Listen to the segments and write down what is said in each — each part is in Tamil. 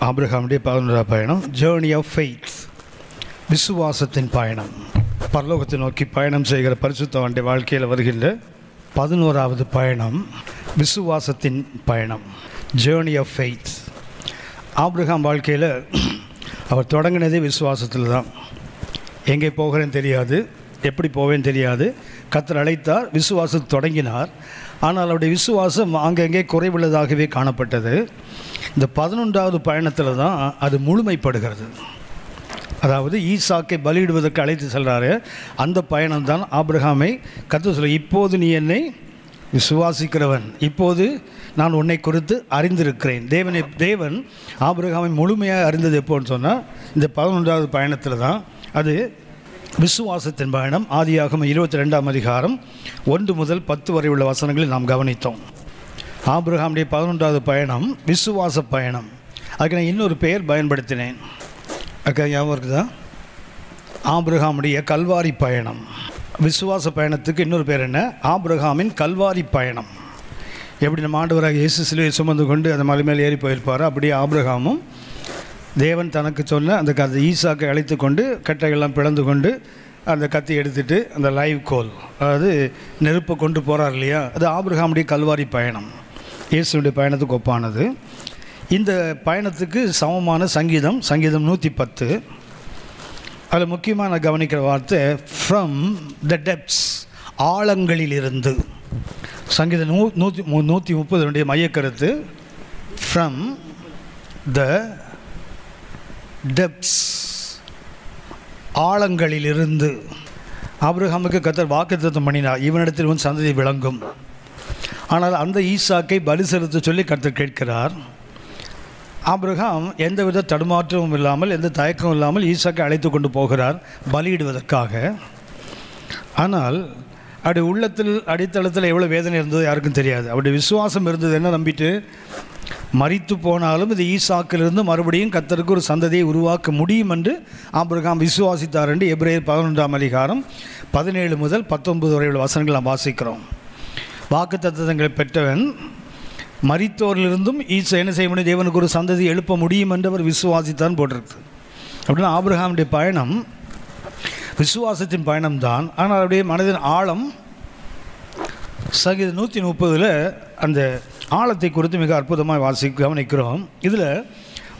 ஆபிரகாமுடைய 11ஆவது பயணம், ஜேர்னி ஆஃப் ஃபெய்த், விசுவாசத்தின் பயணம். பரலோகத்தை நோக்கி பயணம் செய்கிற பரிசுத்தவானுடைய வாழ்க்கையில் வருகின்ற 11ஆவது பயணம், விசுவாசத்தின் பயணம், ஜேர்னி ஆஃப் ஃபெய்த். ஆபிரகாம் வாழ்க்கையில் அவர் தொடங்கினதே விசுவாசத்தில் தான். எங்கே போகிறேன்னு தெரியாது, எப்படி போவேன்னு தெரியாது. கர்த்தர் அழைத்தார், விசுவாசத்தை தொடங்கினார். ஆனால் அவருடைய விசுவாசம் அங்கங்கே குறைவுள்ளதாகவே காணப்பட்டது. இந்த 11ஆவது பயணத்தில் தான் அது முழுமைப்படுகிறது. அதாவது ஈசாக்கை பலியிடுவதற்கு அழைத்து செல்கிறாரு. அந்த பயணம் தான் ஆபிரகாமை கர்த்தர் சொல்ல, இப்போது நீ என்னை விசுவாசிக்கிறவன், இப்போது நான் உன்னை குறித்து அறிந்திருக்கிறேன். தேவன் ஆபிரகாமை முழுமையாக அறிந்தது எப்போன்னு சொன்னால் இந்த 11ஆவது பயணத்தில் தான். அது விசுவாசத்தின் பயணம். ஆதியாகமம் 22ஆம் அதிகாரம் 1 முதல் 10 வரை உள்ள வசனங்களை நாம் கவனித்தோம். ஆபிரகாமுடைய 11ஆவது பயணம் விசுவாச பயணம். அதுக்கு நான் இன்னொரு பெயர் பயன்படுத்தினேன். அதுக்கு ஞாபகம் இருக்குதா? ஆபிரகாமுடைய கல்வாரி பயணம். விசுவாச பயணத்துக்கு இன்னொரு பேர் என்ன? ஆபிரகாமின் கல்வாரி பயணம். எப்படி நம்ம ஆண்டவராக இயேசு சிலுவையை சுமந்து கொண்டு அந்த மலை மேல் ஏறி போயிருப்பார், அப்படியே ஆபிரகாமும் தேவன் தனக்கு சொன்ன அந்த ஈசாக்கை அழைத்து கொண்டு கட்டைகள்லாம் பிளந்து கொண்டு அந்த கத்தி எடுத்துகிட்டு அந்த லைவ் கோல், அதாவது நெருப்பை கொண்டு போகிறார் இல்லையா, அது ஆபிரகாமுடைய கல்வாரி பயணம். இயேசுடைய பயணத்துக்கு ஒப்பானது. இந்த பயணத்துக்கு சமமான சங்கீதம் 110. அதில் முக்கியமாக நான் கவனிக்கிற வார்த்தை ஃப்ரம் த டெப்த்ஸ், ஆழங்களிலிருந்து. சங்கீதம் 130 மையக்கருத்து ஃப்ரம் த டெப்த்ஸ், ஆழங்களிலிருந்து. ஆபிரகாமுக்கு கர்த்தர் வாக்குத்தத்தம் பண்ணினார், இவனிடத்தில் உன் சந்ததி விளங்கும். ஆனால் அந்த ஈசாக்கை பலி செலுத்த சொல்லி கர்த்தர் கேட்கிறார். ஆபிரகாம் எந்தவித தடுமாற்றமும் இல்லாமல், எந்த தயக்கமும் இல்லாமல் ஈசாக்கை அழைத்து கொண்டு போகிறார் பலியிடுவதற்காக. ஆனால் அவருடைய உள்ளத்தில் அடித்தளத்தில் எவ்வளோ வேதனை இருந்தது யாருக்கும் தெரியாது. அவருடைய விசுவாசம் இருந்தது என்ன நம்பிட்டு, மரித்து போனாலும் இது ஈசாக்கிலிருந்து மறுபடியும் கர்த்தருக்கு ஒரு சந்ததியை உருவாக்க முடியும் என்று ஆபிரகாம் விசுவாசித்தார் என்று எபிரேயர் 11ஆம் அதிகாரம் 17 முதல் 19 வரை உள்ள வசனங்கள் நாம் வாசிக்கிறோம். வாக்கு தத்தங்களை பெற்றவன் மரித்தோரிலிருந்தும் என்ன செய்ய முடியும், தேவனுக்கு ஒரு சந்ததி எழுப்ப முடியும் என்று அவர் விசுவாசித்தான் போட்டிருக்கு. அப்படின்னா ஆபிரகாமுடைய பயணம் விசுவாசத்தின் பயணம்தான். ஆனால் அவருடைய மனதின் ஆழம் சங்கீதம் 130 அந்த ஆழத்தை குறித்து மிக அற்புதமாக கவனிக்கிறோம். இதில்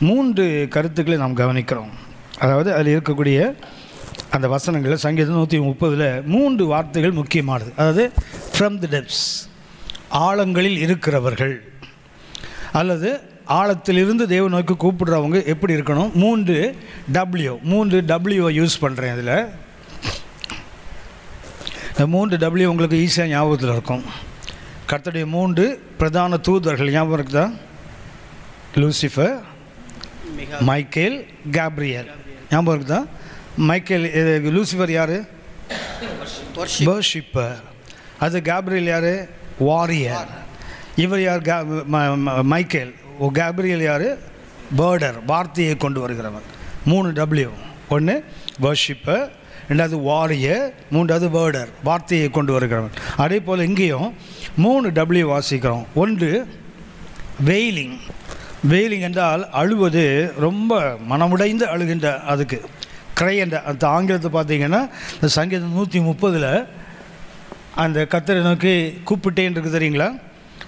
3 கருத்துக்களை நாம் கவனிக்கிறோம். அதாவது அதில் இருக்கக்கூடிய அந்த வசனங்களில் சங்கீதம் 130 3 வார்த்தைகள் முக்கியமானது. அதாவது ஃப்ரம் தி டெப்த்ஸ், ஆழங்களில் இருக்கிறவர்கள், அல்லது ஆழத்திலிருந்து தேவ நோக்கி கூப்பிடுறவங்க எப்படி இருக்கணும். 3 W யூஸ் பண்ணுறேன். இதில் இந்த 3 W உங்களுக்கு ஈஸியாக ஞாபகத்தில் இருக்கும். கர்த்தருடைய 3 பிரதான தூதர்கள் ஞாபகம் இருக்குதா? Lucifer, Michael, Gabriel. ஞாபகம் இருக்குதா? மைக்கேல், லூசிஃபர் யார்? வர்ஷிப்பர். அது கேப்ரியல் யார்? வாரியர். இவர் யார்? மைக்கேல். கேப்ரியல் யார்? பேர்டர், வார்த்தையை கொண்டு வருகிறவர். 3 W. ஒன்று வர்ஷிப்பர், 2வது வாரியர், 3வது பேர்டர், வார்த்தையை கொண்டு வருகிறவர். அதே போல் இங்கேயும் 3 W வாசிக்கிறோம். ஒன்று வெயிலிங். வெயிலிங் என்றால் அழுவது, ரொம்ப மனமுடைந்து அழுகின்ற, அதுக்கு கிரை என்ற அந்த ஆங்கிலத்தை பார்த்தீங்கன்னா இந்த சங்கீதம் 130 அந்த கர்த்தரை நோக்கி கூப்பிட்டேன் இருக்குது தெரியுங்களா?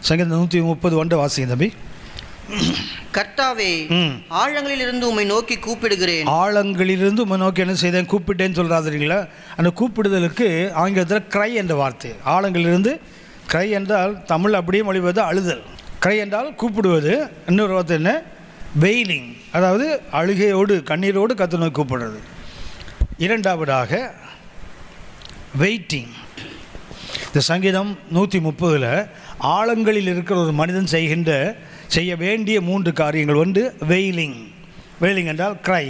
சங்கீதம் 130 ஒன்றை வாசிங்க தம்பி. கர்த்தாவே, ஆழங்களிலிருந்து உம்மை நோக்கி கூப்பிடுகிறேன். ஆழங்களிலிருந்து உம்மை நோக்கி என்ன செய்தேன்? கூப்பிட்டேன்னு சொல்கிறாருங்களா? அந்த கூப்பிடுதலுக்கு ஆங்கிலத்தில் கிரை என்ற வார்த்தை. ஆழங்களிலிருந்து, கிரை என்றால் தமிழ் அப்படியே மொழிபெயர்த்து அழுதல். கிரை என்றால் கூப்பிடுவது. இன்னொரு வார்த்தை என்ன? வெயிலிங், அதாவது அழுகையோடு கண்ணீரோடு கர்த்தரை நோக்கி கூப்பிடுறது. 2வதாக வெயிட்டிங். இந்த சங்கீதம் 130 ஆழங்களில் இருக்கிற ஒரு மனிதன் செய்ய வேண்டிய 3 காரியங்கள். ஒன்று வெயிலிங். வெயிலிங் என்றால் கிரை,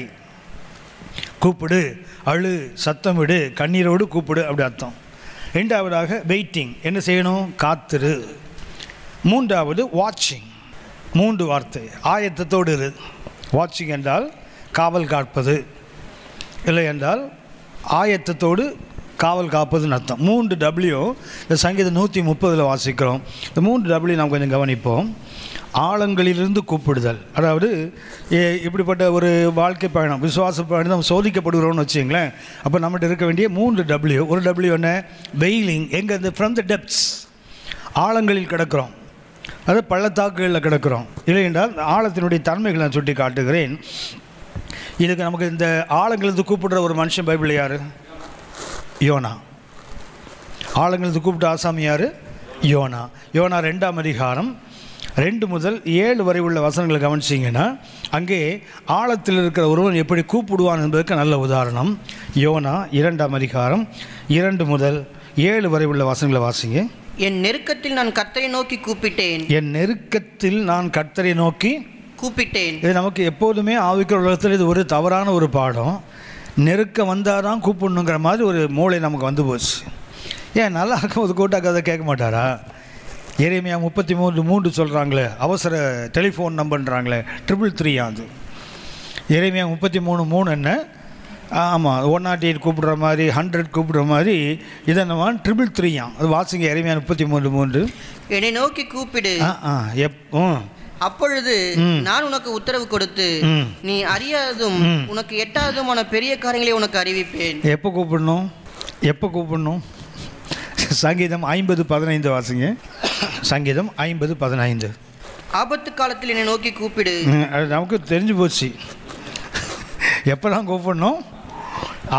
கூப்பிடு, அழு, சத்தமிடு, கண்ணீரோடு கூப்பிடு, அப்படி அர்த்தம். 2வதாக வெயிட்டிங், என்ன செய்யணும்? காத்திரு. 3வது வாட்சிங். 3 வார்த்தை. ஆயத்தத்தோடு இரு. வாட்சிங் என்றால் காவல் காப்பது, இல்லை என்றால் ஆயத்தத்தோடு காவல் காப்பதுன்னு அர்த்தம். 3 W இந்த சங்கீதம் 130 வாசிக்கிறோம். இந்த 3 W நாம் கொஞ்சம் கவனிப்போம். ஆழங்களிலிருந்து கூப்பிடுதல். அதாவது இப்படிப்பட்ட ஒரு வாழ்க்கை பயணம், விசுவாச பயணம் நம்ம சோதிக்கப்படுகிறோம்னு வச்சுங்களேன். அப்போ நம்மகிட்ட இருக்க வேண்டிய 3 W. ஒரு W என்ன? வெயிலிங். எங்கே? இந்த ஃப்ரம் த டெப்த்ஸ், ஆழங்களில் கிடக்கிறோம், அது பள்ளத்தாக்குகளில் கிடக்கிறோம். இல்லை என்றால் ஆழத்தினுடைய தன்மைகளை நான் சுட்டி காட்டுகிறேன். இதுக்கு நமக்கு இந்த ஆழங்களிலிருந்து கூப்பிடுற ஒரு மனுஷன் பைபிள் யார்? யோனா. ஆழங்களிலிருந்து கூப்பிட்ட ஆசாமி யார்? யோனா. யோனா 2ஆம் அதிகாரம் 2 முதல் 7 வரை உள்ள வசனங்களை கவனிச்சிங்கன்னா அங்கே ஆழத்தில் இருக்கிற ஒருவன் எப்படி கூப்பிடுவான் என்பதற்கு நல்ல உதாரணம். யோனா 2ஆம் அதிகாரம் 2 முதல் 7 வரை உள்ள வசனங்களை வாசிங்க. என் நெருக்கத்தில் நான் கர்த்தரை நோக்கி கூப்பிட்டேன். என் நெருக்கத்தில் நான் கர்த்தரை நோக்கி கூப்பிட்டேன். இது நமக்கு எப்போதுமே ஆவிக்கிற உலகத்தில் இது ஒரு தவறான ஒரு பாடம். நெருக்கம் வந்தால் தான் கூப்பிடணுங்கிற மாதிரி ஒரு மூளை நமக்கு வந்து போச்சு. ஏன் நல்லா இருக்கும் ஒரு கூட்டாக்க அதை கேட்க மாட்டாரா? எரேமியா 33:3 சொல்கிறாங்களே, அவசர டெலிஃபோன் நம்பர்ன்றாங்களே, 333. அது எரேமியா 33:3 என்ன? ஆமாம், 108 கூப்பிடுற மாதிரி, 100 கூப்பிடுற மாதிரி, இதை நம்ம 333. அது வாசிங்க, எரேமியா 33:3. என்னை நோக்கி கூப்பிடு, அப்பொழுது நான் உனக்கு உத்தரவு கொடுத்து நீ அறியாததும் உனக்கு எட்டாததுமான பெரிய காரியங்களை உனக்கு அறிவிப்பேன். எப்போ கூப்பிடணும்? எப்போ கூப்பிடணும்? சங்கீதம் 50:15 வாசிங்க. சங்கீதம் 50:15. ஆபத்து காலத்தில் என்னை நோக்கி கூப்பிடு. அது நமக்கு தெரிஞ்சு போச்சு. எப்போ தான் கூப்பிடணும்?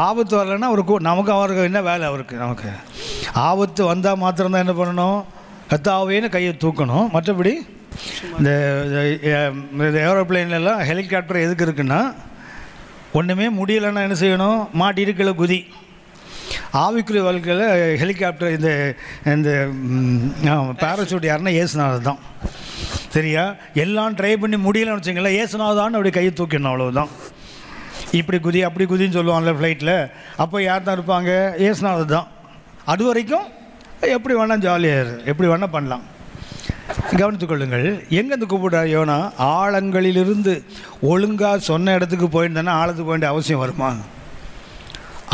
ஆபத்து வரலைன்னா நமக்கு அவருக்கு என்ன வேலை? அவருக்கு நமக்கு ஆபத்து வந்தால் மாத்திரம்தான் என்ன பண்ணணும்? கத்தாவேன்னு கையை தூக்கணும். மற்றபடி இந்த ஏரோப்ளைன்லாம் ஹெலிகாப்டர் எதுக்கு இருக்குன்னா, ஒன்றுமே முடியலைன்னா என்ன செய்யணும்? மாட்டி இருக்கல குதி. ஆவிக்குரிய வாழ்க்கையில் ஹெலிகாப்டர் இந்த இந்த பேராசூட் யாருன்னா ஏசுனாது தான். சரியா? எல்லாம் ட்ரை பண்ணி முடியலன்னு வச்சுங்களேன், ஏசுனாதான்னு அப்படி கையை தூக்கிடணும், அவ்வளோதான். இப்படி குதி அப்படி குதின்னு சொல்லுவாங்கள்ல ஃப்ளைட்டில், அப்போ யார் தான் இருப்பாங்க? ஏசுனாது தான். அது வரைக்கும் எப்படி வேணால் ஜாலியாக எப்படி வேணால் பண்ணலாம். கவனித்துக்கொள்ளுங்கள். எங்கேருந்து கூப்பிடுறார் யோனா? ஆழங்களிலிருந்து. ஒழுங்காக சொன்ன இடத்துக்கு போயிருந்தேன்னா ஆழத்துக்கு போக வேண்டிய அவசியம் வருமா?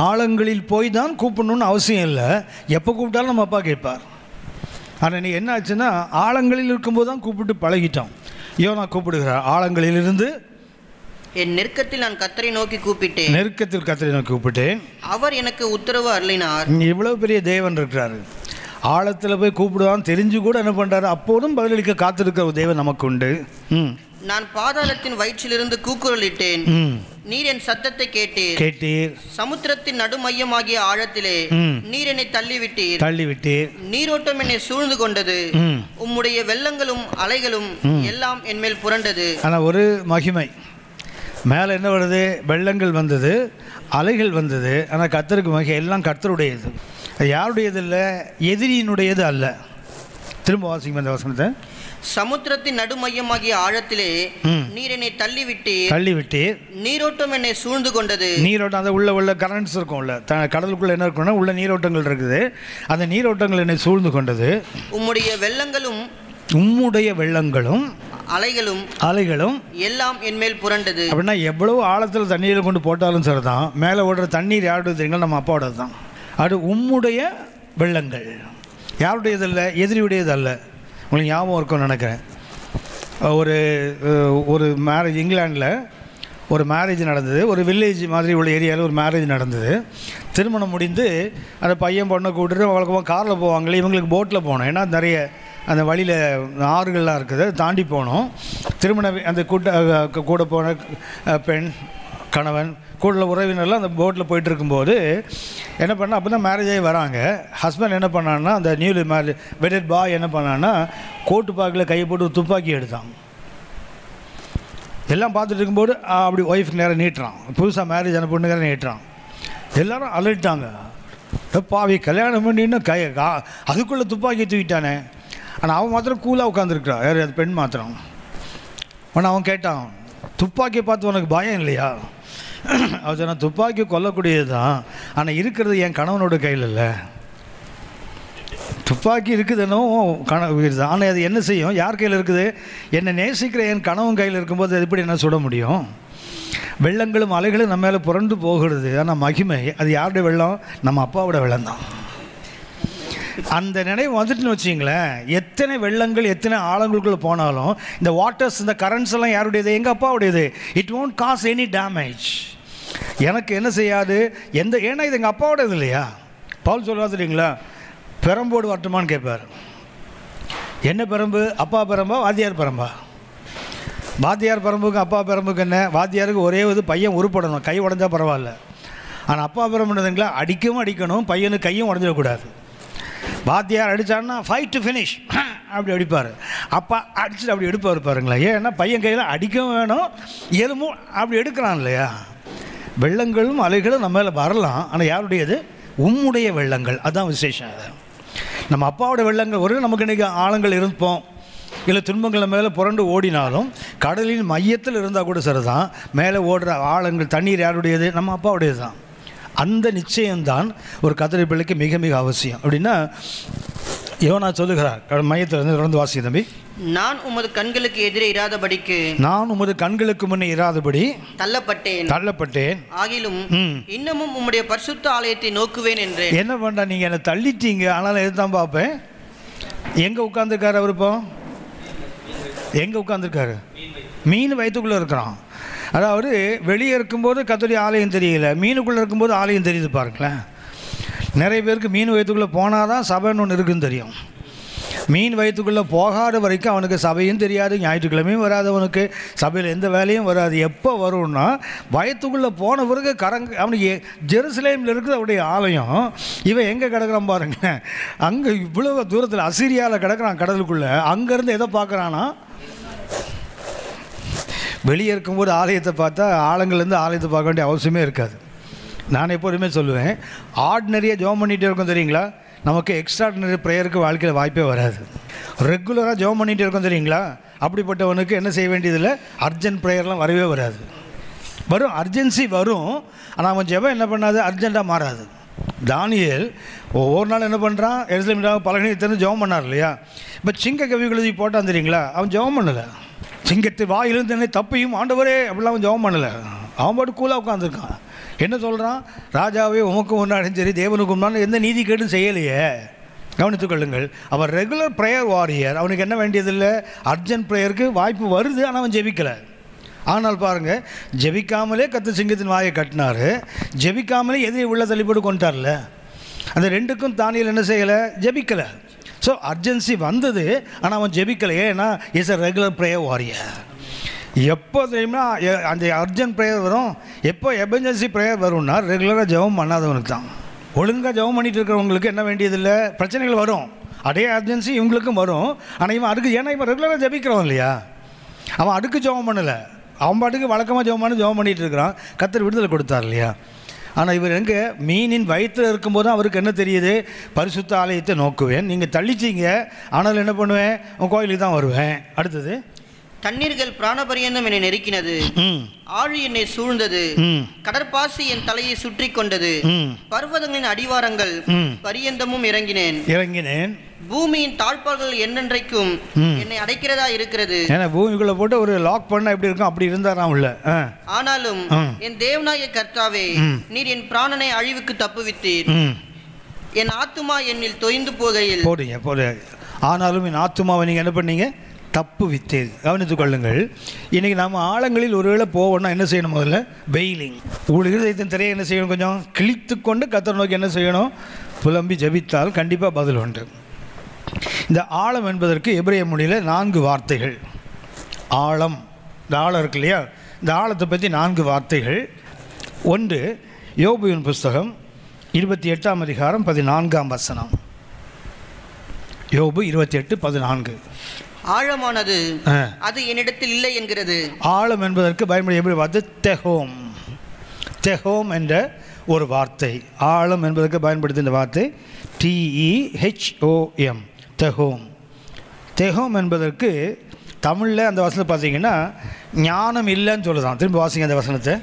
ஆழங்களில் போய் தான் கூப்பிடணுன்னு அவசியம் இல்லை. எப்போ கூப்பிட்டாலும் நம்ம அப்பா கேட்பார். ஆனால் நீ என்ன ஆச்சுன்னா, ஆழங்களில் இருக்கும்போது தான் கூப்பிட்டு பழகிட்டோம். யோனா கூப்பிடுகிறார், ஆழங்களிலிருந்து என் நெருக்கத்தில் நான் கர்த்தரை நோக்கி கூப்பிட்டேன். நெருக்கத்தில் கர்த்தரை நோக்கி கூப்பிட்டேன், அவர் எனக்கு உத்தரவு அருளினார். இவ்வளோ பெரிய தேவன் இருக்கிறாரு, ஆழத்தில் போய் கூப்பிடுவான்னு தெரிஞ்சு கூட என்ன பண்ணுறாரு? அப்போதும் பதிலளிக்க காத்திருக்கிற ஒரு தேவன் நமக்கு உண்டு. நான் பாதாளத்தின் வயிற்றிலிருந்து கூக்குரலிட்டேன், நீர் என் சத்தத்தை கேட்டீர். சமுத்திரத்தின் நடுமையமாகிய ஆழத்திலே நீர் என்னை தள்ளிவிட்டீர். நீரோட்டம் என்னை சூழ்ந்து கொண்டது, உம்முடைய வெள்ளங்களும் அலைகளும் எல்லாம் என் மேல் புரண்டது. ஆனால் ஒரு மகிமை, மேலே என்ன வருது? வெள்ளங்கள் வந்தது, அலைகள் வந்தது. ஆனால் கர்த்தருக்கு மகிமை. எல்லாம் கர்த்தருடையது, யாருடையது இல்லை, எதிரியினுடையது அல்ல. திரும்ப வாசிக்கும் அந்த வசனத்தை. சமுத்திரத்தின் நடுமையமாகிய ஆழத்திலே நீர் என்னை தள்ளிவிட்டீர். நீரோட்டம் என்னை சூழ்ந்து கொண்டது. நீரோட்டம், அந்த உள்ள கரண்ட்ஸ் இருக்கும்ல, கடலுக்குள்ள என்ன இருக்குன்னா உள்ள நீரோட்டங்கள் இருக்குது. அந்த நீரோட்டங்கள் என்னை சூழ்ந்து கொண்டது. உம்முடைய வெள்ளங்களும் அலைகளும் எல்லாம் என் மேல் புரண்டது. அப்படின்னா எவ்வளவு ஆழத்தில் தண்ணீரில் கொண்டு போட்டாலும் சரிதான், மேலே ஓடுற தண்ணீர் யாருடைய தெரியுங்களா? நம்ம அப்பாவோடது தான். அது உம்முடைய வெள்ளங்கள். யாருடையது இல்லை, எதிரியுடையது அல்ல. உங்களுக்கு ஞாபகம் இருக்கும்னு நினைக்கிறேன், ஒரு மேரேஜ், இங்கிலாண்டில் ஒரு மேரேஜ் நடந்தது. ஒரு வில்லேஜ் மாதிரி உள்ள ஏரியாவில் ஒரு மேரேஜ் நடந்தது. திருமணம் முடிந்து அந்த பையன் பொண்ணை கூப்பிட்டுட்டு வழக்கமாக காரில் போவாங்களே, இவங்களுக்கு போட்டில் போனோம். ஏன்னா நிறைய அந்த வழியில் ஆறுகள்லாம் இருக்குது, தாண்டி போனோம். அந்த கூட போன பெண், கணவன், கூட உறவினர்லாம் அந்த போட்டில் போயிட்டு இருக்கும்போது என்ன பண்ணால், அப்போ தான் மேரேஜ் ஆகி வராங்க. ஹஸ்பண்ட் என்ன பண்ணான்னா, அந்த நியூலி வெட்டட் பாய் என்ன பண்ணான்னா, கோட்டு பாக்கில் கையை போட்டு துப்பாக்கி எடுத்தான். எல்லாம் பார்த்துட்டு இருக்கும்போது அப்படி ஒய்ஃப்க்கு நேரம் நீட்டுறான். புதுசாக மேரேஜ் ஆன பொண்ணு நேரம் நீட்டுறான். எல்லோரும் அலட்டாங்க, பாவி கல்யாணம் பண்ணின்னு அதுக்குள்ளே துப்பாக்கி தூக்கிட்டானே. ஆனால் அவன் மாத்திரம் கூலாக உட்காந்துருக்குறான். யார்? அது பெண் மாத்திரம். ஆனால் அவன் கேட்டான், துப்பாக்கியை பார்த்து உனக்கு பயம் இல்லையா? அவர் சொன்னால், துப்பாக்கி கொல்லக்கூடியது தான், ஆனால் இருக்கிறது என் கணவனோட கையில் இல்லை. துப்பாக்கி இருக்குதுன்னோ இருக்குது, ஆனால் அது என்ன செய்யும்? யார் கையில் இருக்குது? என்னை நேசிக்கிற என் கணவன் கையில் இருக்கும்போது அது எப்படி என்ன சுட முடியும்? வெள்ளங்களும் அலைகளும் நம்ம மேலே புரண்டு போகிறது. ஆனால் மகிமை அது யாருடைய வெள்ளம்? நம்ம அப்பாவோட வெள்ளம் தான். அந்த நினைவு வந்துட்டுன்னு வச்சிங்களேன், எத்தனை வெள்ளங்கள் எத்தனை ஆழங்களுக்குள்ளே போனாலும் இந்த வாட்டர்ஸ் இந்த கரண்ட்ஸ் எல்லாம் யாருடையது? எங்கள் அப்பாவுடையது. It won't cause any damage. எனக்கு என்ன செய்யாது ஏன்னா இது எங்கள் அப்பாவோடது இல்லையா? பவுல் சொல்லுவா தெரியுங்களா, பெரம்போடு வரட்டுமான்னு கேட்பார். என்ன பெரம்பு? அப்பா பெரம்பா வாத்தியார் பெரம்பா? வாத்தியார் பெரம்புக்கு அப்பா பெரம்புக்கு என்ன? வாத்தியாருக்கு ஒரே இது பையன் உருப்படணும், கை உடஞ்சா பரவாயில்ல. ஆனால் அப்பா பெரம்புன்றதுங்களா அடிக்கவும் அடிக்கணும், பையனுக்கு கையும் உடஞ்சிடக்கூடாது. வாத்தியார் அடித்தான்னா ஃபைட் டு ஃபினிஷ் அப்படி அடிப்பார். அப்பா அடிச்சுட்டு அப்படி எடுப்பார் பாருங்களேன். ஏன்னா பையன் கையில் அடிக்கவும் வேணும், எலும்பும் அப்படி எடுக்கிறான் இல்லையா? வெள்ளங்களும் அலைகளும் நம்ம மேலே வரலாம், ஆனால் யாருடையது? உம்முடைய வெள்ளங்கள். அதுதான் விசேஷம். அது நம்ம அப்பாவோட வெள்ளங்கள். ஒரு நமக்கு இன்றைக்கி ஆழங்கள் இருப்போம், இல்லை துன்பங்களை மேலே புரண்டு ஓடினாலும் கடலின் மையத்தில் இருந்தால் கூட சரிதான், மேலே ஓடுற ஆழங்கள் தண்ணீர் யாருடையது? நம்ம அப்பாவுடையது தான். அந்த நிச்சயம்தான் ஒரு கத்தோலிக்க பிள்ளைக்கு மிக மிக அவசியம். அப்படின்னா யோனா சொல்லுகிறார், மையத்திலிருந்து தொடர்ந்து வாசிக்க தம்பி. நான் உமது கண்களுக்கு எதிரே இராதபடிக்கு, நான் உமது கண்களுக்கு முன்னே இராதபடி தள்ளப்பட்டேன். ஆகிலும் இன்னமும் உம்முடைய பரிசுத்த ஆலயத்தை நோக்குவேன் என்று. என்ன பண்ணா, நீங்க என்ன தள்ளிட்டீங்க, ஆனாலும் எதுதான் பார்ப்பேன். எங்க உட்கார்ந்துருக்காரு அவர்? இப்போ எங்க உட்கார்ந்துருக்காரு? மீன் வயிற்றுக்குள்ளே இருக்கிறான். அதாவது வெளியே இருக்கும்போது கத்தோலிக்க ஆலயம் தெரியல, மீனுக்குள்ளே இருக்கும்போது ஆலயம் தெரியுது பாருங்களேன். நிறைய பேருக்கு மீன் வயிற்றுக்குள்ளே போனால் தான் சபைன்னு ஒன்று இருக்குன்னு தெரியும். மீன் வயிற்றுக்குள்ளே போகாத வரைக்கும் அவனுக்கு சபையும் தெரியாது, ஞாயிற்றுக்கிழமையும் வராது, அவனுக்கு சபையில் எந்த வேலையும் வராது. எப்போ வரும்னா வயிற்றுக்குள்ளே போன பிறகு அவனுக்கு ஜெருசலேமில் இருக்குது அவருடைய ஆலயம். இவன் எங்கே கிடக்கிறான் பாருங்களேன், அங்கே இவ்வளோ தூரத்தில் அசிரியாவில் கிடக்கிறான் கடலுக்குள்ளே. அங்கேருந்து எதை பார்க்குறான்னா, வெளியே இருக்கும்போது ஆலயத்தை பார்த்தா ஆழங்கள்லேருந்து ஆலயத்தை பார்க்க வேண்டிய அவசியமே இருக்காது. நான் எப்போதுமே சொல்லுவேன், ஆர்டினரியாக ஜெபம் பண்ணிகிட்டே இருக்கோம் தெரியுங்களா, நமக்கு எக்ஸ்ட்ராடினரி ப்ரேயருக்கு வாழ்க்கையில் வாய்ப்பே வராது. ரெகுலராக ஜெபம் பண்ணிகிட்டே இருக்கோம் தெரியுங்களா, அப்படிப்பட்டவனுக்கு என்ன செய்ய வேண்டியதில்லை, அர்ஜென்ட் ப்ரேயர்லாம் வரவே வராது. வரும், அர்ஜென்சி வரும், ஆனால் அவன் ஜெபம் என்ன பண்ணாது, அர்ஜெண்ட்டாக மாறாது. தானியேல் ஒவ்வொரு நாள் என்ன பண்ணுறான், எருசலேம் பலகணியை திறந்து ஜெபம் பண்ணார் இல்லையா? இப்போ சிங்க கவிகளுதி போட்டான் தெரியுங்களா, அவன் ஜெபம் பண்ணலை. சிங்கத்து வாயிலிருந்து என்னை தப்பியும் ஆண்டவரே அப்படிலாம் அவன் ஜெபம் பண்ணலை. அவன் பாட்டு கூலாக உட்காந்துருக்கான். என்ன சொல்கிறான், ராஜாவே உமக்கு முன்னாடியும் சரி தேவனுக்கு முன்னாடி எந்த நீதி கேடும் செய்யலையே. கவனித்துக் கொள்ளுங்கள், அவன் ரெகுலர் ப்ரேயர் வாரியர். அவனுக்கு என்ன வேண்டியதில்லை, அர்ஜென்ட் ப்ரேயருக்கு வாய்ப்பு வருது, ஆனால் அவன் ஜெபிக்கலை. ஆனால் பாருங்கள், ஜெபிக்காமலே கத்து சிங்கத்தின் வாயை கட்டினார், ஜெபிக்காமலே எதிரி உள்ள தள்ளிப்போட்டு கொண்டார்ல. அந்த ரெண்டுக்கும் தானியேல் என்ன செய்யலை, ஜெபிக்கலை. ஸோ அர்ஜென்சி வந்தது, ஆனால் அவன் ஜெபிக்கலை. ஏன்னா is a regular prayer warrior. எப்போ தெரியுமா அந்த அர்ஜென்ட் ப்ரேயர் வரும், எப்போ எமர்ஜென்சி ப்ரேயர் வரும்னா ரெகுலராக ஜெபம் பண்ணாதவனுக்கு தான். ஒழுங்காக ஜெபம் பண்ணிட்டு இருக்கிறவங்களுக்கு என்ன வேண்டியதில்லை, பிரச்சனைகள் வரும், அதே அர்ஜென்சி இவங்களுக்கும் வரும். ஆனால் இவன் அதுக்கு, ஏன்னா இவன் ரெகுலராக ஜெபிக்கிறவன் இல்லையா, அவன் அதுக்கு ஜெபம் பண்ணலை, அவன் பாட்டுக்கு வழக்கமாக ஜெபம் பண்ணிட்டு இருக்கிறான். கர்த்தர் விடுதலை கொடுத்தார் இல்லையா? ஆனால் இவர் எங்கே, மீனின் வயிற்றில் இருக்கும்போது அவருக்கு என்ன தெரியுது, பரிசுத்த ஆலயத்தை நோக்குவேன். நீங்கள் தள்ளிச்சிங்க, ஆனாலும் என்ன பண்ணுவேன், உன் கோயிலுக்கு தான் வருவேன். அடுத்தது, தண்ணீர்கள் பிராணபரியந்தம் என்னை நெருக்கினது, ஆழி என்னை சூழ்ந்தது, கடற்பாசி என் தலையை சுற்றி கொண்டது, பர்வதங்களின் அடிவாரங்கள் பரியந்தமும் இறங்கினேன். பூமியின் தாழ்பால்கள் என்னென்றைக்கும் என்னை அடைக்கிறதா இருக்கிறது. ஏன்னா பூமிக்குள்ள போட்டு ஒரு லாக் பண்ண எப்படி இருக்கும், அப்படி இருந்தாராம் உள்ள. ஆனாலும் என் தேவனாகிய கர்த்தாவே, நீர் என் பிராணனை அழிவுக்கு தப்புவித்தீர். என் ஆத்துமா என்னில் தொய்ந்து போகையில் போடுங்க. ஆனாலும் என் ஆத்துமாவை நீங்க என்ன பண்ணீங்க, தப்பு வித்தேன். கவனித்துக் கொள்ளுங்கள், இன்றைக்கி நம்ம ஆழங்களில் ஒருவேளை போவோம்னா என்ன செய்யணும், முதல்ல வெயிலிங். உங்களுக்கு இருதயத்தின் திரையை என்ன செய்யணும், கொஞ்சம் கிழித்து கொண்டு கர்த்தரை நோக்கி என்ன செய்யணும், புலம்பி ஜெபித்தால் கண்டிப்பாக பதில் உண்டு. இந்த ஆழம் என்பதற்கு எபிரேய மொழியில் 4 வார்த்தைகள். ஆழம், இந்த ஆழம் இருக்கு இல்லையா, இந்த ஆழத்தை பற்றி 4 வார்த்தைகள். ஒன்று யோபுவின் புஸ்தகம் 28ஆம் அதிகாரம் 14ஆம் வசனம். யோபு 28:14. ஆழமானது அது என்னிடத்தில் இல்லை என்கிறது. ஆழம் என்பதற்கு பயன்படுத்தி எப்படி வார்த்தை, தெஹோம். தெஹோம் என்ற ஒரு வார்த்தை. ஆழம் என்பதற்கு பயன்படுத்திய இந்த வார்த்தை TEHOM, தெஹோம். தெஹோம் என்பதற்கு தமிழில் அந்த வசனத்தை பார்த்தீங்கன்னா ஞானம் இல்லைன்னு சொல்லுதான். திரும்ப வாசிங்க அந்த வசனத்தை.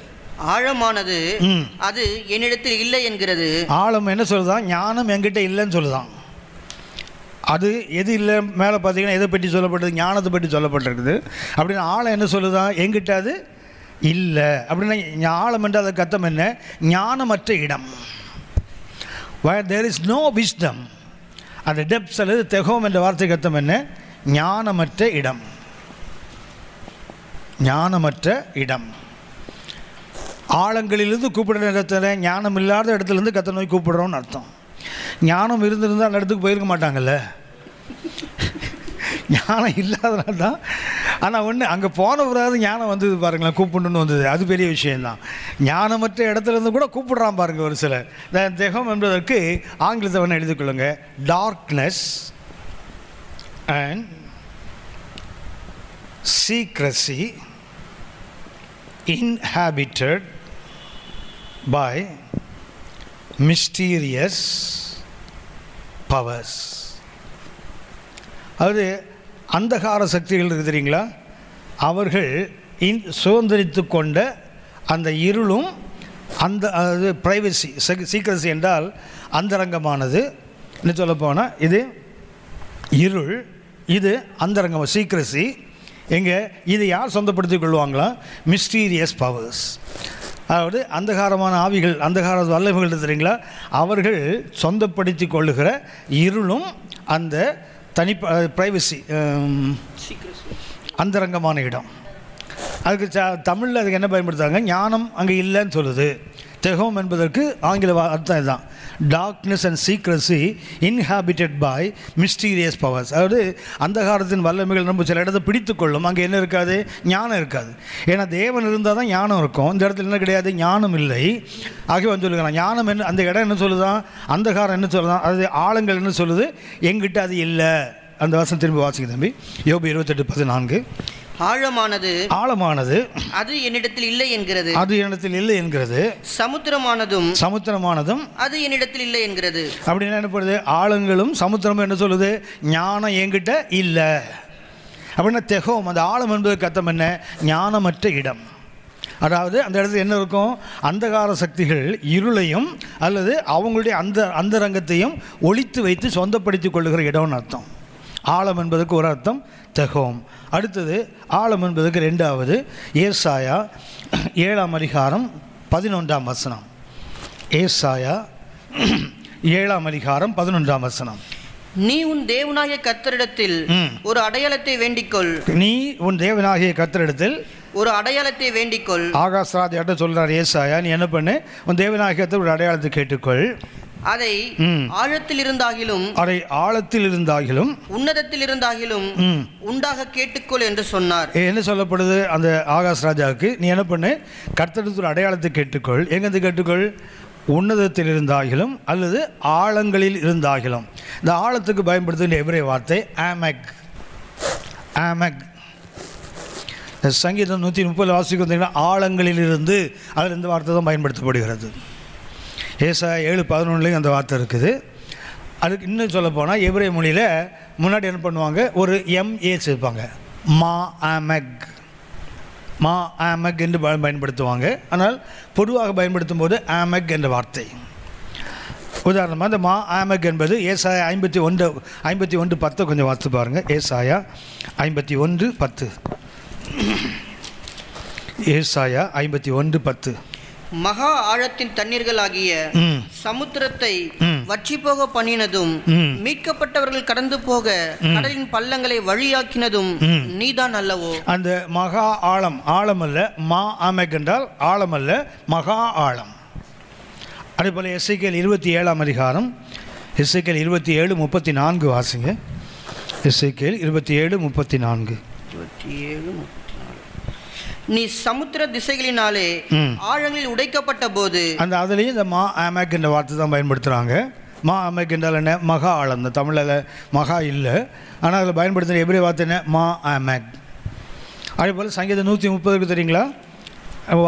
ஆழமானது அது என்னிடத்தில் இல்லை என்கிறது. ஆழம் என்ன சொல்லுதான், ஞானம் என்கிட்ட இல்லைன்னு சொல்லுதான். அது எது இல்லை, மேலே பார்த்தீங்கன்னா எதை பற்றி சொல்லப்பட்டது, ஞானத்தை பற்றி சொல்லப்பட்டிருக்குது. அப்படின்னு ஆழம் என்ன சொல்லுதான், என்கிட்ட அது இல்லை. அப்படின்னா ஆழம் என்ற அதுக்கு அர்த்தம் என்ன, ஞானமற்ற இடம். where there is no wisdom. அந்த டெப்ஸ் அல்லது தெகோம் என்ற வார்த்தைக்கு அர்த்தம் என்ன? ஞானமற்ற இடம். ஞானமற்ற இடம். ஆழங்களிலிருந்து கூப்பிடுற இடத்துல ஞானம் இல்லாத இடத்துலேருந்து கர்த்தரை நோக்கி கூப்பிடுறோன்னு அர்த்தம். ஞானம் இருந்திருந்தால் அந்த இடத்துக்கு போயிருக்க மாட்டாங்கல்ல. ஞானம் இல்லாதனால தான். ஆனால் ஒன்று அங்கே போன பிறகு ஞானம் வந்தது பாருங்களேன், கூப்பிடணுன்னு வந்தது, அது பெரிய விஷயந்தான். ஞானமற்ற இடத்துலேருந்து கூட கூப்பிடுறான் பாருங்கள் ஒரு சிலர். தெகம் என்பதற்கு ஆங்கிலத்தை வேணால் எழுதிக்கொள்ளுங்க, darkness and secrecy inhabited by mysterious powers. அது அந்தகார சக்திகள் இருக்குது தெரியுங்களா, அவர்கள் சுதந்திரித்து கொண்ட அந்த இருளும் அந்த அது ப்ரைவசி. சீக்ரசி என்றால் அந்தரங்கமானது. என்ன சொல்ல போனால் இது இருள், இது அந்தரங்கம், சீக்ரசி. எங்கே இது யார் சொந்தப்படுத்தி கொள்வாங்களா? Mysterious powers. அதாவது அந்தகாரமான ஆவிகள், அந்தகார வல்லமைகள் தெரியுங்களா, அவர்கள் சொந்தப்படுத்தி கொள்ளுகிற இருளும் அந்த ப்ரைவசி, அந்தரங்கமான இடம். அதுக்கு தமிழில் அதுக்கு என்ன பயன்படுத்துகிறாங்க? ஞானம் அங்கே இல்லைன்னு சொல்லுது. தெகோம் என்பதற்கு ஆங்கில அர்த்தம் இதுதான், darkness and secrecy inhabited by mysterious powers. அதாவது அந்தகாரத்தின் வல்லமைகள் நம்ம சில இடத்தை பிடித்து கொள்ளும். அங்கே என்ன இருக்காது? ஞானம் இருக்காது. ஏன்னா தேவன் இருந்தால் தான் ஞானம் இருக்கும். இந்த இடத்துல என்ன கிடையாது? ஞானம் இல்லை. ஆகவே வந்து சொல்லுகிறான் ஞானம் என்ன, அந்த இடம் என்ன சொல்லுதான்? அந்தகாரம் என்ன சொல்லுதான்? அது ஆழங்கள் என்ன சொல்லுது? எங்கிட்ட அது இல்லை. அந்த வசனம் திரும்பி வாசிக்க தம்பி. யோபு 28:14. ஆழமானது அது என்னிடத்தில் இல்லை என்கிறது. அது என்னிடத்தில் இல்லை என்கிறது. சமுத்திரமானதும் அது என்னிடத்தில் இல்லை என்கிறது. அப்படின்னு என்ன பண்ணுது? ஆழங்களும் சமுத்திரமும் என்ன சொல்லுது? ஞானம் என்கிட்ட இல்லை. அப்படின்னா தெகோம், அந்த ஆழம் என்பதற்கு அர்த்தம் என்ன? ஞானமற்ற இடம். அதாவது அந்த இடத்துல என்ன இருக்கும்? அந்தகார சக்திகள் இருளையும் அல்லது அவங்களுடைய அந்தரங்கத்தையும் ஒளித்து வைத்து சொந்தப்படுத்தி கொள்ளுகிற இடம்னு அர்த்தம். ஆழம் என்பதற்கு ஒரு அர்த்தம் தெகோம். அடுத்தது ஆழம் என்பதற்கு ரெண்டாவது ஏசாயா 7:11. ஏசாயா 7:11. நீ உன் தேவனாகிய கர்த்தரிடத்தில் ஒரு அடையாளத்தை வேண்டிக்கொள். நீ உன் தேவனாகிய கர்த்தரிடத்தில் ஒரு அடையாளத்தை வேண்டிக்கொள். ஆகாசராஜ்ட்ட சொல்றார் ஏசாயா, நீ என்ன பண்ணு? உன் தேவனாகிய கர்த்தர் ஒரு அடையாளத்தை கேட்டுக்கொள். அதை ஆழத்தில் இருந்தாகிலும் உன்னதத்தில் இருந்தாகிலும் உண்டாக கேட்டுக்கொள் என்று சொன்னார். என்ன சொல்லப்படுது அந்த ஆகாஷ் ராஜாவுக்கு? நீ என்ன பண்ணு? கர்த்தரிடத்தில் அடையாளத்தை கேட்டுக்கொள். எங்கிருந்து கேட்டுக்கொள்? உன்னதத்தில் இருந்தாகிலும் அல்லது ஆழங்களில் இருந்தாகிலும். இந்த ஆழத்துக்கு பயன்படுத்துகிற எபிரேய வார்த்தை ஆமெக். சங்கீதம் 130 வாசிக்க வந்தீங்கன்னா ஆழங்களில் இருந்து, அதில் இந்த வார்த்தை தான் பயன்படுத்தப்படுகிறது. ஏசாயா 7:11 அந்த வார்த்தை இருக்குது. அதுக்கு இன்னும் சொல்ல போனால் எபிரேய மொழியில் முன்னாடி என்ன பண்ணுவாங்க? ஒரு MA சேர்ப்பாங்க, மா ஆமெக் என்று பயன்படுத்துவாங்க. ஆனால் பொதுவாக பயன்படுத்தும் போது ஆமெக் என்ற வார்த்தை. உதாரணமாக இந்த மா ஆமெக் என்பது ஏசாயா 51:10 கொஞ்சம் வாசித்து பாருங்கள். ஏசாயா 51:10. ஏசாயா 51:10. மகா ஆழத்தின் தண்ணீர்கள் ஆகிய சமுத்திரத்தை வற்றி போக பண்ணினதும் மீட்கப்பட்டவர்கள் கடந்து போக கடலின் பள்ளங்களை வழியாக்கினதும் நீதான் அல்லவோ. அந்த மகா ஆழம், ஆழம் அல்ல, மா ஆமெக் என்றால் ஆழம் அல்ல, மகா ஆழம். அதே போல எசேக்கியேல் 27:34. எசேக்கியேல் 27:34 வாசிங்க. எசேக்கியேல் 27:34. நீ சமுத்திர திசைகளினாலே ஆழங்களில் உடைக்கப்பட்ட போது, அந்த அதுலேயும் இந்த மா ஆமெக் என்ற வார்த்தை தான் பயன்படுத்துகிறாங்க. மா ஆமெக் என்றால் என்ன? மகா ஆழம். இந்த தமிழில் மகா இல்லை, ஆனால் அதில் பயன்படுத்துகிற எபிரேய வார்த்தை என்ன? மா ஆமெக். அதே போல் சங்கீதம் 130 தெரியுங்களா?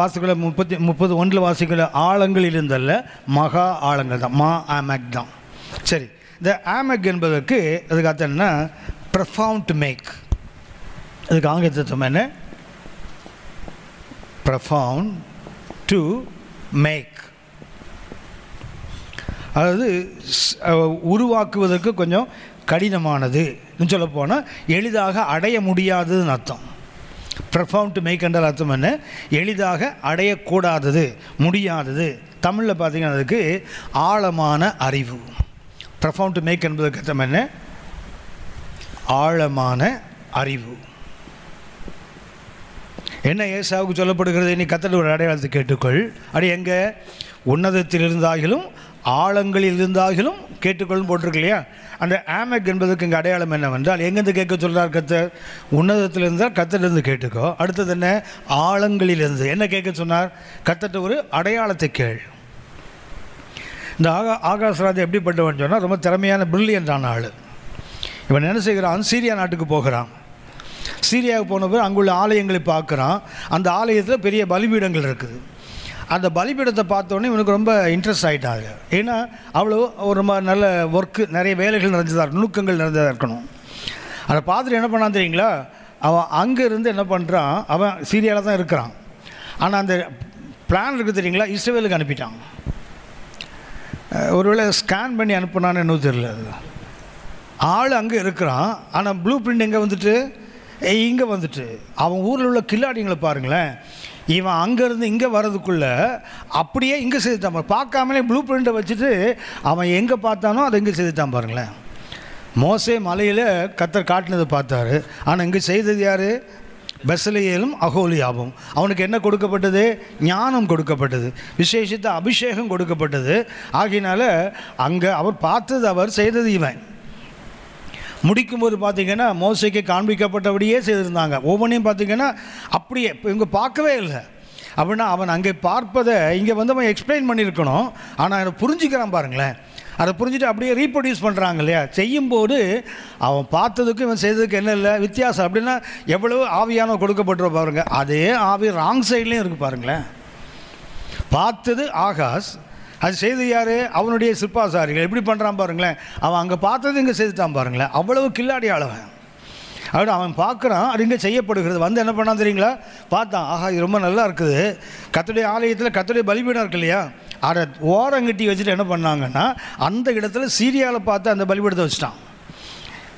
வாசிக்கல 31 வாசிக்கல ஆழங்களில் இருந்தல்ல, மகா ஆழங்கள் தான், மா ஆமெக் தான். சரி, இந்த ஆமெக் என்பதற்கு அதுக்கு அர்த்தம் என்ன? Profound make. அதுக்கு ஆங்கிலத்தம் என்ன? profound to make. அதாவது உருவாக்குவதற்கு கொஞ்சம் கடினமானது சொல்ல போனால் எளிதாக அடைய முடியாததுன்னு அர்த்தம். profound to make என்றால் அர்த்தம் என்ன? எளிதாக அடையக்கூடாதது, முடியாதது. தமிழில் பார்த்தீங்கன்னா அதுக்கு ஆழமான அறிவு, ப்ரொஃபவுண்ட் டு மேக் என்பதற்கு அர்த்தம் என்ன? ஆழமான அறிவு. என்ன ஏசாவுக்கு சொல்லப்படுகிறது? நீ கர்த்தருடைய ஒரு அடையாளத்தை கேட்டுக்கொள். அது எங்கே? உன்னதத்தில் இருந்தாகிலும் ஆழங்களில் இருந்தாகிலும் கேட்டுக்கொள்ளும் போட்டிருக்கு இல்லையா? அந்த ஆமெக் என்பதற்கு இங்கே அடையாளம் என்னவென்றால், எங்கேருந்து கேட்க சொல்கிறார் கர்த்தர்? உன்னதத்தில் இருந்தால் கர்த்தரிலிருந்து கேட்டுக்கோ. அடுத்தது என்ன? ஆழங்களிலிருந்து என்ன கேட்க சொன்னார்? கர்த்தர்ட்ட ஒரு அடையாளத்தை கேள். இந்த ஆகாஷ்ராஜ் எப்படிப்பட்டவன் சொன்னால், ரொம்ப திறமையான பிரில்லியன்டான ஆள். இவன் என்ன செய்கிறான்? சீரியா நாட்டுக்கு போகிறான். சீரியாவுக்கு போன பிறகு அங்குள்ள ஆலயங்களை பார்க்குறான். அந்த ஆலயத்தில் பெரிய பலிபீடங்கள் இருக்குது. அந்த பலிபீடத்தை பார்த்தோன்னே இவனுக்கு ரொம்ப இன்ட்ரெஸ்ட் ஆகிட்டாங்க. ஏன்னா அவ்வளோ ஒரு நல்ல ஒர்க்கு, நிறைய வேலைகள் நிறைஞ்சதாக இருக்கணும், நுணுக்கங்கள் நிறைஞ்சதாக இருக்கணும். அதை பார்த்துட்டு என்ன பண்ணான் தெரியுங்களா? அவன் அங்கேருந்து என்ன பண்ணுறான்? அவன் சீரியாவில் தான் இருக்கிறான். ஆனால் அந்த பிளான் இருக்குது தெரியுங்களா? இஸ்ரேலுக்கு அனுப்பிட்டான். ஒருவேளை ஸ்கேன் பண்ணி அனுப்புனான்னு இன்னும் தெரியல. ஆள் அங்கே இருக்கிறான். ஆனால் ப்ளூ பிரிண்ட் எங்கே வந்துட்டு? இங்கே வந்துட்டு. அவன் ஊரில் உள்ள கில்லாடிங்களை பாருங்களேன். இவன் அங்கேருந்து இங்கே வர்றதுக்குள்ளே அப்படியே இங்கே செய்துட்டான். பார்க்காமலே ப்ளூ பிரிண்ட்டை வச்சுட்டு அவன் எங்கே பார்த்தானோ அதை இங்கே செய்துட்டான் பாருங்களேன். மோசே மலையில் கர்த்தர் காட்டினதை பார்த்தாரு. ஆனால் இங்கே செய்தது யார்? பெசலேயேலும் அகோலியாவும். அவனுக்கு என்ன கொடுக்கப்பட்டது? ஞானம் கொடுக்கப்பட்டது, விசேஷித்த அபிஷேகம் கொடுக்கப்பட்டது. ஆகினால அங்கே அவர் பார்த்தது, அவர் செய்தது இவன். முடிக்கும்போது பார்த்திங்கன்னா மோசைக்கு காண்பிக்கப்பட்டபடியே செய்திருந்தாங்க. ஒவ்வொன்றையும் பார்த்திங்கன்னா அப்படியே இப்போ இவங்க பார்க்கவே இல்லை. அப்படின்னா அவன் அங்கே பார்ப்பதை இங்கே வந்து அவன் எக்ஸ்பிளைன் பண்ணியிருக்கணும். ஆனால் அதை புரிஞ்சுக்கிறான் பாருங்களேன். அதை புரிஞ்சுட்டு அப்படியே ரீப்ரொடியூஸ் பண்ணுறாங்க இல்லையா? செய்யும்போது அவன் பார்த்ததுக்கும் இவன் செய்ததுக்கு என்ன இல்லை வித்தியாசம். அப்படின்னா எவ்வளோ ஆவியான கொடுக்கப்பட்டுற பாருங்க. அதே ஆவி ராங் சைட்லேயும் இருக்குது பாருங்களேன். பார்த்தது ஆகாஷ், அது செய்து யார்? அவனுடைய சிற்பாசாரிகள். எப்படி பண்ணுறான் பாருங்களேன். அவன் அங்கே பார்த்தது இங்கே செய்துட்டான் பாருங்களேன். அவ்வளவு கில்லாடி ஆளவன். அப்படி அவன் பார்க்குறான், அது இங்கே செய்யப்படுகிறது. வந்து என்ன பண்ணான் தெரியுங்களா? பார்த்தான், ஆஹா இது ரொம்ப நல்லா இருக்குது. கர்த்தருடைய ஆலயத்தில் கர்த்தருடைய பலிபீடம் இருக்கு இல்லையா? அதை ஓரங்கட்டி வச்சுட்டு என்ன பண்ணாங்கன்னா, அந்த இடத்துல சீரியாவில் பார்த்து அந்த பலிபீடத்தை வச்சுட்டான்.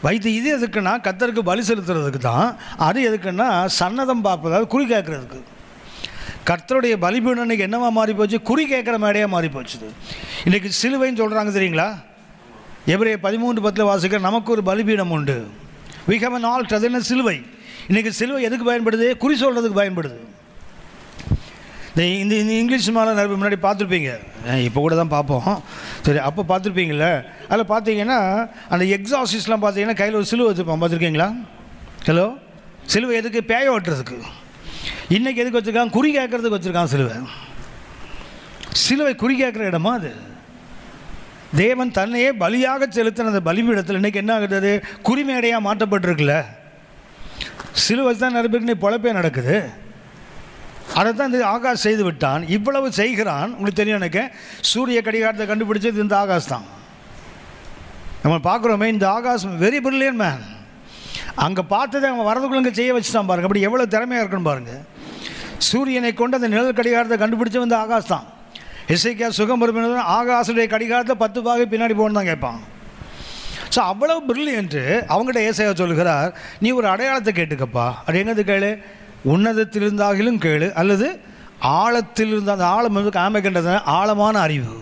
வைத்து இது எதுக்குன்னா கர்த்தருக்கு பலி செலுத்துறதுக்கு தான். அது எதுக்குன்னா சன்னதம் பார்ப்பதாவது, குறி கேட்குறதுக்கு. கர்த்தருடைய பலிபீடம் இன்றைக்கி என்னவா மாறி போச்சு? குறி கேட்குற மேடையாக மாறி போச்சுது. இன்றைக்கி சிலுவைன்னு சொல்கிறாங்க தெரியுங்களா? எபிரேயர் 13:10 வாசிக்கிற நமக்கு ஒரு பலிபீடம் உண்டு. we have an altar. அது என்ன? சிலுவை. இன்றைக்கி சிலுவை எதுக்கு பயன்படுது? குறி சொல்கிறதுக்கு பயன்படுது. இந்த இங்கிலீஷ் மேலே முன்னாடி பார்த்துருப்பீங்க, இப்போ கூட தான் பார்ப்போம். சரி, அப்போ பார்த்துருப்பீங்கள. அதில் பார்த்தீங்கன்னா அந்த எக்ஸாசிஸ்லாம் பார்த்தீங்கன்னா கையில் ஒரு சிலுவை வச்சுருப்பான். பார்த்துருக்கீங்களா? ஹலோ, சிலுவை எதுக்கு? பேய ஓட்டுறதுக்கு. இன்றைக்கி எதுக்கு வச்சுருக்கான்? குறி கேட்குறதுக்கு வச்சுருக்கான் சிலுவை. சிலுவை குறி கேட்குற இடமா அது? தேவன் தன்னையே பலியாக செலுத்தின அந்த பலிபீடத்தில் இன்றைக்கி என்ன ஆகுது? குறிமேடையாக மாற்றப்பட்டிருக்குல்ல. சிலுவை தான் நிறைய பேருக்கு நீ பொழப்பே நடக்குது. அதை தான் இந்த ஆகாஷ் செய்து விட்டான். இவ்வளவு செய்கிறான். உங்களுக்கு தெரியும், எனக்கு சூரிய கடிகாரத்தை கண்டுபிடிச்சது இந்த ஆகாஷ் தான். நம்ம பார்க்குறோமே, இந்த ஆகாஷ் வெரி பிரில்லியன்ட் மேன். அங்கே பார்த்ததை அவன் வரதுக்குள்ள இங்கே செய்ய வச்சுட்டான் பாருங்கள். அப்படி எவ்வளோ திறமையாக இருக்கணும் பாருங்கள். சூரியனை கொண்டு அந்த நிழல் கடிகாரத்தை கண்டுபிடிச்ச வந்து ஆகாஷ் தான். எசேக்கியா சுகம் பெறும் ஆகாசுடைய கடிகாரத்தில் 10 பாகை பின்னாடி போகணும் தான் கேட்பான். ஸோ அவ்வளவு பிரில்லியன்ட்டு. அவங்ககிட்ட ஏசாயா சொல்லுகிறார், நீ ஒரு அடையாளத்தை கேட்டுக்கப்பா. அது எங்கேருந்து கேளு? உன்னதத்தில் இருந்தாகிலும் கேளு, அல்லது ஆழத்தில் இருந்த அந்த ஆழம் வந்து காமிக்கின்றது ஆழமான அறிவு.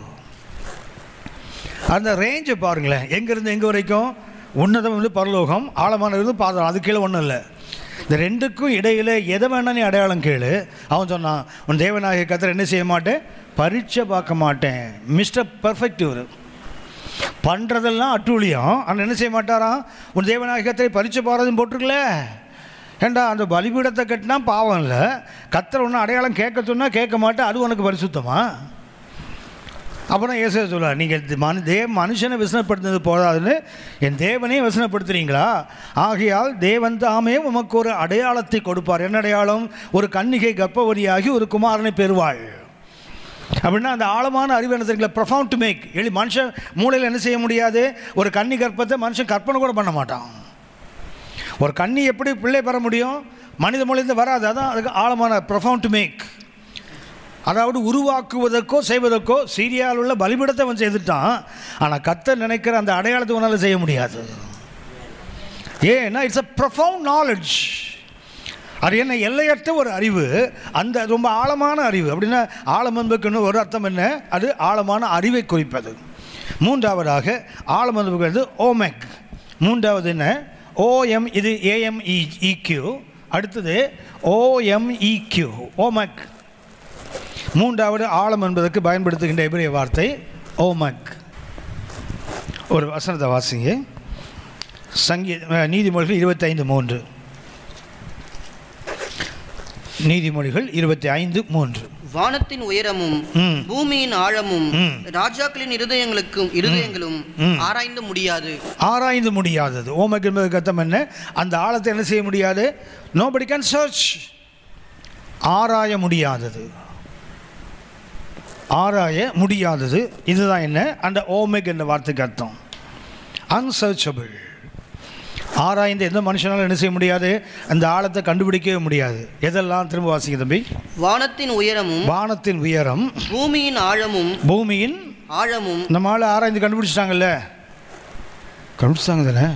அந்த ரேஞ்சை பாருங்களேன். எங்கேருந்து எங்கே வரைக்கும்? உன்னதம் வந்து பரலோகம், ஆழமான இருந்து பாதம், அது கீழே ஒன்றும் இல்லை. இந்த ரெண்டுக்கும் இடையில் எதை வேணா நீ அடையாளம் கேளு. அவன் சொன்னான், உன் தேவனாகிய கர்த்தர் என்ன செய்ய மாட்டேன்? பரீட்சை பார்க்க மாட்டேன். Mister perfect. இவர் பண்ணுறதெல்லாம் அட்டூழியம். ஆனால் என்ன செய்ய மாட்டாராம்? உன் தேவனாகிய கர்த்தரை பரீட்சை பாரதும் போட்டிருக்கல. ஏண்டா அந்த பலிபீடத்தை கட்டினா பாவம் இல்லை. கர்த்தர் ஒன்று அடையாளம் கேட்க சொன்னால் கேட்க மாட்டேன், அது உனக்கு பரிசுத்தமா? அப்புறம் ஏசாயா சொல்லுவார், நீங்கள் மனுஷனை விசனப்படுத்துறது போதாதுன்னு என் தேவனே விசனப்படுத்துறீங்களா? ஆகையால் தேவன் தாமே உமக்கு ஒரு அடையாளத்தை கொடுப்பார். என்ன அடையாளம்? ஒரு கன்னிகை கர்ப்பவதியாகி ஒரு குமாரனை பெறுவாள். அப்படின்னா அந்த ஆழமான அறிவு என்ன தெரியுங்களா? Profound to make. மனுஷன் மூளையில் என்ன செய்ய முடியாது? ஒரு கன்னி கர்ப்பத்தை மனுஷன் கற்பனை கூட பண்ண மாட்டான். ஒரு கன்னி எப்படி பிள்ளை பெற முடியும்? மனித மொழியிலிருந்து வராது. அதான் அதுக்கு ஆழமான ப்ரொஃபவுண்ட் டு மேக். அதாவது உருவாக்குவதற்கோ செய்வதற்கோ. சீரியாவில் உள்ள பலிபீடத்தை அவன் செய்துட்டான். ஆனால் கர்த்தர் நினைக்கிற அந்த அடையாளத்தை உன்னால் செய்ய முடியாது. ஏன்னா இட்ஸ் அ ப்ரொஃபவுண்ட் நாலேஜ். அது என்ன? எல்லையற்ற ஒரு அறிவு. அந்த ரொம்ப ஆழமான அறிவு. அப்படின்னா ஆழம் என்பதுக்கு ஒரு அர்த்தம் என்ன? அது ஆழமான அறிவை குறிப்பது. மூன்றாவதாக ஆழம் என்பது ஓமெக். மூன்றாவது என்ன? ஓஎம், இது AMEQ. அடுத்தது OMEQ, ஓமெக். மூன்றாவது ஆழம் என்பதற்கு பயன்படுத்துகின்ற எபிரேய வார்த்தை ஓமெக். ஒரு வசனத்தை வாசிங்க. நீதிமொழிகள் 25:3. நீதிமொழிகள் 25:3. வானத்தின் உயரமும் பூமியின் ஆழமும் ராஜாக்களின் இருதயங்களும் ஆராய்ந்து முடியாது. ஆராய்ந்து முடியாதது. ஓமெக் என்பதற்கு அர்த்தம் என்ன? அந்த ஆழத்தை என்ன செய்ய முடியாது? nobody can search. ஆராய முடியாதது, ஆராய முடியாதது. இதுதான் என்ன அந்த ஓமெக் என்ற வார்த்தைக்கு அர்த்தம். அன்சர்ச்சபிள். ஆராய்ந்து எந்த மனுஷனாலும் என்ன செய்ய முடியாது? அந்த ஆழத்தை கண்டுபிடிக்கவே முடியாது. எதெல்லாம்? திரும்ப வாசிக்க தம்பி. வானத்தின் உயரமும், வானத்தின் உயரம், பூமியின் ஆழமும், பூமியின் ஆழமும். நம்ம ஆளை ஆராய்ந்து கண்டுபிடிச்சிட்டாங்கல்ல, கண்டுபிடிச்சாங்க தானே.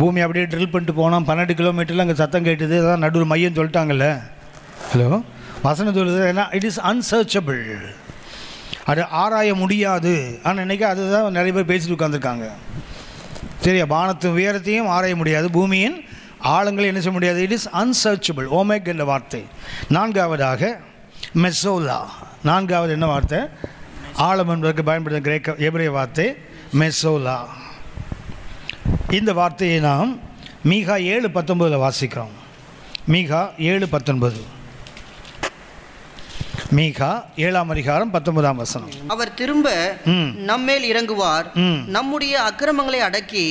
பூமி அப்படியே ட்ரில் பண்ணிட்டு போனோம், 12 கிலோமீட்டரில் அங்கே சத்தம் கேட்டுது, அதான் நடுவில் மையம் சொல்லிட்டாங்கல்ல. ஹலோ, வசனம் சொல்லுது. ஏன்னா இட் இஸ் அன்சர்ச்சபிள், அது ஆராய முடியாது. ஆனால் இன்றைக்கி அதுதான் நிறைய பேர் பேசிட்டு உட்காந்துருக்காங்க. சரியா? வானத்தின் உயரத்தையும் ஆராய முடியாது, பூமியின் ஆழங்களை என்ன செய்ய முடியாது. இட் இஸ் அன்சர்ச்சபிள், ஓமெக் என்ற வார்த்தை. நான்காவதாக மெசோலா. நான்காவது என்ன வார்த்தை? ஆழம் என்பதற்கு பயன்படுத்தும் கிரேக்க எபிரேய வார்த்தை மெசோலா. இந்த வார்த்தையை நாம் மீகா 7:19 வாசிக்கிறோம். மீகா 7:19. மீகா 7ஆம் அதிகாரம் 19ஆம் வசனம். அவர் திரும்ப நம்மேல் இறங்குவார், நம்முடைய அக்கிரமங்களை அடக்கி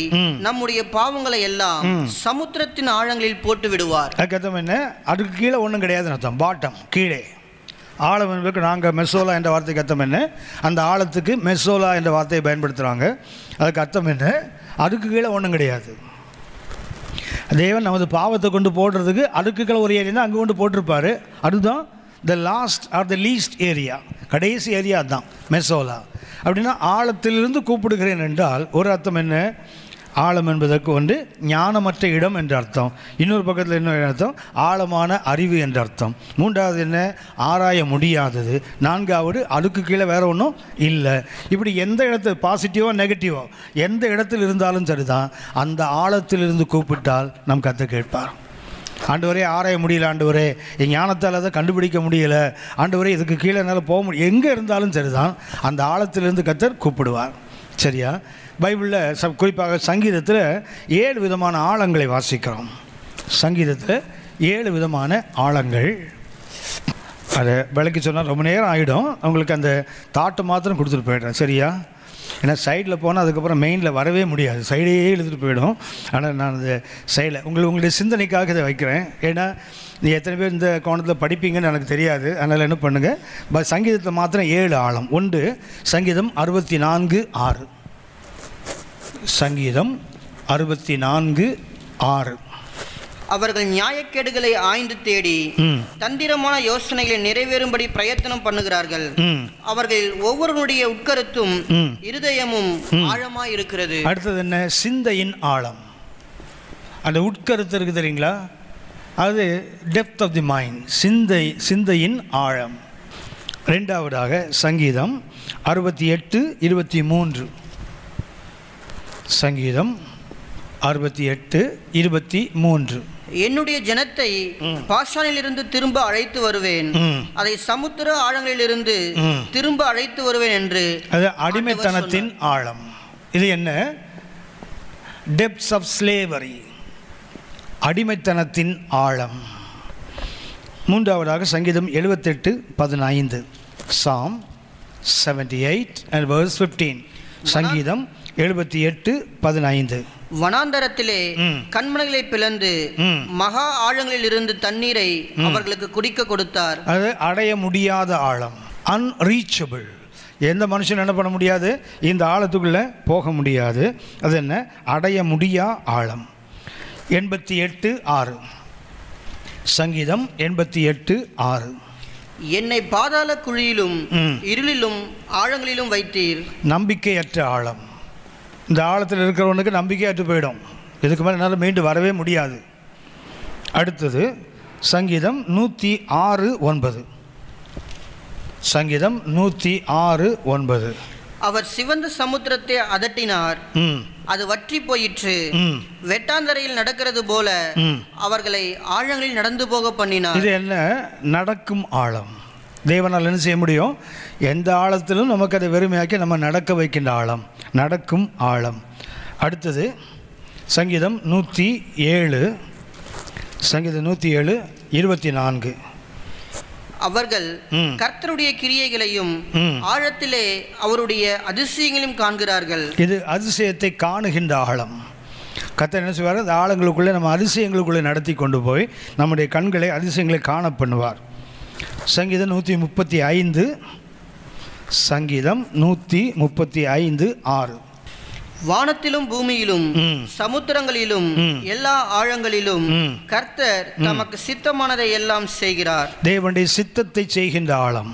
நம்முடைய பாவங்களை எல்லாம் சமுத்திரத்தின் ஆழங்களில் போட்டு விடுவார். அதுக்கு என்ன? அதுக்கு கீழே ஒன்றும் கிடையாதுன்னு அர்த்தம். பாட்டம், கீழே. ஆழம் என்பதற்கு நாங்கள் மெசோலா என்ற வார்த்தைக்கு அர்த்தம் என்ன? அந்த ஆழத்துக்கு மெசோலா என்ற வார்த்தையை பயன்படுத்துகிறாங்க. அதுக்கு அர்த்தம் என்ன? அதுக்கு கீழே ஒன்றும் கிடையாது. தேவன் நமது பாவத்தை கொண்டு போடுறதுக்கு அதுக்கு கீழே ஒரு ஏரியா தான் அங்கே கொண்டு போட்டிருப்பார். அதுதான் the last R the least area, கடைசி ஏரியா தான் மெசோலா. அப்படின்னா ஆழத்திலிருந்து கூப்பிடுகிறேன் என்றால் ஒரு அர்த்தம் என்ன? ஆழம் என்பதற்கு ஒன்று ஞானமற்ற இடம் என்ற அர்த்தம். இன்னொரு பக்கத்தில் என்ன அர்த்தம்? ஆழமான அறிவு என்ற அர்த்தம். மூன்றாவது என்ன? ஆராய முடியாதது. நான்காவது அதுக்கு கீழே வேறு ஒன்றும் இல்லை. இப்படி எந்த இடத்துல பாசிட்டிவோ நெகட்டிவோ எந்த இடத்தில் இருந்தாலும் சரிதான், அந்த ஆழத்திலிருந்து கூப்பிட்டால் நம் கர்த்தர் கேட்பார். ஆண்டவரே ஆராய முடியல, ஆண்டவரே என் ஞானத்தால் அதை கண்டுபிடிக்க முடியலை, ஆண்டவரே இதுக்கு கீழே என்னால் போக முடியும், எங்கே இருந்தாலும் சரிதான் அந்த ஆழத்திலிருந்து கர்த்தர் கூப்பிடுவார். சரியா? பைபிளில் குறிப்பாக சங்கீதத்தில் 7 விதமான ஆழங்களை வாசிக்கிறோம். சங்கீதத்தில் 7 விதமான ஆழங்கள். அதை விளக்கி சொன்னால் ரொம்ப நேரம் ஆகிடும். அவங்களுக்கு அந்த தாட்டு மாத்திரம் கொடுத்துட்டு போய்டுறேன். சரியா? ஏன்னா சைடில் போனால் அதுக்கப்புறம் மெயினில் வரவே முடியாது, சைடே எழுதிட்டு போயிடும். ஆனால் நான் அந்த சைடில் உங்களுடைய சிந்தனைக்காக இதை வைக்கிறேன். ஏன்னா நீ எத்தனை பேர் இந்த கோணத்தில் படிப்பீங்கன்னு எனக்கு தெரியாது. அதனால் என்ன பண்ணுங்கள், சங்கீதத்தில் மாத்திரம் 7 ஆழம். ஒன்று சங்கீதம் 64:6. சங்கீதம் 64:6. அவர்கள் நியாயக்கேடுகளை ஆய்ந்து தேடி தந்திரமான யோசனைகளை நிறைவேறும்படி பிரயத்தனம் பண்ணுகிறார்கள். அவர்கள் ஒவ்வொருவருடைய உட்கருத்தும் இருதயமும் ஆழமாய் இருக்கிறது. அடுத்தது என்ன? சிந்தையின் ஆழம். அந்த உட்கருத்து இருக்கு தெரியுங்களா, அது டெப்த் ஆஃப் தி மைண்ட், சிந்தையின் ஆழம். ரெண்டாவதாக சங்கீதம் 68:23. சங்கீதம் 68:23. என்னுடைய ஜனத்தை பாஷானிலிருந்து திரும்ப அழைத்து வருவேன், அதை சமுத்திர ஆழங்களிலிருந்து திரும்ப அழைத்து வருவேன் என்று. அது அடிமைத்தனத்தின் ஆழம். இது என்ன? டெப்த்ஸ் ஆஃப் ஸ்லேவரி, அடிமைத்தனத்தின் ஆழம். மூன்றாவதாக சங்கீதம் 78:15. Psalm 78 and verse 15. சங்கீதம் 78:15. வனாந்தரத்திலே கண்மலைகளை பிளந்து மகா ஆழங்களில் இருந்து தண்ணீரை அவர்களுக்கு குடிக்க கொடுத்தார். அது அடைய முடியாத ஆழம், அன்ரீச்சபிள். எந்த மனுஷன் என்ன பண்ண முடியாது? இந்த ஆழத்துக்குள்ளே போக முடியாது. அது என்ன? அடைய முடியா ஆழம். 88:6. சங்கீதம் 88:6. என்னை பாதாள குழியிலும் இருளிலும் ஆழங்களிலும் வைத்தீர். நம்பிக்கையற்ற ஆழம். இந்த ஆழத்தில் இருக்கிறவனுக்கு நம்பிக்கையற்று போயிடும். இதுக்கு மேலே என்னால் மீண்டு வரவே முடியாது. அடுத்தது சங்கீதம் 106:9. சங்கீதம் 106:9. அவர் சிவந்த சமுத்திரத்தை அதட்டினார், அது வற்றி போயிற்று. வெட்டாந்தரையில் நடக்கிறது போல அவர்களை ஆழங்களில் நடந்து போக பண்ணினார். இது என்ன? நடக்கும் ஆழம். தேவனால் என்ன செய்ய முடியும்? எந்த ஆழத்திலும் நமக்கு அதை வெறுமையாக்கி நம்ம நடக்க வைக்கின்ற ஆழம், நடக்கும் ஆழம். அடுத்தது சங்கீதம் 107, சங்கீதம் 107 24. அவர்கள் கர்த்தருடைய கிரியைகளையும் ஆழத்திலே அவருடைய அதிசயங்களையும் காண்கிறார்கள். இது அதிசயத்தை காணுகின்ற ஆழம். கர்த்தர் என்ன செய்வார்? அந்த ஆழங்களுக்குள்ளே நம்ம அதிசயங்களுக்குள்ளே நடத்தி கொண்டு போய் நம்முடைய கண்களை அதிசயங்களை காண பண்ணுவார். சங்கீதம் 135, சங்கீதம் 135 6. வானத்திலும் பூமியிலும் சமுத்திரங்களிலும் எல்லா ஆழங்களிலும் கர்த்தர் தமக்கு சித்தமானதை எல்லாம் செய்கிறார். தேவனுடைய சித்தத்தை செய்கின்ற ஆழம்,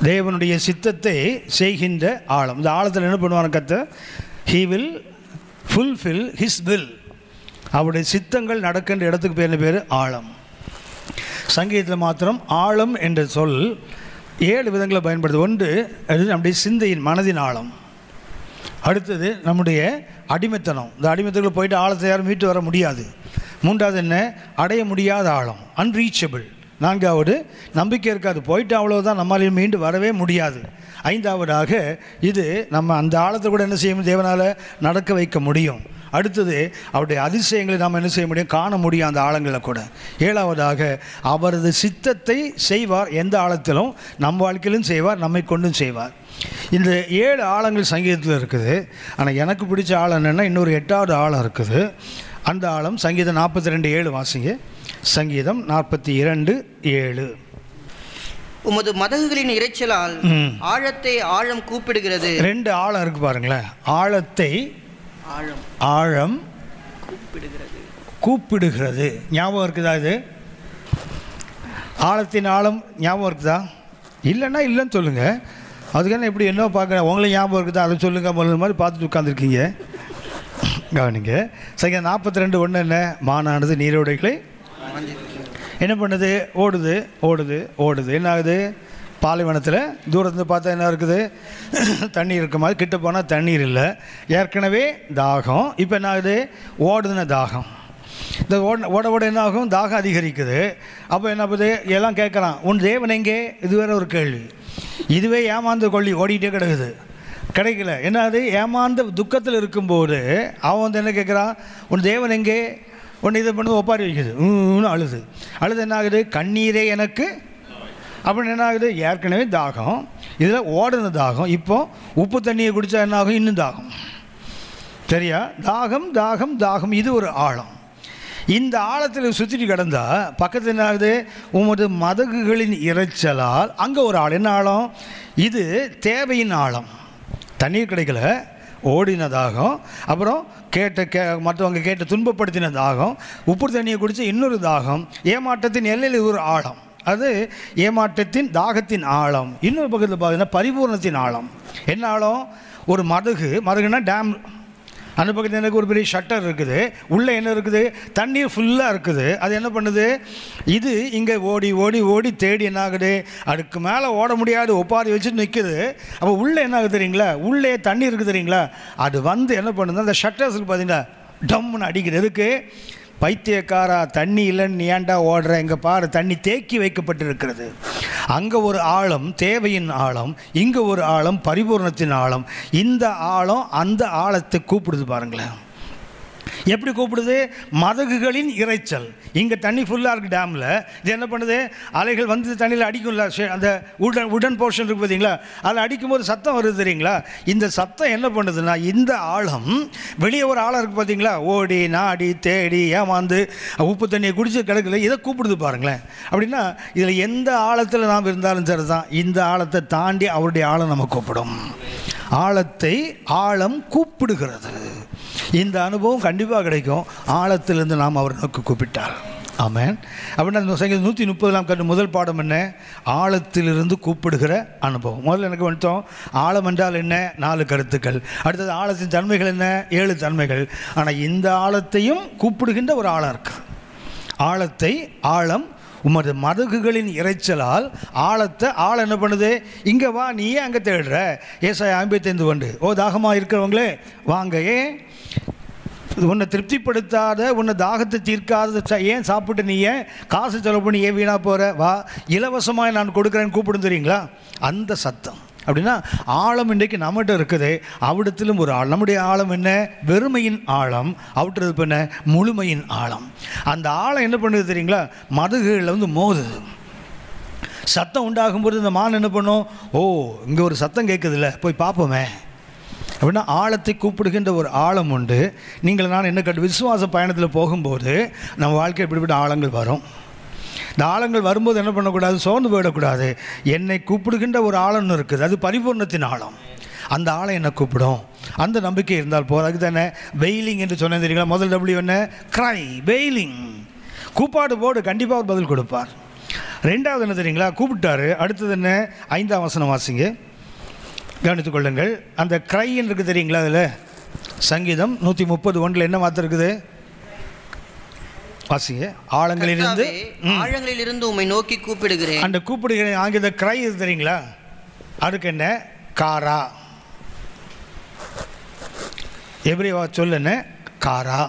தேவனுடைய சித்தத்தை செய்கின்ற ஆழம். இந்த ஆழத்தில் என்ன பண்ணுவார் கர்த்தர்? He will fulfill his will. அவருடைய சித்தங்கள் நடக்கின்ற இடத்துக்கு பேர் பேர் ஆழம். சங்கீதத்தில் மாத்திரம் ஆழம் என்ற சொல் 7 விதங்களை பயன்படுது. ஒன்று, அது நம்முடைய சிந்தையின் மனதின் ஆழம். அடுத்தது நம்முடைய அடிமைத்தனம். இந்த அடிமைத்தனத்தில் போயிட்டு ஆழத்தை யாரும் மீட்டு வர முடியாது. மூன்றாவது என்ன? அடைய முடியாத ஆழம், அன்ரீச்சபிள். நான்காவது, நம்பிக்கை இருக்காது, போயிட்டு அவ்வளோதான், நம்மளால் மீண்டு வரவே முடியாது. ஐந்தாவதாக, இது நம்ம அந்த ஆழத்தை கூட என்ன செய்ய முடியும்? தேவனால் நடக்க வைக்க முடியும். அடுத்தது, அவருடைய அதிசயங்களை நாம் என்ன செய்ய முடியும்? காண முடியும் அந்த ஆழங்களில் கூட. ஏழாவதாக, அவரது சித்தத்தை செய்வார். எந்த ஆழத்திலும் நம் வாழ்க்கையிலும் செய்வார், நம்மை கொண்டும் செய்வார். இந்த 7 ஆழங்கள் சங்கீதத்தில் இருக்குது. ஆனால் எனக்கு பிடிச்ச ஆழம் என்னென்னா இன்னொரு 8வது ஆழம் இருக்குது. அந்த ஆழம் சங்கீதம் 42:7 வாசிங்க. சங்கீதம் 42:7. உமது மதகுகளின் இறைச்சலால் ஆழத்தை ஆழம் கூப்பிடுகிறது. 2 ஆழம் இருக்கு பாருங்களேன். ஆழத்தை ஆழம் கூப்பிடுகிறது. ஞாபகம் இருக்குதா? இது ஆழத்தின் ஆழம் ஞாபகம் இருக்குதா? இல்லைன்னா இல்லைன்னு சொல்லுங்கள். அதுக்கான எப்படி என்ன பார்க்குறேன்? உங்களையும் ஞாபகம் இருக்குதா? அதை சொல்லுங்கள். முதல்ல மாதிரி பார்த்துட்டு உட்காந்துருக்கீங்க. கவனிங்க. சங்கீதம் 42:1 என்ன? மானானது நீரோடைகளை என்ன பண்ணுது? ஓடுது ஓடுது ஓடுது. என்ன ஆகுது? பாலைவனத்தில் தூரத்தில் பார்த்தா என்ன இருக்குது? தண்ணீர் இருக்க மாதிரி. கிட்ட போனால் தண்ணீர் இல்லை, ஏற்கனவே தாகம். இப்போ என்ன ஆகுது? ஓடுதுன்னா தாகம். இந்த ஓட ஓட என்ன ஆகும்? தாகம் அதிகரிக்குது. அப்போ என்ன ஆகுது? எல்லாம் கேட்குறான், உன் தேவன் எங்கே? இது வேற ஒரு கேள்வி. இதுவே ஏமாந்து கொள்ளி ஓடிக்கிட்டே கிடக்குது, கிடைக்கல. என்ன ஆகுது? ஏமாந்த துக்கத்தில் இருக்கும்போது அவன் வந்து என்ன கேட்குறான்? உன் தேவன் எங்கே? ஒன்று இதை பண்ணி ஒப்பாரி வைக்குது, அழுது அழுது. என்ன ஆகுது? கண்ணீரே எனக்கு அப்படின்னு. என்ன ஆகுது? ஏற்கனவே தாகம், இதில் ஓடுன தாகம். இப்போ உப்பு தண்ணியை குடித்தா என்ன ஆகும்? இன்னும் தாகம். சரியா? தாகம் தாகம் தாகம். இது ஒரு ஆழம். இந்த ஆழத்தில் சுற்றிட்டு கிடந்தால் பக்கத்தில் என்ன ஆகுது? உமது மதகுகளின் இறைச்சலால் அங்கே ஒரு ஆழம். என்ன ஆழம்? இது தேவையின் ஆழம். தண்ணீர் கிடைக்கல, ஓடின தாகம். அப்புறம் மற்றவங்க கேட்ட துன்பப்படுத்தின தாகம். உப்பு தண்ணியை குடித்து இன்னொரு தாகம். ஏமாற்றத்தின் எல்லையில் ஒரு ஆழம். அது ஏமாற்றத்தின் தாகத்தின் ஆழம். இன்னொரு பக்கத்தில் பார்த்தீங்கன்னா பரிபூர்ணத்தின் ஆழம். என்ன ஆழம்? ஒரு மதகுனா டேம். அந்த பக்கத்தில் எனக்கு ஒரு பெரிய ஷட்டர் இருக்குது, உள்ளே என்ன இருக்குது? தண்ணீர் ஃபுல்லாக இருக்குது. அது என்ன பண்ணுது? இது இங்கே ஓடி ஓடி ஓடி தேடி என்ன ஆகுது? அதுக்கு மேலே ஓட முடியாது, ஒப்பாரி வச்சுட்டு நிற்குது. அப்போ உள்ளே என்ன ஆகுது தெரியுங்களா? உள்ளே தண்ணி இருக்குது தெரியுங்களா? அது வந்து என்ன பண்ணுது? அந்த ஷட்டர்ஸுக்கு பார்த்தீங்கன்னா டம்முன்னு அடிக்குது. எதுக்கு? பைத்தியக்காரா, தண்ணி இல்லைன்னு நீ ஏன்டா ஓடுற? இங்கே பாரு, தண்ணி தேக்கி வைக்கப்பட்டிருக்கிறது. அங்கே ஒரு ஆழம் தேவையின் ஆழம், இங்கே ஒரு ஆழம் பரிபூர்ணத்தின் ஆழம். இந்த ஆழம் அந்த ஆழத்தை கூப்பிடுது பாருங்களேன். எப்படி கூப்பிடுது? மதகுகளின் இறைச்சல். இங்கே தண்ணி ஃபுல்லாக இருக்குது டேமில். இது என்ன பண்ணுது? அலைகள் வந்து தண்ணியில் அடிக்கும்ல, அந்த உடன் போர்ஷன் இருக்குது பார்த்தீங்களா? அதில் அடிக்கும்போது சத்தம் வருது தெரியுங்களா? இந்த சத்தம் என்ன பண்ணுதுன்னா, இந்த ஆழம் வெளியே ஒரு ஆழம் இருக்குது பார்த்தீங்களா? ஓடி நாடி தேடி ஏமாந்து உப்பு தண்ணியை குடிச்சு கிடக்கல, இதை கூப்பிடுது பாருங்களேன். அப்படின்னா இதில் எந்த ஆழத்தில் நாம் இருந்தாலும் சரி தான், இந்த ஆழத்தை தாண்டி அவருடைய ஆழம் நம்ம கூப்பிடும். ஆழத்தை ஆழம் கூப்பிடுகிறது. இந்த அனுபவம் கண்டிப்பாக கிடைக்கும் ஆழத்திலிருந்து நாம் அவர் நோக்கி கூப்பிட்டார். ஆமென். அப்படின்னா 130 கண்டு முதல் பாடம் என்ன? ஆழத்திலிருந்து கூப்பிடுகிற அனுபவம். முதல்ல எனக்கு வந்துட்டோம். ஆழம் என்றால் என்ன? 4 கருத்துக்கள். அடுத்தது ஆழத்தின் தன்மைகள் என்ன? 7 தன்மைகள். ஆனால் இந்த ஆழத்தையும் கூப்பிடுகின்ற ஒரு ஆழம் இருக்கு. ஆழத்தை ஆழம் உமது மதகுகளின் இறைச்சலால் ஆழ என்ன பண்ணுது? இங்கே வா, நீ ஏன் அங்கே தேடுற? ஏசாயா 55:2. ஓ தாகமாக இருக்கிறவங்களே வாங்க. ஏன் உன்னை திருப்திப்படுத்தாத, உன்னை தாகத்தை தீர்க்காத ஏன் சாப்பிட்டு நீ ஏன் காசு செலவு பண்ணி ஏன் வீணாக போகிற? வா, இலவசமாக நான் கொடுக்குறேன்னு கூப்பிடும் தெரியுங்களா? அந்த சத்தம். அப்படின்னா ஆழம் இன்றைக்கு நம்மகிட்ட இருக்குது. அவிடத்திலும் ஒரு ஆழம். நம்முடைய ஆழம் என்ன? வெறுமையின் ஆழம். அவற்றது என்ன? முழுமையின் ஆழம். அந்த ஆழம் என்ன பண்ணுது தெரியுங்களா? மதுகளில் மோதுது. சத்தம் உண்டாகும்போது இந்த மான் என்ன பண்ணும்? ஓ, இங்கே ஒரு சத்தம் கேட்குதுல்ல, போய் பார்ப்போமே அப்படின்னா ஆழத்தை கூப்பிடுகின்ற ஒரு ஆழம் உண்டு. நீங்கள் நான் என்ன விசுவாச பயணத்தில் போகும்போது நம்ம வாழ்க்கை இப்படிப்பட்ட ஆழங்கள் வரும். இந்த ஆழங்கள் வரும்போது என்ன பண்ணக்கூடாது? சோர்ந்து போயிடக்கூடாது. என்னை கூப்பிடுகின்ற ஒரு ஆழம்னு இருக்குது, அது பரிபூர்ணத்தின் ஆழம். அந்த ஆழம் என்னை கூப்பிடும். அந்த நம்பிக்கை இருந்தால் போதும். அதுக்கு தானே வெயிலிங் என்று சொன்னேன் தெரியுங்களா? முதல் டபிள்யூ என்ன? Cry, wailing. கூப்பாடு போடு, கண்டிப்பாக அவர் பதில் கொடுப்பார். ரெண்டாவது என்ன தெரியுங்களா? கூப்பிட்டாரு. அடுத்தது என்ன? 5ஆம் வசனம் வாசிங்க, கவனித்துக் கொள்ளுங்கள். அந்த க்ரைன்னு இருக்குது தெரியுங்களா? அதில் சங்கீதம் 130:1 என்ன வார்த்தை இருக்குது? வாசிங்க. ஆழங்களிலிருந்து உம்மை நோக்கி கூப்பிடுகிறேன். அந்த கூப்பிடுகிறேன் ஆங்கில க்ரை இது தெரியுங்களா? அதுக்கு என்ன? காரா. எபிரேய சொல் என்ன? காரா.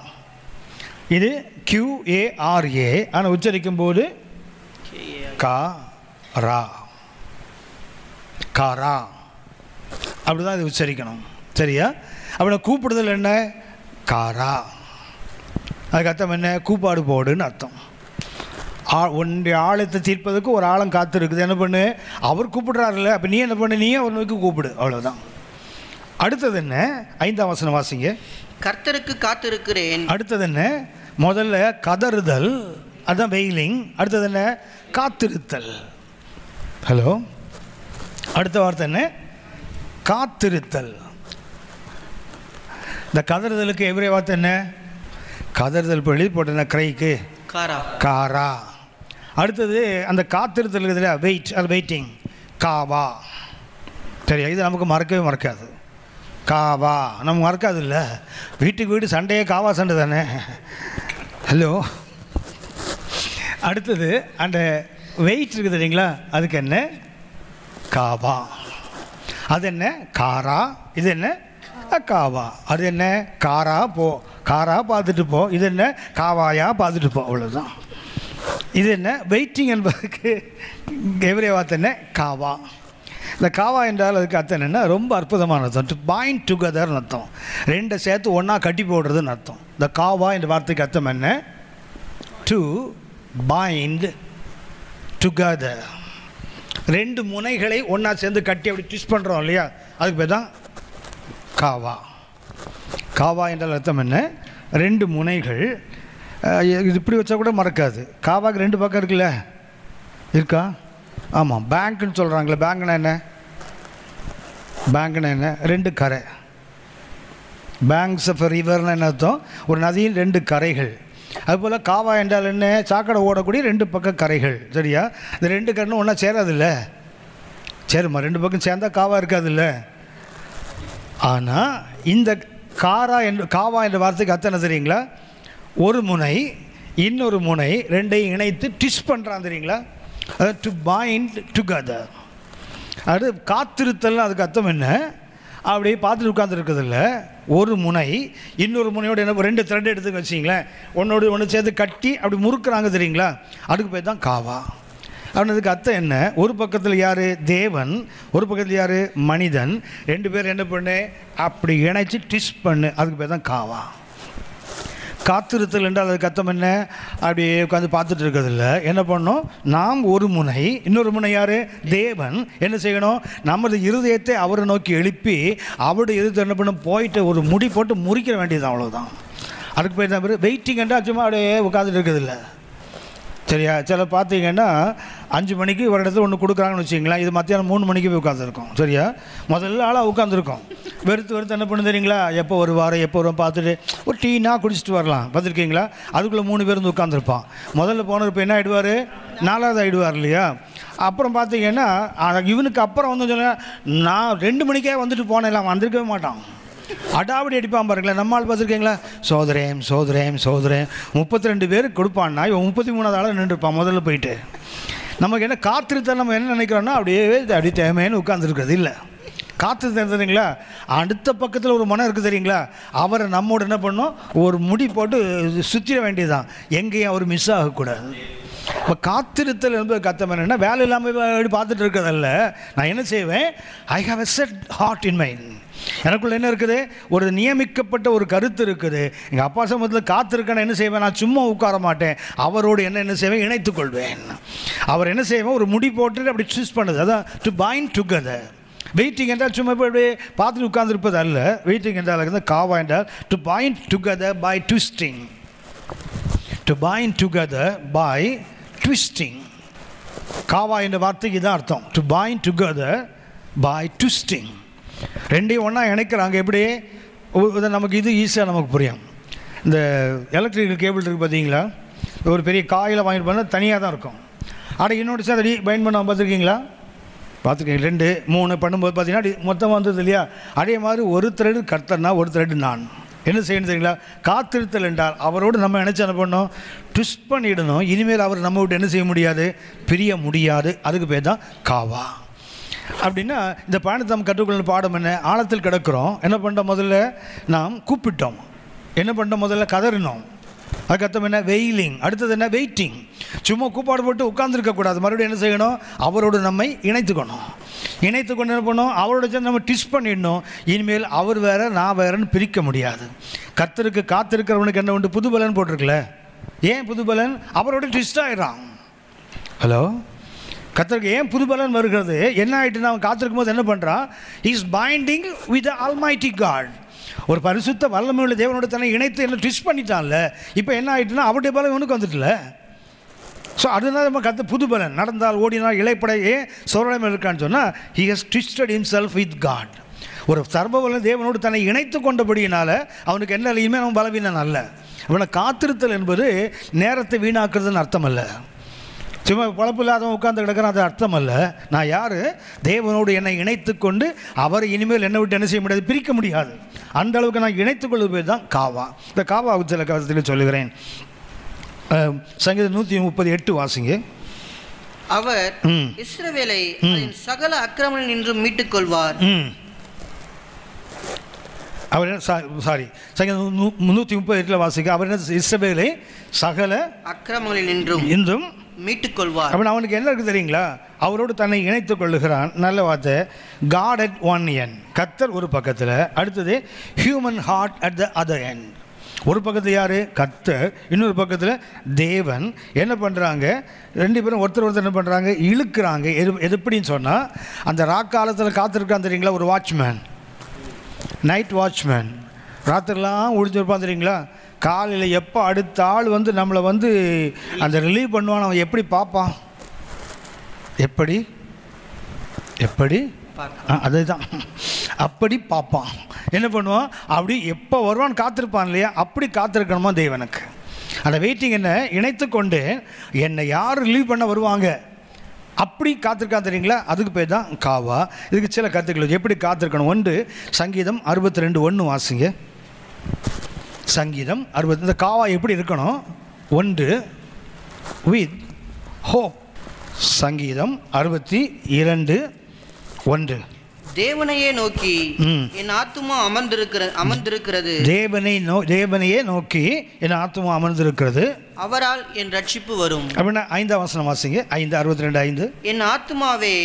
இது QARA. ஆனால் உச்சரிக்கும் போது காரா, காரா அப்படிதான் இது உச்சரிக்கணும். சரியா? அப்படி கூப்பிடுதல் என்ன? காரா. அதுக்கு அர்த்தம் என்ன? கூப்பாடு போடுன்னு அர்த்தம். ஒன்றைய ஆழத்தை தீர்ப்பதற்கு ஒரு ஆழம் காத்து இருக்குது. என்ன பண்ணு? அவர் கூப்பிடுறாருல்ல, அப்போ நீ என்ன பண்ணு? நீயே அவர் நோக்கி கூப்பிடு, அவ்வளோதான். அடுத்தது என்ன? 5ஆம் வசனம் வாசிங்க. கர்த்தருக்கு காத்திருக்கிறேன். அடுத்தது என்ன? முதல்ல கதறுதல், அதுதான் வெயிலிங். அடுத்தது என்ன? காத்திருத்தல். ஹலோ, அடுத்த வார்த்தை என்ன? காத்திருத்தல். இந்த கதறுதலுக்கு எபிரேய வார்த்தை என்ன? கதறுதல் எழுதி போட்டேன் க்ரைக்கு காரா, காரா. அடுத்தது அந்த காத்திருத்தல் இருக்குதுல்ல, வெயிட், அது வெயிட்டிங், காவா. சரியா? இது நமக்கு மறக்கவே மறக்காது. காவா நமக்கு மறக்காது இல்லை? வீட்டுக்கு வீடு சண்டையே காவா சண்டை தானே. ஹலோ, அடுத்தது அந்த வெயிட் இருக்குது இல்லைங்களா? அதுக்கு என்ன? காவா. அது என்ன? காரா. இது என்ன? காவா. அது என்ன? காரா போ, காரா பார்த்துட்டு போ. இது என்ன? காவாயா பார்த்துட்டு போ, அவ்வளோதான். இது என்ன? வெயிட்டிங் என்பதுக்கு எவரே வார்த்தை என்ன? காவா. இந்த காவா என்றால் அதுக்கு அர்த்தம் என்னென்னா ரொம்ப அற்புதமான அர்த்தம். டு பைண்ட் டுகெதர்னு அர்த்தம். ரெண்டை சேர்த்து ஒன்றா கட்டி போடுறதுன்னு அர்த்தம். இந்த காவா என்ற வார்த்தைக்கு அர்த்தம் என்ன? To bind together. ரெண்டு முனைகளை ஒன்றா சேர்ந்து கட்டி அப்படி ட்விஸ்ட் பண்ணுறோம் இல்லையா? அதுக்கு பேர் தான் காவா. காவா என்றால் அர்த்தம் என்ன? ரெண்டு முனைகள். இது இப்படி வச்சா கூட மறக்காது. காவாக்கு ரெண்டு பக்கம் இருக்குல்ல? இருக்கா? ஆமாம். பேங்க்குன்னு சொல்கிறாங்களே, பேங்க்னா என்ன? பேங்க்னா என்ன? ரெண்டு கரை. பேங்க்ஸ் ஆஃப் ரிவர்னு என்ன அர்த்தம்? ஒரு நதியில் ரெண்டு கரைகள். அதுபோல் காவா என்றால் என்ன? சாக்கடை ஓடக்கூடிய ரெண்டு பக்கம் கரைகள். சரியா? இந்த ரெண்டு கரைன்னு ஒன்றா சேராதில்ல? சரிம்மா, ரெண்டு பக்கம் சேர்ந்தால் காவா இருக்காதில்ல? ஆனால் இந்த காவா என்ற வார்த்தைக்கு அர்த்தம் என்ன தெரியுங்களா? ஒரு முனை இன்னொரு முனை ரெண்டையும் இணைத்து ட்விஸ்ட் பண்ணுறான் தெரியுங்களா? அது டு பைண்ட் டுகெதர். அது காத்திருத்தல். அதுக்கு அர்த்தம் என்ன? அப்படியே பார்த்துட்டு உட்காந்துருக்கிறதில்ல, ஒரு முனை இன்னொரு முனையோடு என்ன ரெண்டு த்ரெட் எடுத்து வச்சிங்களேன், ஒன்றோடு ஒன்று சேர்த்து கட்டி அப்படி முறுக்குறாங்க தெரியுங்களா? அதுக்கு பேர் தான் காவா. அப்படின்றதுக்கு அர்த்தம் என்ன? ஒரு பக்கத்தில் யார்? தேவன். ஒரு பக்கத்தில் யார்? மனிதன். ரெண்டு பேர் என்ன பண்ணு? அப்படி இணைச்சி ட்விஸ்ட் பண்ணு. அதுக்கு பேர் தான் காவா. காத்திருத்தல் என்றால் அதுக்கு அர்த்தம் என்ன? அப்படியே உட்காந்து பார்த்துட்டு இருக்கிறதில்ல. என்ன பண்ணோம்? நாம் ஒரு முனை, இன்னொரு முனை யார்? தேவன். என்ன செய்யணும்? நமது இருதயத்தை அவரை நோக்கி எழுப்பி அவருடைய இருதயத்தை என்ன பண்ணணும்? போயிட்டு ஒரு முடி போட்டு முறிக்கிற வேண்டியது, அவ்வளோதான். அதுக்கு பேர் தான் பேர் வெயிட்டிங். என்றால் சும்மா அப்படியே உட்காந்துட்டு இருக்கிறதில்ல. சரியா? சில பார்த்தீங்கன்னா 5 மணிக்கு ஒரு இடத்துல ஒன்று கொடுக்குறாங்கன்னு வச்சிங்களேன், இது மத்தியானம் 3 மணிக்கு போய் உட்காந்துருக்கோம். சரியா? முதல்ல ஆளாக உட்காந்துருக்கோம். வெறுத்து என்ன பண்ணு தெரியுங்களா? எப்போ வருவார் எப்போ வரும் பார்த்துட்டு ஒரு டீனா குடிச்சிட்டு வரலாம். பார்த்துருக்கீங்களா? அதுக்குள்ளே 3 பேர் வந்து உட்காந்துருப்பான். முதல்ல போனவர் இப்போ என்ன ஆகிடுவார்? 4வது ஆகிடுவார் இல்லையா? அப்புறம் பார்த்தீங்கன்னா இவனுக்கு அப்புறம் வந்து சொன்னால் நான் 2 மணிக்கே வந்துட்டு போனேன், வந்திருக்கவே மாட்டான். அடாவடி அடிப்பான் பாருங்களேன். நம்மால் பார்த்துருக்கீங்களா? சோதரேன் 32 பேருக்கு கொடுப்பான்னா இவன் 33வது ஆளாக நின்றுப்பான் முதல்ல போயிட்டு. நமக்கு என்ன காத்திருத்த நம்ம என்ன நினைக்கிறோன்னா அப்படியே தேவைன்னு உட்காந்துருக்குறது இல்லை. காத்திருத்தேன் தெரியுங்களா? அடுத்த பக்கத்தில் ஒரு மனம் இருக்குது தெரியுங்களா? அவரை நம்மோடு என்ன பண்ணோம், ஒரு முடி போட்டு சுற்றிட வேண்டியதுதான், எங்கேயும் அவர் மிஸ் ஆகக்கூடாது. இப்போ காத்திருத்தல் என்பது கத்தம் என்ன, வேலை இல்லாமல் பார்த்துட்டு இருக்கிறதல்ல. நான் என்ன செய்வேன், I have a set heart in mind. எனக்குள்ள என்ன இருக்குது, ஒரு நியமிக்கப்பட்ட ஒரு கருத்து இருக்குது. எங்கள் அப்பா சமூகத்தில் காத்திருக்கேன்னு என்ன செய்வேன், நான் சும்மா உட்கார மாட்டேன், அவரோடு என்ன செய்வேன், இணைத்துக்கொள்வேன். அவர் என்ன செய்வேன், ஒரு முடி போட்டு அப்படி சூஸ் பண்ணுது, அதான் டு பைண்ட் டுகெதர். வெயிட்டிங் என்றால் சும்மா இப்போ அப்படியே பார்த்துட்டு உட்கார்ந்துருப்பது அல்ல. வெயிட்டிங் என்றால் காவா என்றால் to bind together by twisting. To bind together by twisting. காவா என்ற வார்த்தைக்கு இதான் அர்த்தம், to bind together by twisting. ரெண்டையும் ஒன்றா இணைக்கிறாங்க. எப்படி நமக்கு இது ஈஸியாக நமக்கு புரியும். இந்த எலக்ட்ரிக்கல் கேபிள் இருக்குது பார்த்தீங்களா, ஒரு பெரிய காயில் வாங்கிட்டு போனால் தனியாக தான் இருக்கும். ஆனால் இன்னொரு சார் அடி பைண்ட் பண்ண பார்த்துருக்கீங்களா? பார்த்துருக்கீங்க 2 3 பண்ணும்போது பார்த்தீங்கன்னா மொத்தமாக வந்தது இல்லையா? அதே மாதிரி ஒரு த்ரெட்டு கர்த்தர்னா ஒரு த்ரெட்டு நான். என்ன செய்யணும் தெரியுங்களா? காத்திருத்தல் என்றால் அவரோடு நம்ம நினச்சி என்ன பண்ணோம், ட்விஸ்ட் பண்ணிடணும். இனிமேல் அவர் நம்ம விட்டு என்ன செய்ய முடியாது, பிரிய முடியாது. அதுக்கு பேர் தான் காவா. அப்படின்னா இந்த பயணத்தை நம்ம கற்றுக்கொள்ள பாடம் என்ன, ஆழத்தில் கிடக்கிறோம். என்ன பண்ணுறோம், முதல்ல நாம் கூப்பிட்டோம். என்ன பண்ணுறோம், முதல்ல கதறினோம். அதுக்கப்புறம் என்ன, வெயிலிங். அடுத்தது என்ன, வெயிட்டிங். சும்மா கூப்பாடு போட்டு உட்கார்ந்துருக்கக்கூடாது. மறுபடியும் என்ன செய்யணும், அவரோடு நம்மை இணைத்துக்கணும். இணைத்துக்கொண்டு என்ன பண்ணணும், அவரோட சேர்ந்து நம்ம ட்விஸ்ட் பண்ணிடணும். இனிமேல் அவர் வேறு நான் வேறுன்னு பிரிக்க முடியாது. கர்த்தருக்கு காத்திருக்கிறவனுக்கு என்ன உண்டு, புதுபலன் போட்டிருக்கல. ஏன் புதுபலன், அவரோட ட்விஸ்ட் ஆகிடுறான். ஹலோ, கர்த்தருக்கு ஏன் புதுபலன் வருகிறது, என்ன ஆகிட்டுன்னா அவன் காத்திருக்கும் போது என்ன பண்ணுறான், is binding with the almighty God. ஒரு பரிசுத்த வல்லமையுள்ள தேவனோட தன்னை இணைத்து என்ன ட்விஸ்ட் பண்ணிட்டான்ல. இப்போ என்ன ஆகிட்டுன்னா அவருடைய பலம் இவனுக்கு வந்துட்டுல. ஸோ அதுதான் நம்ம கற்று புது பலன். நடந்தால் ஓடினால் இலைப்படையே சோழமை இருக்கான்னு சொன்னால் he has twisted himself with God. ஒரு சர்வவல்ல தேவனோடு தன்னை இணைத்து கொண்டபடியினால அவனுக்கு என்ன இல்லையுமே அவன் பலவீனன் அல்ல. அவனை காத்திருத்தல் என்பது நேரத்தை வீணாக்குறதுன்னு அர்த்தம் அல்ல. சும்மா பழப்பு இல்லாதவன் உட்கார்ந்து கிடக்கிறான், அது அர்த்தம் அல்ல. நான் யார், தேவனோடு என்னை இணைத்து கொண்டு அவரை இனிமேல் என்னை விட்டு என்ன செய்ய முடியாது, பிரிக்க முடியாது. அந்த அளவுக்கு நான் இணைத்துக் கொள்வது பேர் தான் காவா. இந்த காவாவுக்கு சில கருத்தில் சொல்லுகிறேன். சங்கீதம் 138 வாசிங்க. அவர் இஸ்ரவேலை சகல அக்கிரமங்களில் நின்றும் மீட்டுக் கொள்வார். அவர் சாரி சங்கீதம் 138 வாசிக்க, அவர் என்ன, இஸ்ரவேலை சகல அக்கிரமங்களில் நின்றும் மீட்டுக் கொள்வார். அப்போ அவனுக்கு என்ன இருக்குது தெரியுங்களா, அவரோடு தன்னை இணைத்துக் கொள்ளுகிறான். நல்ல வார்த்தை. காட் அட் ஒன் எண்ட், கர்த்தர் ஒரு பக்கத்தில், அடுத்தது human heart at the other end. ஒரு பக்கத்தில் யார், கர்த்தர், இன்னொரு பக்கத்தில் தேவன். என்ன பண்ணுறாங்க, 2 பேரும் ஒருத்தர் என்ன பண்ணுறாங்க, இழுக்கிறாங்க. எது எப்படின்னு சொன்னால், அந்த ராக்காலத்தில் காத்திருக்கான் தெரியுங்களா, ஒரு வாட்ச்மேன், நைட் வாட்ச்மேன், ராத்திரிலாம் ஒழிஞ்சிருப்பான் தெரியுங்களா. காலையில் எப்போ அடுத்த ஆள் வந்து நம்மளை வந்து அந்த ரிலீவ் பண்ணுவான், அவன் எப்படி பார்ப்பான், எப்படி அதுதான் அப்படி பார்ப்பான். என்ன பண்ணுவான், அப்படி எப்போ வருவான் காத்திருப்பான் இல்லையா, அப்படி காத்திருக்கணுமா தேவனுக்கு. அந்த வெயிட்டிங் என்ன, இணைத்து கொண்டு என்னை யார் ரிலீவ் பண்ண வருவாங்க அப்படி காத்திருக்கான் தெரியுங்களா, அதுக்கு பேர் தான் காவா. இதுக்கு சில கருத்துக்கள் எப்படி காத்திருக்கணும். 1 சங்கீதம் 62:1 வாசிங்க. சங்கீதம் 60. இந்த காவா எப்படி இருக்கணும், 1 வித் ஹோப். சங்கீதம் 62:1. தேவனையே நோக்கி என் ஆத்துமா அமர்ந்திருக்கிறது. தேவனையே நோக்கி என் ஆத்துமா அமர்ந்திருக்கிறது, அவரால் என் ரட்சிப்பு வரும். அப்படின்னா 5ஆம் வசனம் வாசிங்க. 5:62. என் ஆத்துமாவே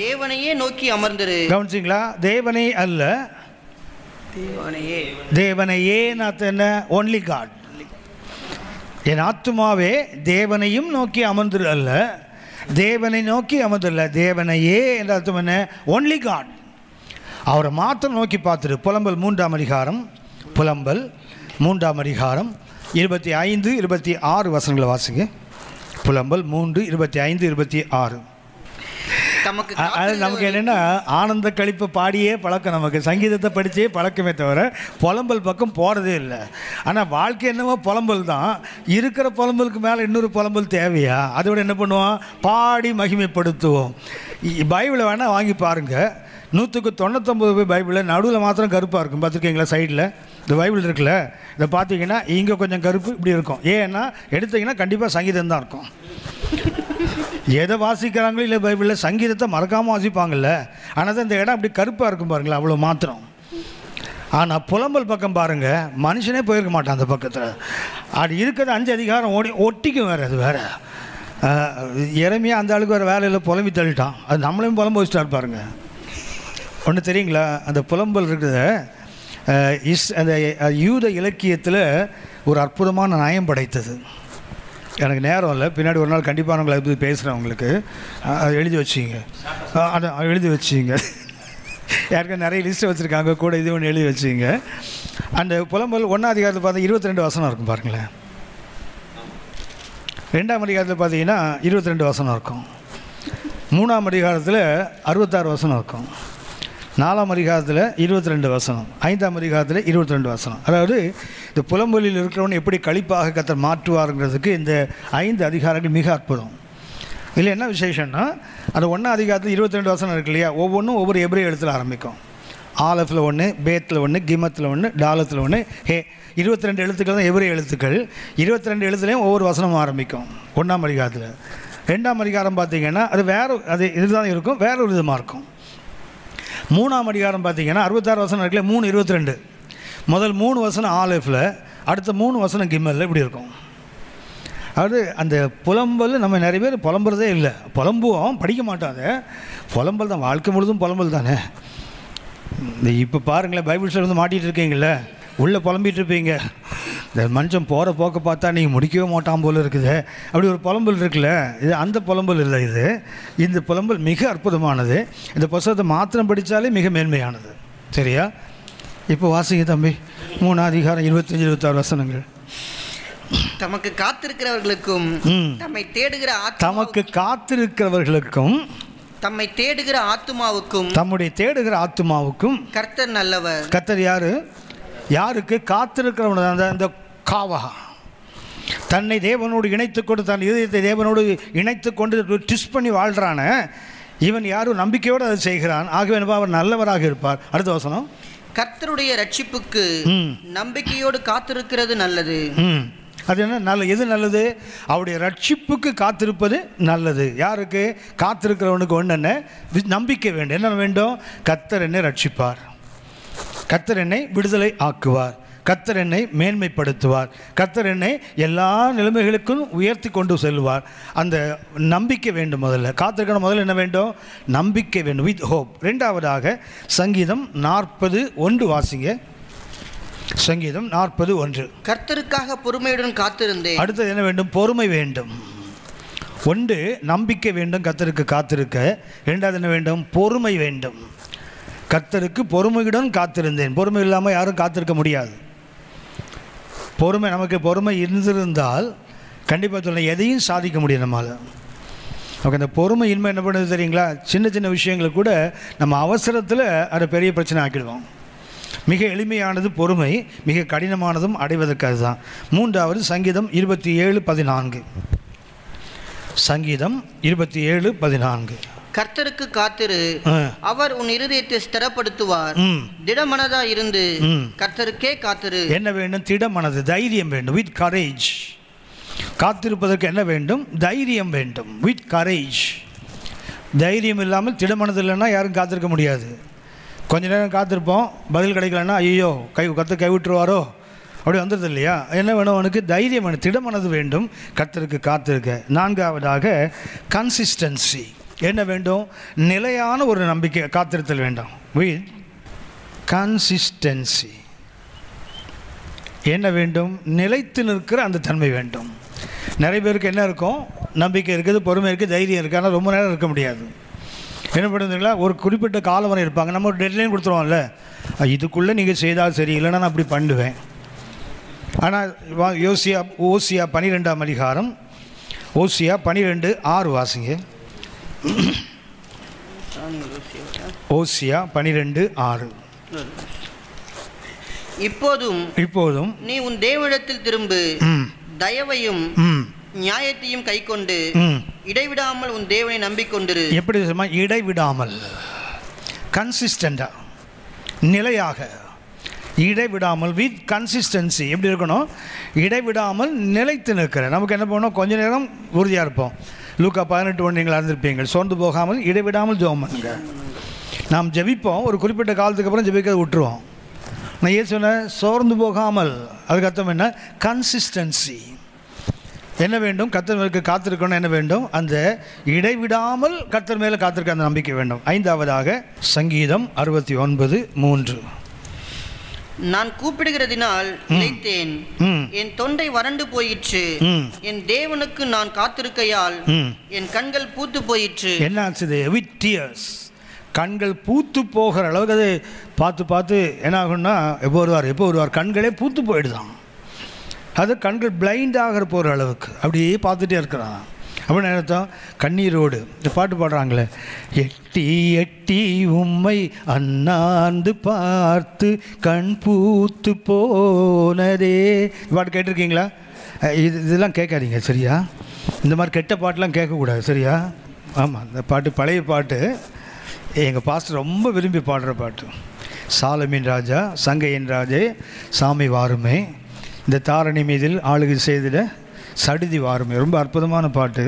தேவனையே நோக்கி அமர்ந்திரு. கவனிச்சிங்களா, தேவனை அல்ல, தேவனையே என்ன, ஒன்லி காட். என் ஆத்துமாவே தேவனையும் நோக்கி அமர்ந்திரு அல்ல, தேவனை நோக்கி அமர்ந்தில்ல, தேவனையே என்ற அர்த்தம் என்ன, ஒன்லி காட். அவரை மாத்திரம் நோக்கி பார்த்துரு. புலம்பல் 3ஆம் அதிகாரம், புலம்பல் 3ஆம் அதிகாரம் 25-26 வசனங்களை வாசிங்க. புலம்பல் 3:25-26. அது நமக்கு என்னென்னா, ஆனந்த கழிப்பை பாடியே பழக்கம், நமக்கு சங்கீதத்தை படித்தே பழக்கமே தவிர புலம்பல் பக்கம் போகிறதே இல்லை. ஆனால் வாழ்க்கை என்னவோ புலம்பல் தான். இருக்கிற புலம்பலுக்கு மேலே இன்னொரு புலம்பல் தேவையா, அதோட என்ன பண்ணுவோம், பாடி மகிமைப்படுத்துவோம். பைபிளை வேணால் வாங்கி பாருங்கள். 100க்கு 99 பைபிளில் நடுவில் மாத்திரம் கருப்பாக இருக்கும். பார்த்துருக்கீங்களா? சைடில் இந்த பைபிள் இருக்குல்ல, இதை பார்த்தீங்கன்னா இங்கே கொஞ்சம் கருப்பு இப்படி இருக்கும். ஏன்னா எடுத்தீங்கன்னா கண்டிப்பாக சங்கீதம் தான் இருக்கும். எதை வாசிக்கிறாங்களோ இல்லை பைபிளில் சங்கீதத்தை மறக்காமல் வாசிப்பாங்கள்ல, ஆனால் தான் இந்த இடம் அப்படி கருப்பாக இருக்கும் பாருங்களேன், அவ்வளோ மாத்திரம். ஆனால் புலம்பல் பக்கம் பாருங்கள், மனுஷனே போயிருக்க மாட்டான் அந்த பக்கத்தில். அது இருக்கிறது 5 அதிகாரம் ஒட்டிக்கும் வேறு. அது வேறு இறமையாக அந்த ஆளுக்கு வேறு வேலையில் புலம்பி தள்ளிட்டான். அது நம்மளையும் புலம்ப வச்சுட்டா இருப்பாருங்க. ஒன்று தெரியுங்களா? அந்த புலம்பல் இருக்கிறத அந்த யூத இலக்கியத்தில் ஒரு அற்புதமான நயம் படைத்தது. எனக்கு நேரம் இல்லை, பின்னாடி ஒரு நாள் கண்டிப்பாக உங்களை எப்படி பேசுகிறேன் உங்களுக்கு. எழுதி வச்சிங்க, அதை எழுதி வச்சிங்க. யாருக்கும் நிறைய லிஸ்ட்டு வச்சுருக்காங்க கூட, இது ஒன்று எழுதி வச்சிங்க. அந்த புலம்பல் 1ஆம் அதிகாரத்தில் பார்த்தா 22 வசனம் இருக்கும் பாருங்களேன். 2ஆம் அதிகாரத்தில் பார்த்தீங்கன்னா 22 வசனம் இருக்கும். 3ஆம் அதிகாரத்தில் 66 வசனம் இருக்கும். 4ஆம் அதிகாரத்தில் 22 வசனம். 5ஆம் அதிகாரத்தில் 22 வசனம். அதாவது இந்த புலம்பொலியில் இருக்கிறவன் எப்படி களிப்பாக கர்த்தர் மாற்றுவாருங்கிறதுக்கு இந்த 5 அதிகாரங்கள் மிக அற்புதம். இதில் என்ன விசேஷம்னா, அந்த 1ஆம் அதிகாரத்தில் 22 வசனம் இருக்கு இல்லையா, ஒவ்வொன்றும் ஒவ்வொரு எபிரேய எழுத்தில் ஆரம்பிக்கும். ஆலஃபில் 1, பேத்தில் 1, கிமத்தில் 1, டாலத்தில் 1, ஹே. 22 எழுத்துக்கள் தான் எபிரேய எழுத்துக்கள். 22 எழுத்துலேயும் ஒவ்வொரு வசனமும் ஆரம்பிக்கும் 1ஆம் அதிகாரத்தில். 2ஆம் அதிகாரம் பார்த்திங்கன்னா அது வேறு, அது இதுதான் இருக்கும், வேற ஒரு விதமாக இருக்கும். 3ஆம் அதிகாரம் பார்த்திங்கன்னா 66 வசனம் இருக்குல்ல, 3:22. முதல் 3 வசனம் ஆலஃபில், அடுத்த 3 வசனம் கிம்மலில் இப்படி இருக்கும். அதாவது அந்த புலம்பல் நம்ம நிறைய பேர் புலம்புறதே இல்லை. புலம்புவோம், படிக்க மாட்டாங்க. புலம்பல் தான் வாழ்க்கை முழுதும் புலம்பல் தானே. இந்த இப்போ பாருங்களேன், பைபிள் ஸ்டோர் வந்து மாட்டிகிட்டு இருக்கீங்களே, உள்ளே புலம்பிகிட்டு இருப்பீங்க. இந்த மனுஷன் போகிற போக்க பார்த்தா நீங்கள் முடிக்கவே மாட்டான் போல் இருக்குது, அப்படி ஒரு புலம்பல் இருக்குல்ல. இது அந்த புலம்பல் இல்லை. இந்த புலம்பல் மிக அற்புதமானது. இந்த புத்தகத்தை மாத்திரம் படித்தாலே மிக மேன்மையானது. சரியா? இப்போ வாசிங்க தம்பி, 3ஆம் அதிகாரம் 25-26 வசனங்கள். தமக்கு காத்திருக்கிறவர்களுக்கும் தம்மை தேடுகிற தம்மை தேடுகிற ஆத்துமாவுக்கும் தம்முடைய தேடுகிற ஆத்துமாவுக்கும் கர்த்தர் நல்லவர். கர்த்தர் யாரு? யாருக்கு? காத்திருக்கிறவன். அந்த காவா தன்னை தேவனோடு இணைத்துக்கொண்டு, தன் இதயத்தை தேவனோடு இணைத்துக்கொண்டு ட்விஸ்ட் பண்ணி வாழ்கிறான இவன் யாரும் நம்பிக்கையோடு அதை செய்கிறான். ஆகவே அவர் நல்லவராக இருப்பார். அடுத்த வசனம், கர்த்தருடைய ரட்சிப்புக்கு நம்பிக்கையோடு காத்திருக்கிறது நல்லது. அது என்ன நல்ல? எது நல்லது? அவருடைய ரட்சிப்புக்கு காத்திருப்பது நல்லது. யாருக்கு? காத்திருக்கிறவனுக்கு ஒன்று என்ன? நம்பிக்கை வேண்டும். என்ன வேண்டும்? கர்த்தர் என்னை ரட்சிப்பார், கர்த்தர் என்னை விடுதலை ஆக்குவார், கர்த்தர் என்னை மேன்மைப்படுத்துவார், கர்த்தர் என்னை எல்லா நிலைமைகளுக்கும் உயர்த்தி கொண்டு செல்வார். அந்த நம்பிக்கை வேண்டும். முதல்ல காத்திருக்கணும். முதல்ல என்ன வேண்டும்? நம்பிக்கை வேண்டும், வித் ஹோப். 2ஆவதாக சங்கீதம் 40:1 வாசிங்க. சங்கீதம் 40:1. கர்த்தருக்காக பொறுமையுடன் காத்திருந்தேன். அடுத்தது என்ன வேண்டும்? பொறுமை வேண்டும். 1 நம்பிக்கை வேண்டும், கர்த்தருக்கு காத்திருக்க. 2வது என்ன வேண்டும்? பொறுமை வேண்டும். கர்த்தருக்கு பொறுமையுடன் காத்திருந்தேன். பொறுமை இல்லாமல் யாரும் காத்திருக்க முடியாது. பொறுமை, நமக்கு பொறுமை இருந்திருந்தால் கண்டிப்பாக சொல்ல எதையும் சாதிக்க முடியும் நம்மளால். ஓகே, அந்த பொறுமையின்மை என்ன பண்ணுறது தெரியுங்களா? சின்ன சின்ன விஷயங்களை கூட நம்ம அவசரத்தில் அதை பெரிய பிரச்சனை ஆக்கிடுவோம். மிக எளிமையானது பொறுமை, மிக கடினமானதும் அடைவதற்கு அதுதான். 3வது சங்கீதம் 27:14. சங்கீதம் 27:14. கர்த்தருக்கு காத்திரு, அவர் உன் இருதயத்தை ஸ்திரப்படுத்துவார். திடமனதா இருந்து கர்த்தருக்கே காத்திரு. என்ன வேண்டும்? திடமனது, தைரியம் வேண்டும், வித் கரேஜ். காத்திருப்பதற்கு என்ன வேண்டும்? தைரியம் வேண்டும், வித் கரேஜ். தைரியம் இல்லாமல் திடமனது இல்லைன்னா யாரும் காத்திருக்க முடியாது. கொஞ்ச நேரம் காத்திருப்போம், பதில் கிடைக்கலன்னா ஐயோ கர்த்தர் கைவிட்டுருவாரோ அப்படி வந்துடுது இல்லையா? என்ன வேணும்? அவனுக்கு தைரியம் வேணும், திடமனது வேண்டும், கர்த்தருக்கு காத்திருக்க. 4ஆவதாக கன்சிஸ்டன்சி. என்ன வேண்டும்? நிலையான ஒரு நம்பிக்கை, காத்திருத்தல் வேண்டும், வித் கன்சிஸ்டன்சி. என்ன வேண்டும்? நிலைத்து நிற்கிற அந்த தன்மை வேண்டும். நிறைய பேருக்கு என்ன இருக்கும்? நம்பிக்கை இருக்குது, பொறுமை இருக்குது, தைரியம் இருக்குது, ஆனால் ரொம்ப நேரம் இருக்க முடியாது. என்ன பண்ணுறீங்களா? ஒரு குறிப்பிட்ட காலம் வரை இருப்பாங்க. நம்ம ஒரு டெட்லைன் கொடுத்துருவோம்ல, இதுக்குள்ளே நீங்கள் செய்தால் சரி, இல்லைன்னா நான் அப்படி பண்ணுவேன். ஆனால் ஓசியா 12ஆம் அதிகாரம், ஓசியா 12:6 வாசிங்க. ஓசியா 12:6. இப்போதும் நீ உன் தேவனிடத்தில் திரும்பு, தயவையும் நியாயத்தையும் கைக்கொண்டு இடைவிடாமல் உன் தேவனை நம்பிக்கொண்டிரு. எப்படி இடைவிடாமல் கன்சிஸ்டண்டாக, நிலையாக, இடைவிடாமல், வித் கன்சிஸ்டன்சி. எப்படி இருக்கணும்? இடைவிடாமல் நிலைத்து நிற்கிற. நமக்கு என்ன பண்ணணும்? கொஞ்ச நேரம் உறுதியாக இருப்போம். லூக்கா 18 நீங்கள் அறிந்திருப்பீங்கள். சோர்ந்து போகாமல் இடைவிடாமல் ஜெபம் பண்ணுங்க. நாம் ஜெபிப்போம், ஒரு குறிப்பிட்ட காலத்துக்கு அப்புறம் ஜெபிக்கிறத விட்டுருவோம். நான் ஏன் சொன்னேன்? சோர்ந்து போகாமல். அதுக்கு அர்த்தம் என்ன? கன்சிஸ்டன்சி. என்ன வேண்டும்? கர்த்தர் மேலுக்கு காத்திருக்கணும். என்ன வேண்டும்? அந்த இடைவிடாமல் கர்த்தர் மேலே காத்திருக்க அந்த நம்பிக்கை வேண்டும். 5ஆவதாக சங்கீதம் 69:3. நான் கூப்பிடுகிறதினால் இளைத்தேன், என் தொண்டை வறண்டு போயிற்று, என் தேவனுக்கு நான் காத்திருக்கையால் என் கண்கள் பூத்து போயிற்று. என்ன ஆச்சுது? With tears. கண்கள் பூத்து போகிற அளவுக்கு அது பார்த்து பார்த்து என்ன ஆகும்னா, எப்போ வருவார் கண்களே பூத்து போயிடுதான். அது கண்கள் பிளைண்ட் ஆகிற போகிற அளவுக்கு அப்படியே பார்த்துட்டே இருக்கிறான். அப்படின்னு அர்த்தம், கண்ணீரோடு. இந்த பாட்டு பாடுறாங்களே, எட்டி எட்டி உம்மை அண்ணாந்து பார்த்து கண் பூத்து போனதே. பாட்டு கேட்டிருக்கீங்களா? இதெல்லாம் கேட்காதீங்க சரியா? இந்த மாதிரி கெட்ட பாட்டெலாம் கேட்கக்கூடாது சரியா? ஆமாம், இந்த பாட்டு பழைய பாட்டு, எங்கள் பாஸ்டர் ரொம்ப விரும்பி பாடுற பாட்டு. சாலமின் ராஜா சங்கையின் ராஜே சாமி வாருமே, இந்த தாரணி மீதில் ஆளுகை செய்திட சடிதி வாருமே. ரொம்ப அற்புதமான பாட்டு.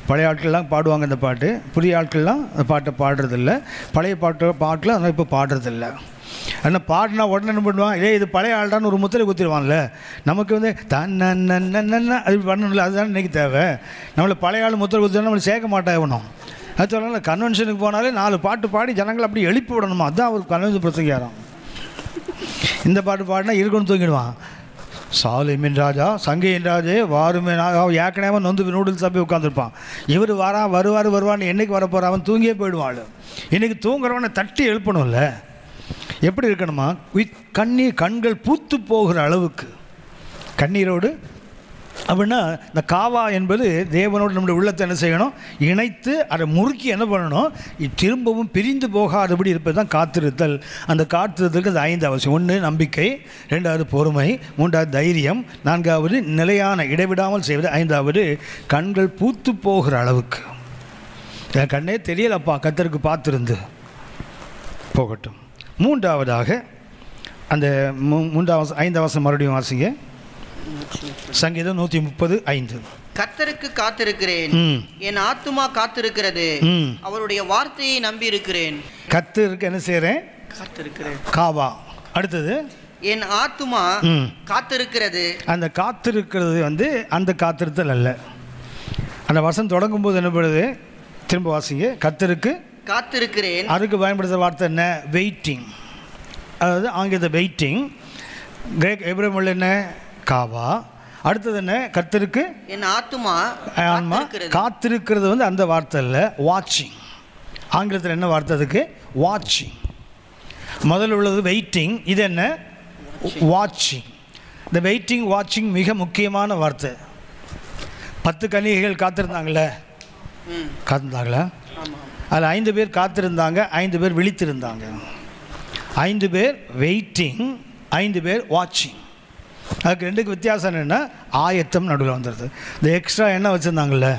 பழைய ஆட்கள்லாம் பாடுவாங்க இந்த பாட்டு. புதிய ஆட்கள்லாம் அந்த பாட்டை பாடுறதில்ல. பழைய பாட்டில் அதனால் இப்போ பாடுறதில்ல. ஆனால் பாடினா உடனே என்ன பண்ணுவான்? இது பழைய ஆள்டான்னு ஒரு முத்திரை குத்திடுவான்ல. நமக்கு வந்து தன்ன அது பண்ணணும்ல, அதுதான் இன்றைக்கி தேவை. நம்மளை பழைய ஆள் முத்திரை குத்தினா நம்மளை சேர்க்க மாட்டாகணும். அது சொல்லலாம். கன்வென்ஷனுக்கு போனாலே 4 பாட்டு பாடி ஜனங்களை அப்படி எழுப்பி விடணுமா? அதுதான் ஒரு கன்வென்ஷன் பிரசங்கியாரம். இந்த பாட்டு பாடினா இருக்குன்னு தூங்கிடுவான். சாலிமின் ராஜா சங்கையின் ராஜே வாருமே. ஏற்கனவே நொந்து நூடுல்ஸ் சாப்பி உட்காந்துருப்பான். இவர் வருவான்னு என்றைக்கு வரப்போகிற அவன் தூங்கியே போயிடுவாள். இன்றைக்கி தூங்குறவனை தட்டி எழுப்பணும்ல. எப்படி இருக்கணுமா? வித் கண்கள் பூத்து போகிற அளவுக்கு கண்ணீரோடு. அப்படின்னா இந்த காவா என்பது தேவனோடு நம்முடைய உள்ளத்தை என்ன செய்யணும்? இணைத்து அதை முறுக்கி என்ன பண்ணணும்? திரும்பவும் பிரிந்து போகாதபடி இருப்பது தான் காத்திருத்தல். அந்த காத்திருத்தலுக்கு அது 5 அவசியம். 1 நம்பிக்கை, 2வது பொறுமை, 3வது தைரியம், 4வது நிலையான இடைவிடாமல் செய்வது, 5வது கண்கள் பூத்து போகிற அளவுக்கு. என் கண்ணே தெரியலப்பா கர்த்தருக்கு பார்த்துருந்து போகட்டும். 3ஆவதாக அந்த 5 அவசரம் மறுபடியும் வாசிங்க. சங்கீதம் 130:5. கர்த்தருக்கு காத்திருக்கிறேன், என் ஆத்துமா காத்திருக்கிறது, அவருடைய வார்த்தையை நம்பி இருக்கிறேன். கர்த்தருக்கு என்ன செய்றேன்? காத்திருக்கிறேன். காவா. அடுத்தது என் ஆத்துமா காத்திருக்கிறது. அந்த காத்திருக்கிறது வந்து அந்த காத்திருத்தல் அல்ல. அந்த வசனம் தொடங்கும் போது என்ன பண்ணுது? திரும்ப வாசிங்க. கர்த்தருக்கு காத்திருக்கிறேன். அதுக்கு பயன்படுத்துகிற வார்த்தை என்ன? வெயிட்டிங். அதாவது ஆங்கிலத்தை வெயிட்டிங், கிரேக் எபிரேமில் என்ன? காவா. அடுத்தது என்ன? கர்த்தருக்கு என் ஆத்துமா காத்திருக்கிறது வந்து அந்த வார்த்தை இல்லை, வாட்சிங். ஆங்கிலத்தில் என்ன வார்த்தை அதுக்கு? வாட்சிங். முதல்ல உள்ளது வெயிட்டிங், இது என்ன? வாட்சிங். இந்த வெயிட்டிங் வாட்சிங் மிக முக்கியமான வார்த்தை. 10 கன்னிகைகள் காத்திருந்தாங்களே, காத்திருந்தாங்களா? அதில் 5 பேர் காத்திருந்தாங்க, 5 பேர் விழித்திருந்தாங்க. 5 பேர் வெயிட்டிங், 5 பேர் வாட்சிங். அதுக்கு 2க்கு வித்தியாசம் என்னென்னா, ஆயத்தம் நடுவில் வந்துடுது. இந்த எக்ஸ்ட்ரா என்ன வச்சுருந்தாங்களே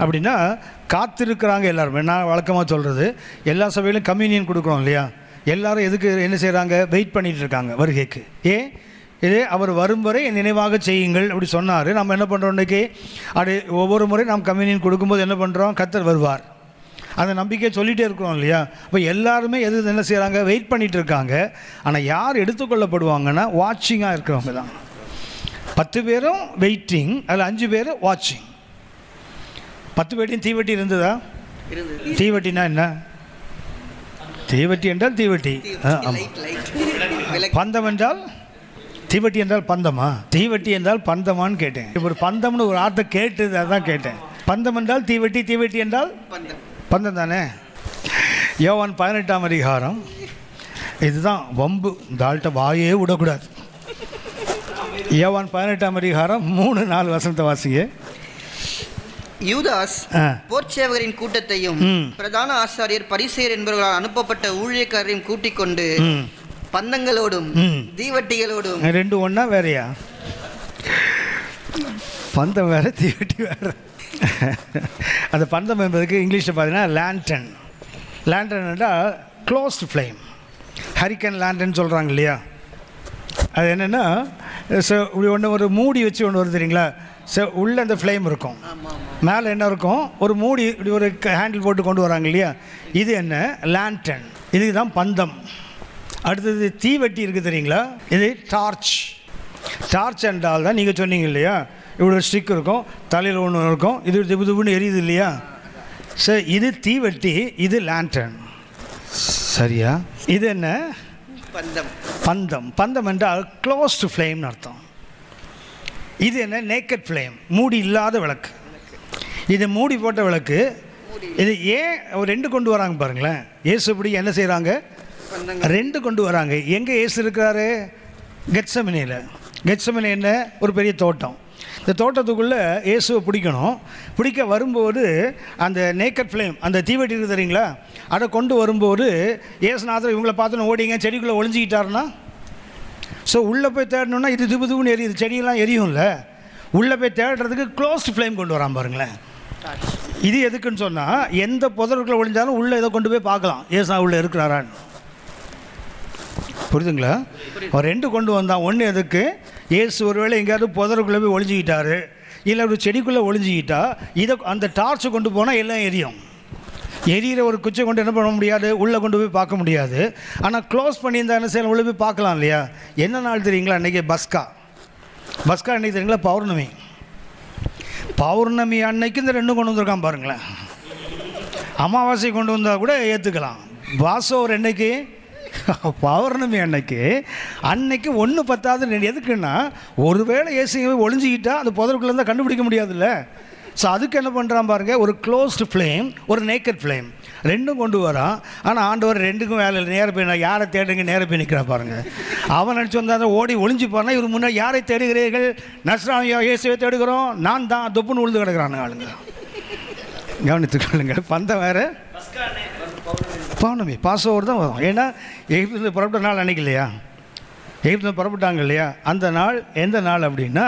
அப்படின்னா காத்திருக்கிறாங்க எல்லாருமே. நான் வழக்கமாக சொல்கிறது, எல்லா சபையிலும் கம்யூனியன் கொடுக்குறோம் இல்லையா? எல்லாரும் எதுக்கு என்ன செய்கிறாங்க? வெயிட் பண்ணிகிட்டு இருக்காங்க வருகைக்கு. இதே அவர் வரும் வரை நினைவாக செய்யுங்கள் அப்படி சொன்னார். நம்ம என்ன பண்ணுறோம்? இன்றைக்கி அப்படி ஒவ்வொரு முறை நாம் கம்யூனியன் கொடுக்கும்போது என்ன பண்ணுறோம்? கர்த்தர் வருவார் அந்த நம்பிக்கையை சொல்லிகிட்டே இருக்கிறோம் இல்லையா? அப்போ எல்லாருமே என்ன செய்கிறாங்க? வெயிட் பண்ணிகிட்டு இருக்காங்க. ஆனால் யார் எடுத்துக்கொள்ளப்படுவாங்கன்னா வாட்சிங்காக இருக்கிறவங்க தான். 10 பேரும் வெயிட்டிங், அதில் 5 பேர் வாட்சிங். 10 பேர்ட்டையும் தீவெட்டி இருந்ததா? தீவெட்டினா என்ன? தீவெட்டி என்றால் தீவெட்டி. பந்தம் என்றால் தீவெட்டி என்றால் பந்தமா? தீவெட்டி என்றால் பந்தமான்னு கேட்டேன். இப்போ ஒரு பந்தம்னு ஒரு வார்த்தை கேட்டு அதான் கேட்டேன். பந்தம் என்றால் தீவெட்டி, தீவெட்டி என்றால் பந்தம் தானே. யோவான் 18ஆம் அதிகாரம். இதுதான் வம்பு, இந்த ஆள்கிட்ட வாயே விடக்கூடாது. யோவான் 18ஆம் அதிகாரம் 3-4 வசனத்தை வாசிங்க. யூதாஸ் போர்ச்சேவகரின் கூட்டத்தையும் பிரதான ஆசாரியர் பரிசேயர் என்பவர்களால் அனுப்பப்பட்ட ஊழியக்காரரையும் கூட்டிக் கொண்டு பந்தங்களோடும் தீவட்டிகளோடும். 2 ஒண்ணா வேறையா? பந்தம் வேற, தீவட்டி வேற. அந்த பந்தம் என்பதுக்கு இங்கிலீஷில் பார்த்தீங்கன்னா லேண்டன். லேண்டன்டா க்ளோஸ்டு ஃப்ளேம். ஹரிக்கன் லேண்டன் சொல்கிறாங்க இல்லையா, அது என்னென்னா இப்படி ஒன்று ஒரு மூடி வச்சு ஒன்று வருது தெரியுங்களா. உள்ளே அந்த ஃப்ளேம் இருக்கும், மேலே என்ன இருக்கும், ஒரு மூடி இப்படி ஒரு ஹேண்டில் போட்டு கொண்டு வராங்க இல்லையா. இது என்ன, லேண்டன். இதுக்கு தான் பந்தம். அடுத்தது தீவெட்டி இருக்குது தெரியுங்களா, இது டார்ச். டார்ச் என்றால் தான் நீங்கள் சொன்னீங்க இல்லையா, இவ்வளோ ஸ்டிக் இருக்கும், தலையில் ஒன்று இருக்கும், இது திபு திபுன்னு எரியுது இல்லையா. சரி, இது தீவெட்டி, இது லேண்டன். சரியா? இது என்ன, பந்தம். பந்தம். பந்தம் என்றால் க்ளோஸ்டு ஃப்ளேம்னு அர்த்தம். இது என்ன, நேக்கட் ஃப்ளேம், மூடி இல்லாத விளக்கு. இது மூடி போட்ட விளக்கு. இது ஏன் ஒரு 2 கொண்டு வராங்க பாருங்களேன். இயேசு இப்படி என்ன செய்கிறாங்க, 2 கொண்டு வராங்க. எங்கே இயேசு இருக்கிறாரு, கெத்செமனேல. கெத்செமனே என்ன, ஒரு பெரிய தோட்டம். இந்த தோட்டத்துக்குள்ளே இயேசுவை பிடிக்கணும். பிடிக்க வரும்போது அந்த நேக்கட் ஃப்ளேம், அந்த தீவெட்டி இருக்குது தெரியுங்களா, அதை கொண்டு வரும்போது இயேசுநாதர் இவங்களை பார்த்துன்னு ஓடிங்க, செடிக்குள்ளே ஒளிஞ்சிக்கிட்டாருன்னா. ஸோ உள்ளே போய் தேடணுன்னா இது திபு திபுன்னு எரியுது, செடியெல்லாம் எரியும்ல. உள்ளே போய் தேடுறதுக்கு க்ளோஸ்டு ஃப்ளேம் கொண்டு வரான் பாருங்களேன். இது எதுக்குன்னு சொன்னால், எந்த புதருக்குள்ளே ஒளிஞ்சாலும் உள்ளே இதை கொண்டு போய் பார்க்கலாம், ஏசா உள்ளே இருக்கிறாரான்னு. புரியுதுங்களா? ஒரு 2 கொண்டு வந்தான். ஒன்று எதுக்கு, ஏசு ஒருவேளை எங்கேயாவது புதருக்குள்ளே போய் ஒளிஞ்சிக்கிட்டாரு, இல்லை ஒரு செடிக்குள்ளே ஒளிஞ்சிக்கிட்டா இதை அந்த டார்ச்சை கொண்டு போனால் எல்லாம் எரியும். எரியிற ஒரு குச்சை கொண்டு என்ன பண்ண முடியாது, உள்ளே கொண்டு போய் பார்க்க முடியாது. ஆனால் க்ளோஸ் பண்ணியிருந்தா என்ன செய்யலாம், உள்ளே போய் பார்க்கலாம் இல்லையா. என்ன நாள் தெரியுங்களா, அன்றைக்கி பஸ்கா. பஸ்கா அன்றைக்கி தெரியுங்களா, பௌர்ணமி. பௌர்ணமி அன்னைக்கு இந்த 2 கொண்டு வந்திருக்கான் பாருங்களேன். அமாவாசை கொண்டு வந்தால் கூட ஏற்றுக்கலாம். பாசோவர் என்னைக்கு, பௌர்ணமி அன்னைக்கு 1 பத்தாவது. எதுக்குன்னா, ஒருவேளை ஏசிங்க ஒளிஞ்சிக்கிட்டால் அந்த புதருக்குள்ளே கண்டுபிடிக்க முடியாதுல்ல. ஸோ அதுக்கு என்ன பண்ணுறான் பாருங்கள், ஒரு க்ளோஸ்டு ஃப்ளேம், ஒரு நேக்கட் ஃப்ளேம், 2 கொண்டு வரான். ஆனால் ஆண்டவர் 2க்கும் வேலை இல்லை. நேர போய் நான் யாரை தேடுங்க, நேர போய் நிற்கிறா பாருங்கள். அவன் நினச்சி வந்தால் ஓடி ஒளிஞ்சு போனால் இவர் முன்னாடி யாரை தேடுகிறீர்கள், நஸ்ரானியா இயேசுவை தேடுகிறோம், நான் தான் தொப்புன்னு உழுது கிடக்கிறான் ஆளுங்க. கவனித்துக்கொள்ளுங்கள். பந்தம் வேறு, பௌர்ணமி பாசோவர் தான் வரும். ஏன்னா எகிப்துலேருந்து புறப்பட்ட நாள் அன்றைக்கி இல்லையா, எகிப்துலேருந்து புறப்பட்டாங்க இல்லையா. அந்த நாள் எந்த நாள் அப்படின்னா,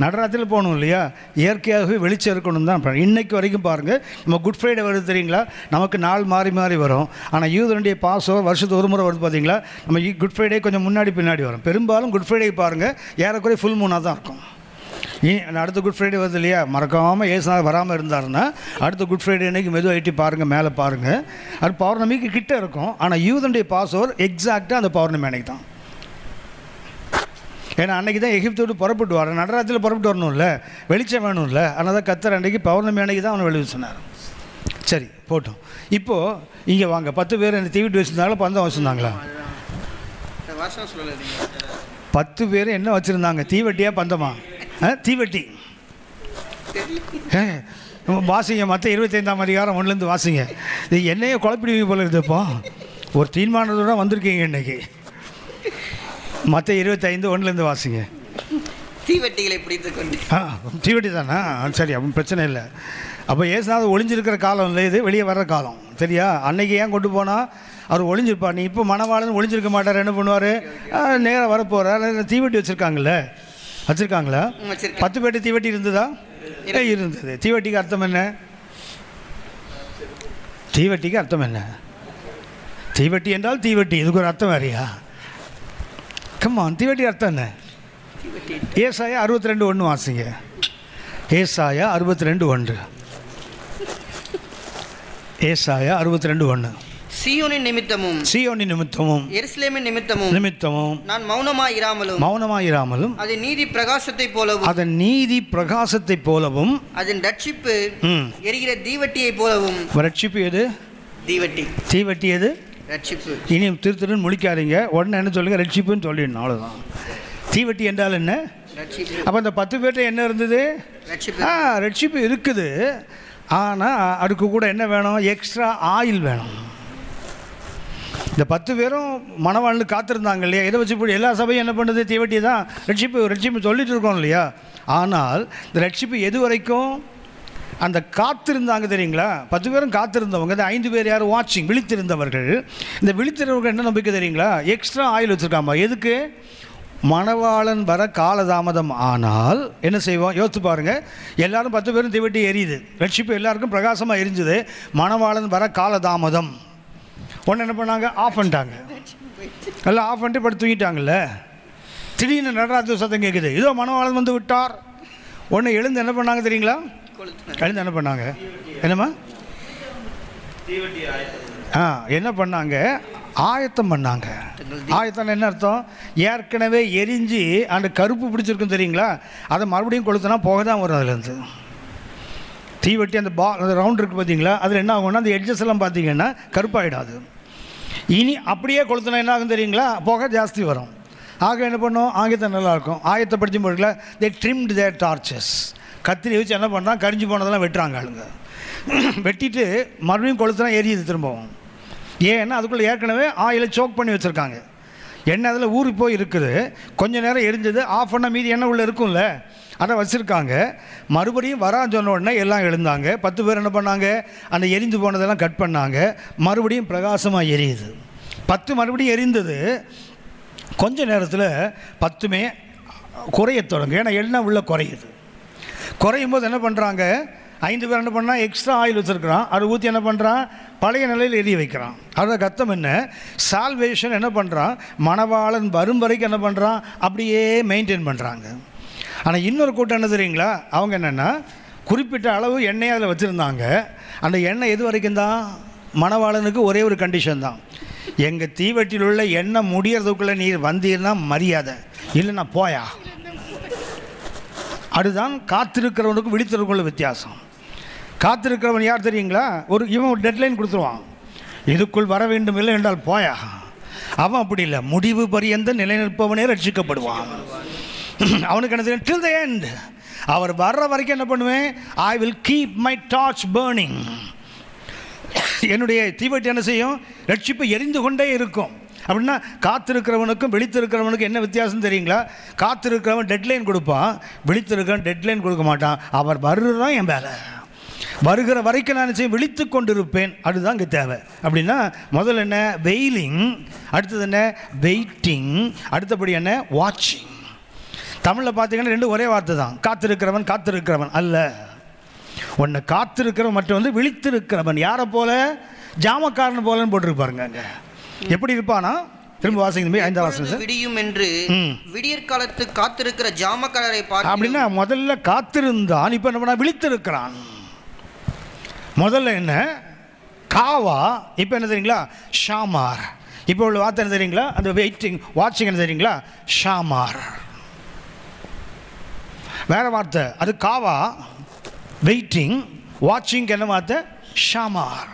நடராத்திரியில் போகணும் இல்லையா, இயற்கையாகவே வெளிச்சம் இருக்கணும் தான். இன்றைக்கு வரைக்கும் பாருங்கள், நம்ம குட் ஃப்ரைடே வருது தெரியுங்களா, நமக்கு நாள் மாறி மாறி வரும். ஆனால் யூதனுடைய பாசோவர் வருஷத்துக்கு ஒரு முறை வருது பார்த்தீங்களா. நம்ம குட் ஃப்ரைடே கொஞ்சம் முன்னாடி பின்னாடி வரும். பெரும்பாலும் குட் ஃப்ரைடே பாருங்கள் ஏறக்குறைய ஃபுல் மூனாக தான் இருக்கும். அடுத்த குட் ஃப்ரைடே வருது இல்லையா, மறக்காமல் ஏசுநாதர் வராமல் இருந்தாருன்னா அடுத்த குட் ஃப்ரைடே அன்றைக்கி மெதுவாக எட்டி பாருங்கள், மேலே பாருங்கள். அது பௌர்ணமிக்கு கிட்ட இருக்கும். ஆனால் யூதனுடைய பாசோவர் எக்ஸாக்டாக அந்த பௌர்ணமி அன்னைக்கு தான். ஏன்னா அன்றைக்கி தான் எகிப்து விட்டு புறப்பட்டு வர, நடராத்திரியில் புறப்பட்டு வரணும்ல, வெளிச்சம் வேணும்ல. அதனால் தான் கத்தர் அன்றைக்கி பௌர்ணமி அன்றைக்கி தான் அவனை வெளியே சொன்னார். சரி போட்டோம். இப்போது இங்கே வாங்க, 10 பேர் என்ன தீவிட்டு வச்சுருந்தாங்களா, பந்தம் வச்சுருந்தாங்களா? 10 பேர் என்ன வச்சுருந்தாங்க, தீவெட்டியா பந்தமா? தீவெட்டி. வாசிங்க, மற்ற 25ஆம் அதிகாரம் 1லேருந்து வாசிங்க. இது என்னையே குழப்பிடுவீங்க போல இருக்குது. இப்போ ஒரு தீர்மானத்தோட வந்திருக்கீங்க இன்றைக்கி. மற்ற 25 1லேருந்து வாசிங்க. தீவெட்டிகளை பிடித்துக் கொண்டு. தீவெட்டி தானா? சரி, அப்போ பிரச்சனை இல்லை. அப்போ ஏசுநாதர் ஒளிஞ்சிருக்கிற காலம் இல்லை, இது வெளியே வர்ற காலம். சரியா? அன்னைக்கு ஏன் கொண்டு போனால் அவர் ஒளிஞ்சிருப்பார். நீ இப்போ மணவாளன் ஒளிஞ்சிருக்க மாட்டார், என்ன பண்ணுவார், நேராக வரப்போகிறார். தீவெட்டி வச்சுருக்காங்கல்ல, வச்சுருக்காங்களா? 10 பேட்டு தீவெட்டி இருந்ததா? இருந்தது. தீவெட்டிக்கு அர்த்தம் என்ன? தீவெட்டிக்கு அர்த்தம் என்ன? தீவெட்டி என்றால் தீவெட்டி, இதுக்கு ஒரு அர்த்தம் வேறையா? கம்மான், தீவெட்டி அர்த்தம் என்ன? ஏசாயா 62:1 வாசிங்க. ஏசாயா 62:1. ஏசாயா 62:1. சீயோனின் நிமித்தமும் எருசலேமின் நிமித்தமும் நான் மௌனமாயிராமலும் அதன் நீதி பிரகாசத்தை போலவும் அதன் ரட்சிப்பு எரிகிற தீவெட்டியை போலவும். ரட்சிப்பு எது? தீவெட்டி எது? ரட்சிப்பு. இனி திருன்னு முழிக்காதீங்க, உடனே என்ன சொல்லுங்க, ரட்சிப்புன்னு சொல்லிடணும், அவ்வளோதான். தீவெட்டி என்றால் என்ன? அப்போ அந்த 10 பேர்ட்ட என்ன இருந்தது? ரட்சிப்பு இருக்குது. ஆனால் அதுக்கு கூட என்ன வேணும்? எக்ஸ்ட்ரா ஆயில் வேணும். இந்த 10 பேரும் மணவாளனுக்கு காத்திருந்தாங்க இல்லையா. இதை வச்சு போய் எல்லா சபையும் என்ன பண்ணுது? தீவெட்டி தான். ரட்சிப்பு சொல்லிட்டு இருக்கோம் இல்லையா. ஆனால் இந்த ரட்சிப்பு எது வரைக்கும்? அந்த காத்திருந்தாங்க தெரியுங்களா, 10 பேரும் காத்திருந்தவங்க. இந்த 5 பேர் யார்? வாட்சிங், விழித்திருந்தவர்கள். இந்த விழித்திருந்தவர்கள் என்ன நம்பிக்கை தெரியுங்களா? எக்ஸ்ட்ரா ஆயில் வச்சுருக்காமா. எதுக்கு? மணவாளன் வர காலதாமதம் ஆனால் என்ன செய்வோம்? யோசித்து பாருங்கள். எல்லாரும் 10 பேரும் தீவெட்டி எரியுது, ரட்சிப்பு எல்லாருக்கும் பிரகாசமாக எரிஞ்சுது. மணவாளன் வர காலதாமதம். ஒன்று என்ன பண்ணாங்க, ஆஃப் பண்ணிட்டாங்க. எல்லாம் ஆஃப் பண்ணிட்டு படுத்து தூங்கிட்டாங்கல்ல. திடீர்னு நடராஜ சத்தம் கேட்குது, இதோ மணவாளன் வந்து விட்டார். ஒன்று எழுந்து என்ன பண்ணாங்க தெரியுங்களா? எழுந்து என்ன பண்ணாங்க? என்னம்மா? என்ன பண்ணாங்க? ஆயத்தம் பண்ணாங்க. ஆயத்தம் என்ன அர்த்தம்? ஏற்கனவே எரிஞ்சு அந்த கருப்பு பிடிச்சிருக்கும் தெரியுங்களா, அதை மறுபடியும் கொளுத்தினா போக தான் வரும். அதுலேருந்து தீவட்டி அந்த அந்த ரவுண்ட் இருக்குது பார்த்தீங்களா, அதில் என்ன ஆகும்னா அந்த எட்ஜஸ் எல்லாம் பார்த்தீங்கன்னா கருப்பாயிடாது. இனி அப்படியே கொளுத்தினா என்ன ஆகும் தெரியுங்களா, புகை ஜாஸ்தி வரும். ஆக என்ன பண்ணோம், ஆயத்தம் நல்லாயிருக்கும். ஆயத்தப்படுத்தி போடுங்களா, தே ட்ரிம்டு தேர் டார்ச்சஸ். கத்திரி வச்சு என்ன பண்ணுறான், கரிஞ்சு போனதெல்லாம் வெட்டுறாங்க ஆளுங்க. வெட்டிட்டு மறுபடியும் கொளுத்தினா எரியுது திரும்பவும். ஏன்னா அதுக்குள்ளே ஏற்கனவே ஆயிலை சோக் பண்ணி வச்சுருக்காங்க. எண்ணெய் அதில் ஊறி போய் இருக்குது. கொஞ்சம் நேரம் எரிஞ்சது, ஆஃப் பண்ண மீதி எண்ணெய் உள்ளே இருக்கும்ல, அதை வச்சுருக்காங்க. மறுபடியும் வரான்னு சொன்ன உடனே எல்லாம் எழுந்தாங்க. 10 பேர் என்ன பண்ணாங்க, அந்த எரிந்து போனதெல்லாம் கட் பண்ணாங்க. மறுபடியும் பிரகாசமாக எரியுது. 10 மறுபடியும் எரிந்தது. கொஞ்ச நேரத்தில் 10மே குறைய தொடங்கும். ஏன்னா எண்ணெய் உள்ள குறையுது. குறையும் போது என்ன பண்ணுறாங்க, 5 பேர் என்ன பண்ணால் எக்ஸ்ட்ரா ஆயில் வச்சுருக்கிறான், அதை ஊற்றி என்ன பண்ணுறான், பழைய நிலையில் எரிய வைக்கிறான். அதோட கத்தம் என்ன, சால்வேஷன் என்ன பண்ணுறான், மணவாளன் வரும் வரைக்கும் என்ன பண்ணுறான், அப்படியே மெயின்டைன் பண்ணுறாங்க. ஆனால் இன்னொரு கூட்டம் என்ன தெரியுங்களா, அவங்க என்னென்னா குறிப்பிட்ட அளவு எண்ணெயை அதில் வச்சுருந்தாங்க. அந்த எண்ணெய் எது வரைக்கும் தான், மணவாளனுக்கு ஒரே ஒரு கண்டிஷன் தான், எங்கள் தீவட்டியில் உள்ள எண்ணெய் முடியறதுக்குள்ளே நீர் வந்தீர்னா மரியாதை, இல்லைன்னா போயா. அதுதான் காத்திருக்கிறவனுக்கு விழித்திருக்குள்ள வித்தியாசம். காத்திருக்கிறவன் யார் தெரியுங்களா, இவன் ஒரு டெட்லைன் கொடுத்துருவான், இதுக்குள் வர வேண்டும், இல்லை என்றால் போயா. அவன் அப்படி இல்லை, முடிவு பரியந்த நிலைநிற்பவனே ரட்சிக்கப்படுவான். அவனுக்கு என்ன தெரியும், till the end. அவர் வர்ற வரைக்கும் என்ன பண்ணுவேன், I will keep my torch burning. என்னுடைய தீவட்டி என்ன செய்யும், ரட்சிப்பு எரிந்து கொண்டே இருக்கும். அப்படின்னா காத்திருக்கிறவனுக்கும் விழித்திருக்கிறவனுக்கும் என்ன வித்தியாசம் தெரியுங்களா, காத்திருக்கிறவன் டெட்லைன் கொடுப்பான், விழித்திருக்கிறவன் டெட்லைன் கொடுக்க மாட்டான். அவர் வர்றதான் என் வேலை, வருகிற வரைக்கும் நான் செய்ய விழித்து கொண்டிருப்பேன். அதுதான் இங்கே தேவை. அப்படின்னா முதல்ல என்ன, வெயிலிங், அடுத்தது என்ன, வெயிட்டிங், அடுத்தபடி என்ன, வாட்சிங். தமிழில் பார்த்தீங்கன்னா 2 ஒரே வார்த்தை தான், காத்திருக்கிறவன் காத்திருக்கிறவன் அல்ல. ஒன்று காத்திருக்கிறவன், மற்ற வந்து விழித்திருக்கிறவன். யாரை போல, ஜாமக்காரன் போலன்னு போட்டிருப்பாருங்க. அங்கே எப்படி இருப்பானா, திரும்ப வாசிங்க 5ஆம் வசனம். விடியும் என்று விடியற் காலத்து காத்திருக்கிற ஜாமக்காரரை பார்த்து, அப்படின்னா முதல்ல காத்திருந்தான், இப்போ என்ன பண்ணா, விழித்திருக்கிறான். முதல்ல என்ன, காவா, இப்போ என்ன தெரியுங்களா, ஷாமார். இப்போ உள்ள வார்த்தை என்ன தெரியுங்களா, அந்த வெயிட்டிங் வாட்சிங் என்ன தெரியுங்களா, ஷாமார். வேற வார்த்தை, அது காவா வெயிட்டிங், வாட்சிங் என்ன வார்த்தை, ஷாமார்.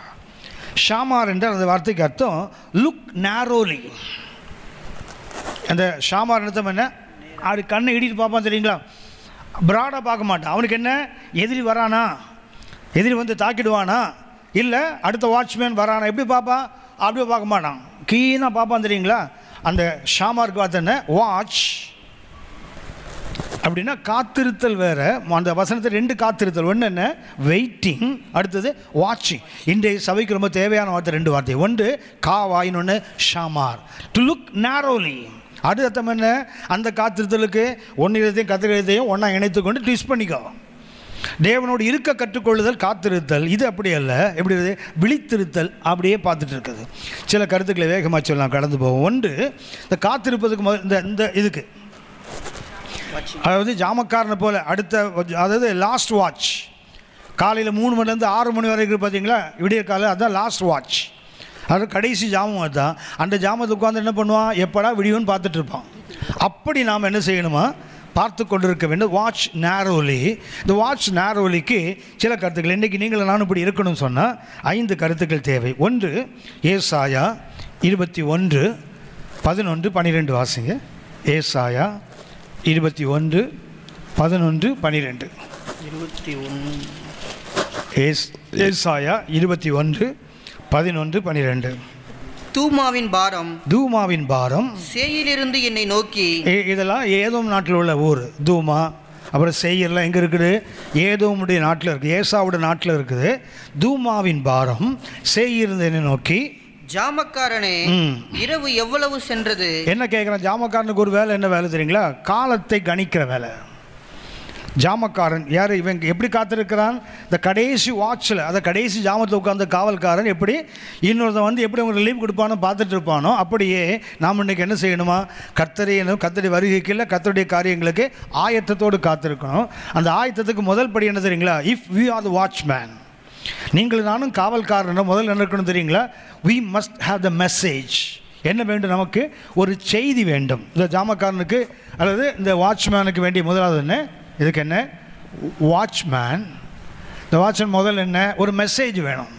ஷாமார் என்ற அந்த வார்த்தைக்கு அர்த்தம் லுக் நேரோலி. அந்த ஷாமார் அர்த்தம் என்ன, அது கண்ணை இடிட்டு பார்ப்பான் தெரியுங்களா, பிராடாக பார்க்க மாட்டான். அவனுக்கு என்ன, எதிரி வரானா, எதிரி வந்து தாக்கிடுவானா, இல்லை அடுத்த வாட்ச்மேன் வரானா, எப்படி பார்ப்பான், அப்படியே பார்க்க மாட்டான், கீழே பார்ப்பான் தெரியுங்களா. அந்த ஷாமாருக்கு வார்த்தை என்ன, வாட்ச். அப்படின்னா காத்திருத்தல் வேறு. அந்த வசனத்தில் 2 காத்திருத்தல், ஒன்று என்ன, வெயிட்டிங், அடுத்தது வாட்சிங். இன்றைய சபைக்கு ரொம்ப தேவையான வார்த்தை 2 வார்த்தை, ஒன்று காவா, இன்னொன்று ஷாமார், டு லுக் நேரோலி. அடுத்த என்ன, அந்த காத்திருத்தலுக்கு ஒன்றியத்தையும் கத்திரத்தையும் ஒன்றா இணைத்து கொண்டு ட்விஸ்ட் பண்ணிக்கோ. தேவனோடு இருக்க கற்றுக்கொள்ளுதல் காத்திருத்தல். இது அப்படி அல்ல, எப்படி இருக்குது, விழித்திருத்தல். அப்படியே பார்த்துட்டு இருக்குது. சில கருத்துக்களை வேகமாக சொல்லலாம், கடந்து போவோம். ஒன்று, இந்த காத்திருப்பதுக்கு இந்த இதுக்கு, அதாவது ஜாமக்காரனை போல் அடுத்த, அதாவது லாஸ்ட் வாட்ச், காலையில் 3 மணிலேருந்து 6 மணி வரைக்கும் பார்த்தீங்களா, விடிய காலை, அதுதான் லாஸ்ட் வாட்ச், அது கடைசி ஜாமம். அதுதான் அந்த ஜாமத்தை உட்காந்து என்ன பண்ணுவான், எப்படா விடியோன்னு பார்த்துட்டு இருப்பான். அப்படி நாம் என்ன செய்யணுமா, பார்த்து கொண்டிருக்க வேண்டும். வாட்ச் நேரோலி. இந்த வாட்ச் நேரோலிக்கு சில கருத்துக்கள், இன்றைக்கி நீங்கள் நானும் இப்படி இருக்கணும்னு சொன்னால் 5 கருத்துக்கள் தேவை. ஒன்று, ஏசாயா 21 11 12 வாசிங்க. ஏசாயா 21 11 12. ஏசாயா 21 11 12. தூமாவின் பாரம், தூமாவின் பாரம் சேயிலிருந்து என்னை நோக்கி. இதெல்லாம் ஏதோம் நாட்டில் உள்ள ஊர். தூமா, அப்புறம் சேயர்லாம் எங்கே இருக்குது, ஏதோமுடைய நாட்டில் இருக்குது, ஏசாவுடைய நாட்டில் இருக்குது. தூமாவின் பாரம் சேயிலிருந்து என்னை நோக்கி. ஜாமக்காரனே, இரவு எவ்வளவு சென்றது. என்ன கேட்குறான், ஜாமக்காரனுக்கு ஒரு வேலை, என்ன வேலை தெரியுங்களா, காலத்தை கணிக்கிற வேலை. ஜாமக்காரன் யார்? இவன் எப்படி காத்திருக்கிறான்? இந்த கடைசி வாட்சில், அந்த கடைசி ஜாமத்தில் உட்கார்ந்த காவல்காரன் எப்படி இன்னொருத்தன் வந்து எப்படி அவங்க லீவ் கொடுப்பானோ பார்த்துட்டு இருப்பானோ, அப்படியே நாம் இன்றைக்கி என்ன செய்யணுமா? கர்த்தருடைய வருகைக்கு இல்லை, கர்த்தருடைய காரியங்களுக்கு ஆயத்தத்தோடு காத்திருக்கணும். அந்த ஆயத்தத்துக்கு முதல் படி என்ன தெரியுங்களா? If we are the watchman, நீங்கள் நானும் காவல்காரன் முதல் என்ன இருக்கணும் தெரியுங்களா? We must have the message. என்ன வேண்டும்? நமக்கு ஒரு செய்தி வேண்டும். இந்த ஜாமக்காரனுக்கு அல்லது இந்த வாட்ச்மேனுக்கு வேண்டிய முதலாவது என்ன? இதுக்கு என்ன? வாட்ச்மேன். இந்த வாட்ச்மேன் முதல் என்ன? ஒரு மெசேஜ் வேணும்.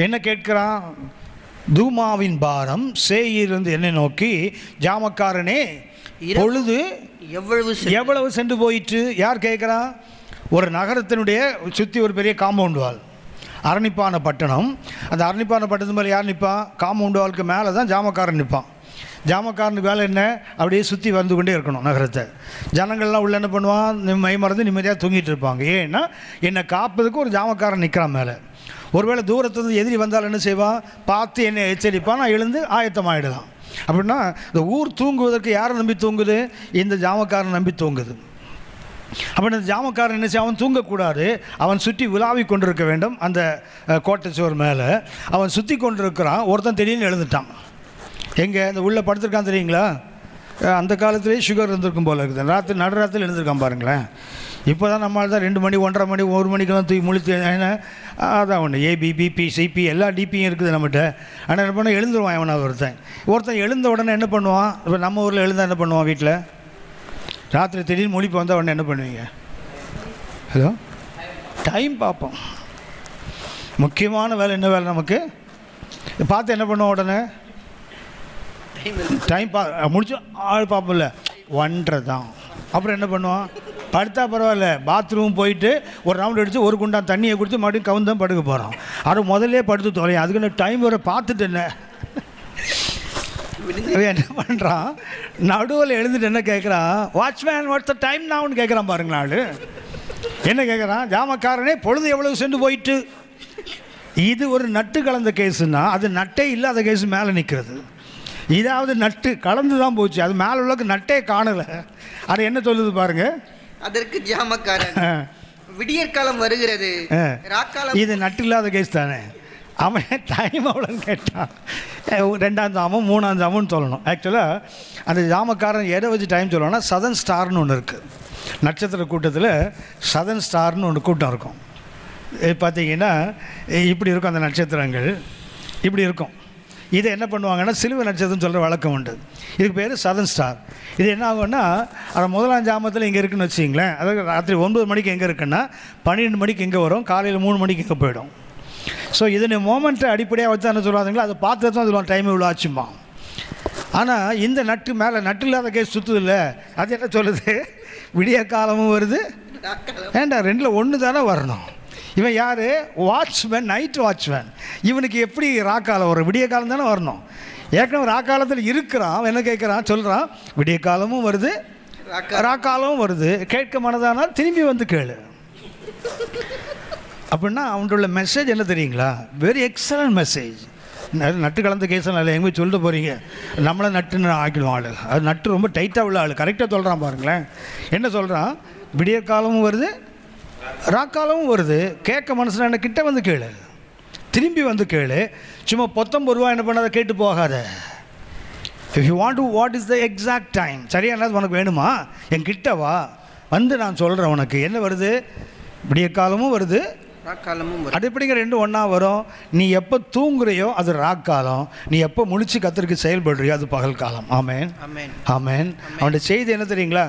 என்ன கேட்கிறான்? தூமாவின் பாரம் சேயிலிருந்து என்னை நோக்கி, ஜாமக்காரனே பொழுது எவ்வளவு சென்று போயிற்று. யார் கேட்குறான்? ஒரு நகரத்தினுடைய சுற்றி ஒரு பெரிய காம்பவுண்ட் வால், அரணிப்பான பட்டணம். அந்த அரணிப்பான பட்டணத்து மேலே யார் நிற்பான்? காம்பவுண்ட் வாலுக்கு மேலே தான் ஜாமக்காரன் நிற்பான். ஜாமக்காரனுக்கு வேலை என்ன? அப்படியே சுற்றி வந்து கொண்டே இருக்கணும் நகரத்தை. ஜனங்கள்லாம் உள்ள என்ன பண்ணுவான்? மை மறந்து நிம்மதியாக தூங்கிட்டு இருப்பாங்க. ஏன்னா என்னை காப்பதுக்கு ஒரு ஜாமக்காரன் நிற்கிறான் மேலே. ஒருவேளை தூரத்துலேருந்து எதிரி வந்தால் என்ன செய்வான்? பார்த்து என்னை எச்சரிப்பான், நான் எழுந்து ஆயத்தமாகிடலாம். அப்படின்னா இந்த ஊர் தூங்குவதற்கு யாரை நம்பி தூங்குது? இந்த ஜாமக்காரன் நம்பி தூங்குது. அப்போ இந்த ஜாமக்காரன் என்ன செய்ய? அவன் தூங்கக்கூடாது, அவன் சுற்றி விழாவி கொண்டிருக்க வேண்டும். அந்த கோட்டை சுவர் மேலே அவன் சுற்றி கொண்டிருக்கிறான். ஒருத்தன் திடீர்னு எழுந்துட்டான். எங்கே? இந்த உள்ளே படுத்துருக்கான் தெரியுங்களா? அந்த காலத்துலேயே சுகர் இருந்திருக்கும் போல இருக்குது. நடுராத்திரி எழுந்திருக்கான் பாருங்களேன். இப்போ தான் நம்மளால் தான் 2 மணி 1:30 மணி 1 மணிக்கெல்லாம் தூக்கி முழித்து அதான் ஒன்று ஏபி பிபி சிபி எல்லா டிபியும் இருக்குது நம்மகிட்ட. ஆனால் என்ன பண்ண எழுந்துருவான் எவனாவது ஒருத்தன் எழுந்த உடனே என்ன பண்ணுவான்? இப்போ நம்ம ஊரில் எழுந்தால் என்ன பண்ணுவான்? வீட்டில் ராத்திரி திடீர்னு முழிப்பு வந்தால் உடனே என்ன பண்ணுவீங்க? ஹலோ, டைம் பார்ப்போம். முக்கியமான வேலை என்ன வேலை நமக்கு? பார்த்து என்ன பண்ணுவோம்? உடனே டைம் முடிச்சு ஆள் பார்ப்போம்ல, 1:30 தான். அப்புறம் என்ன பண்ணுவான்? படுத்தா பரவாயில்ல, பாத்ரூம் போயிட்டு ஒரு ரவுண்ட் அடித்து ஒரு குண்டான் தண்ணியை கொடுத்து மறுபடியும் கவுந்தான் படுக்க போகிறான். அது முதல்ல படுத்து தொலையும். அதுக்கு என்ன டைம் வர பார்த்துட்டு என்ன என்ன பண்ணுறான்? நடுவில் எழுந்துட்டு என்ன கேட்குறான்? வாட்ச்மேன் வாட்ஸ் த டைம் நான்னு கேட்குறான் பாருங்களா. ஆள் என்ன கேட்குறான்? ஜாமக்காரனே பொழுது எவ்வளவு சென்று போயிட்டு. இது ஒரு நட்டு கலந்த கேஸுன்னா அது நட்டே இல்லாத கேஸ் மேலே நிற்கிறது. இதாவது நட்டு கலந்து தான் போச்சு, அது மேலே உள்ளக்கு நட்டே காணலை. அது என்ன சொல்லுது பாருங்க? அதற்கு ஜாமக்காரன் விடியற்காலம் வருகிறது, இது நட்டு இல்லாத கேஸ் தானே. அவன் டைம் அவ்வளோன்னு கேட்டான். 2ஆம் ஜாமம் 3ஆம் ஜாமம்னு சொல்லணும். ஆக்சுவலாக அந்த ஜாமக்காரன் எதை வச்சு டைம் சொல்லணும்னா, சதன் ஸ்டார்னு ஒன்று இருக்குது. நட்சத்திர கூட்டத்தில் சதன் ஸ்டார்னு ஒன்று கூட்டம் இருக்கும். பார்த்தீங்கன்னா இப்படி இருக்கும், அந்த நட்சத்திரங்கள் இப்படி இருக்கும். இதை என்ன பண்ணுவாங்கன்னா சிலுவை நட்சத்திரம் சொல்கிற வழக்கம் உண்டு. இதுக்கு பேர் சதன் ஸ்டார். இது என்ன ஆகும்னா, அது 1ஆம் ஜாமத்தில் இங்கே இருக்குதுன்னு வச்சிங்களேன். அதாவது ராத்திரி 9 மணிக்கு எங்கே இருக்குன்னா 12 மணிக்கு எங்கே வரும், காலையில் 3 மணிக்கு எங்கே போயிடும். ஸோ இதனை மோமெண்ட்டை அடிப்படையாக வச்சு என்ன சொல்லுவாங்களோ அதை பார்த்து தான் சொல்லுவாங்க டைம் இவ்வளோ ஆச்சுமா. ஆனால் இந்த நட்டு மேலே நட்டு இல்லாத கேஸ் சுற்றுது இல்லை, அது என்ன சொல்லுது? விடிய காலமும் வருது, ஏண்டா 2ல் 1 தானே வரணும். இவன் யார்? Watchman, night watchman. இவனுக்கு எப்படி ராக்காலம் வரும்? விடிய காலம் தானே வரணும். ஏற்கனவே ராக்காலத்தில் இருக்கிறான். அவன் என்ன கேட்குறான்? சொல்கிறான் விடிய காலமும் வருது, ராக்காலமும் வருது, கேட்க மனதானால் திரும்பி வந்து கேளு. அப்படின்னா அவனோட மெசேஜ் என்ன தெரியுங்களா? Very excellent message. நட்டு கலந்த கேஸெல்லாம் இல்லை, எங்கே சொல்லிட்டு போகிறீங்க? நம்மளை நட்டுன்னு ஆக்கிடுவோம் ஆள். அது நட்டு ரொம்ப டைட்டாக உள்ள ஆள். கரெக்டாக சொல்கிறான் பாருங்களேன். என்ன சொல்கிறான்? விடிய காலமும் வருது, ராக்காலமும் வருது, கேட்க மனசுல என்ன கிட்ட வந்து கேளு, திரும்பி வந்து கேளு. சும்மா 19 ரூபா என்ன பண்ணாத கேட்டு போகாத. If you want to what is the exact time, சரியானது உனக்கு வேணுமா? என் கிட்ட வா, வந்து நான் சொல்கிறேன் உனக்கு என்ன வருது. விடிய காலமும் வருது, அது எப்படிங்க 2 ஒன்றா வரும்? நீ எப்போ தூங்குறையோ அது ராக்காலம், நீ எப்போ முழிச்சு கத்திரிக்கு செயல்படுறியோ அது பகல் காலம். ஆமேன், ஆமேன். அவனுடைய செய்தி என்ன தெரியுங்களா?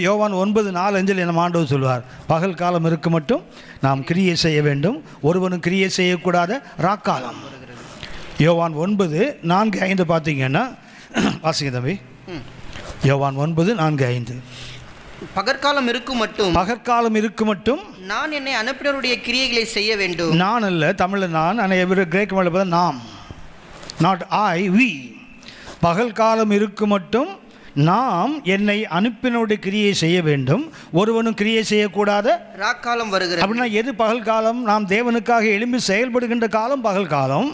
யோவான் 9:4-5 நம்ம ஆண்டவர் சொல்வார், பகல் காலம் இருக்க மட்டும் நாம் கிரியை செய்ய வேண்டும், ஒருவனும் கிரியை செய்யக்கூடாத ராக்காலம். யோவான் 9:4-5 பார்த்தீங்கன்னா வாசிங்க தம்பி. யோவான் 9:4-5. பகற்காலம் இருக்கும் மட்டும் நான் என்னை அனுப்பினருடைய கிரியைகளை செய்ய வேண்டும். நான் அல்ல, தமிழில் நான், ஆனால் கிரேக்க மொழியில் நாம், நாட் ஐ, வி. பகல் காலம் இருக்கும் மட்டும் நாம் என்னை அனுப்பினருடைய கிரியை செய்ய வேண்டும், ஒருவனும் கிரியை செய்யக்கூடாத ராக்காலம் வருகிறது. அப்படின்னா எது பகல் காலம்? நாம் தேவனுக்காக எழும்பி செயல்படுகின்ற காலம் பகல் காலம்.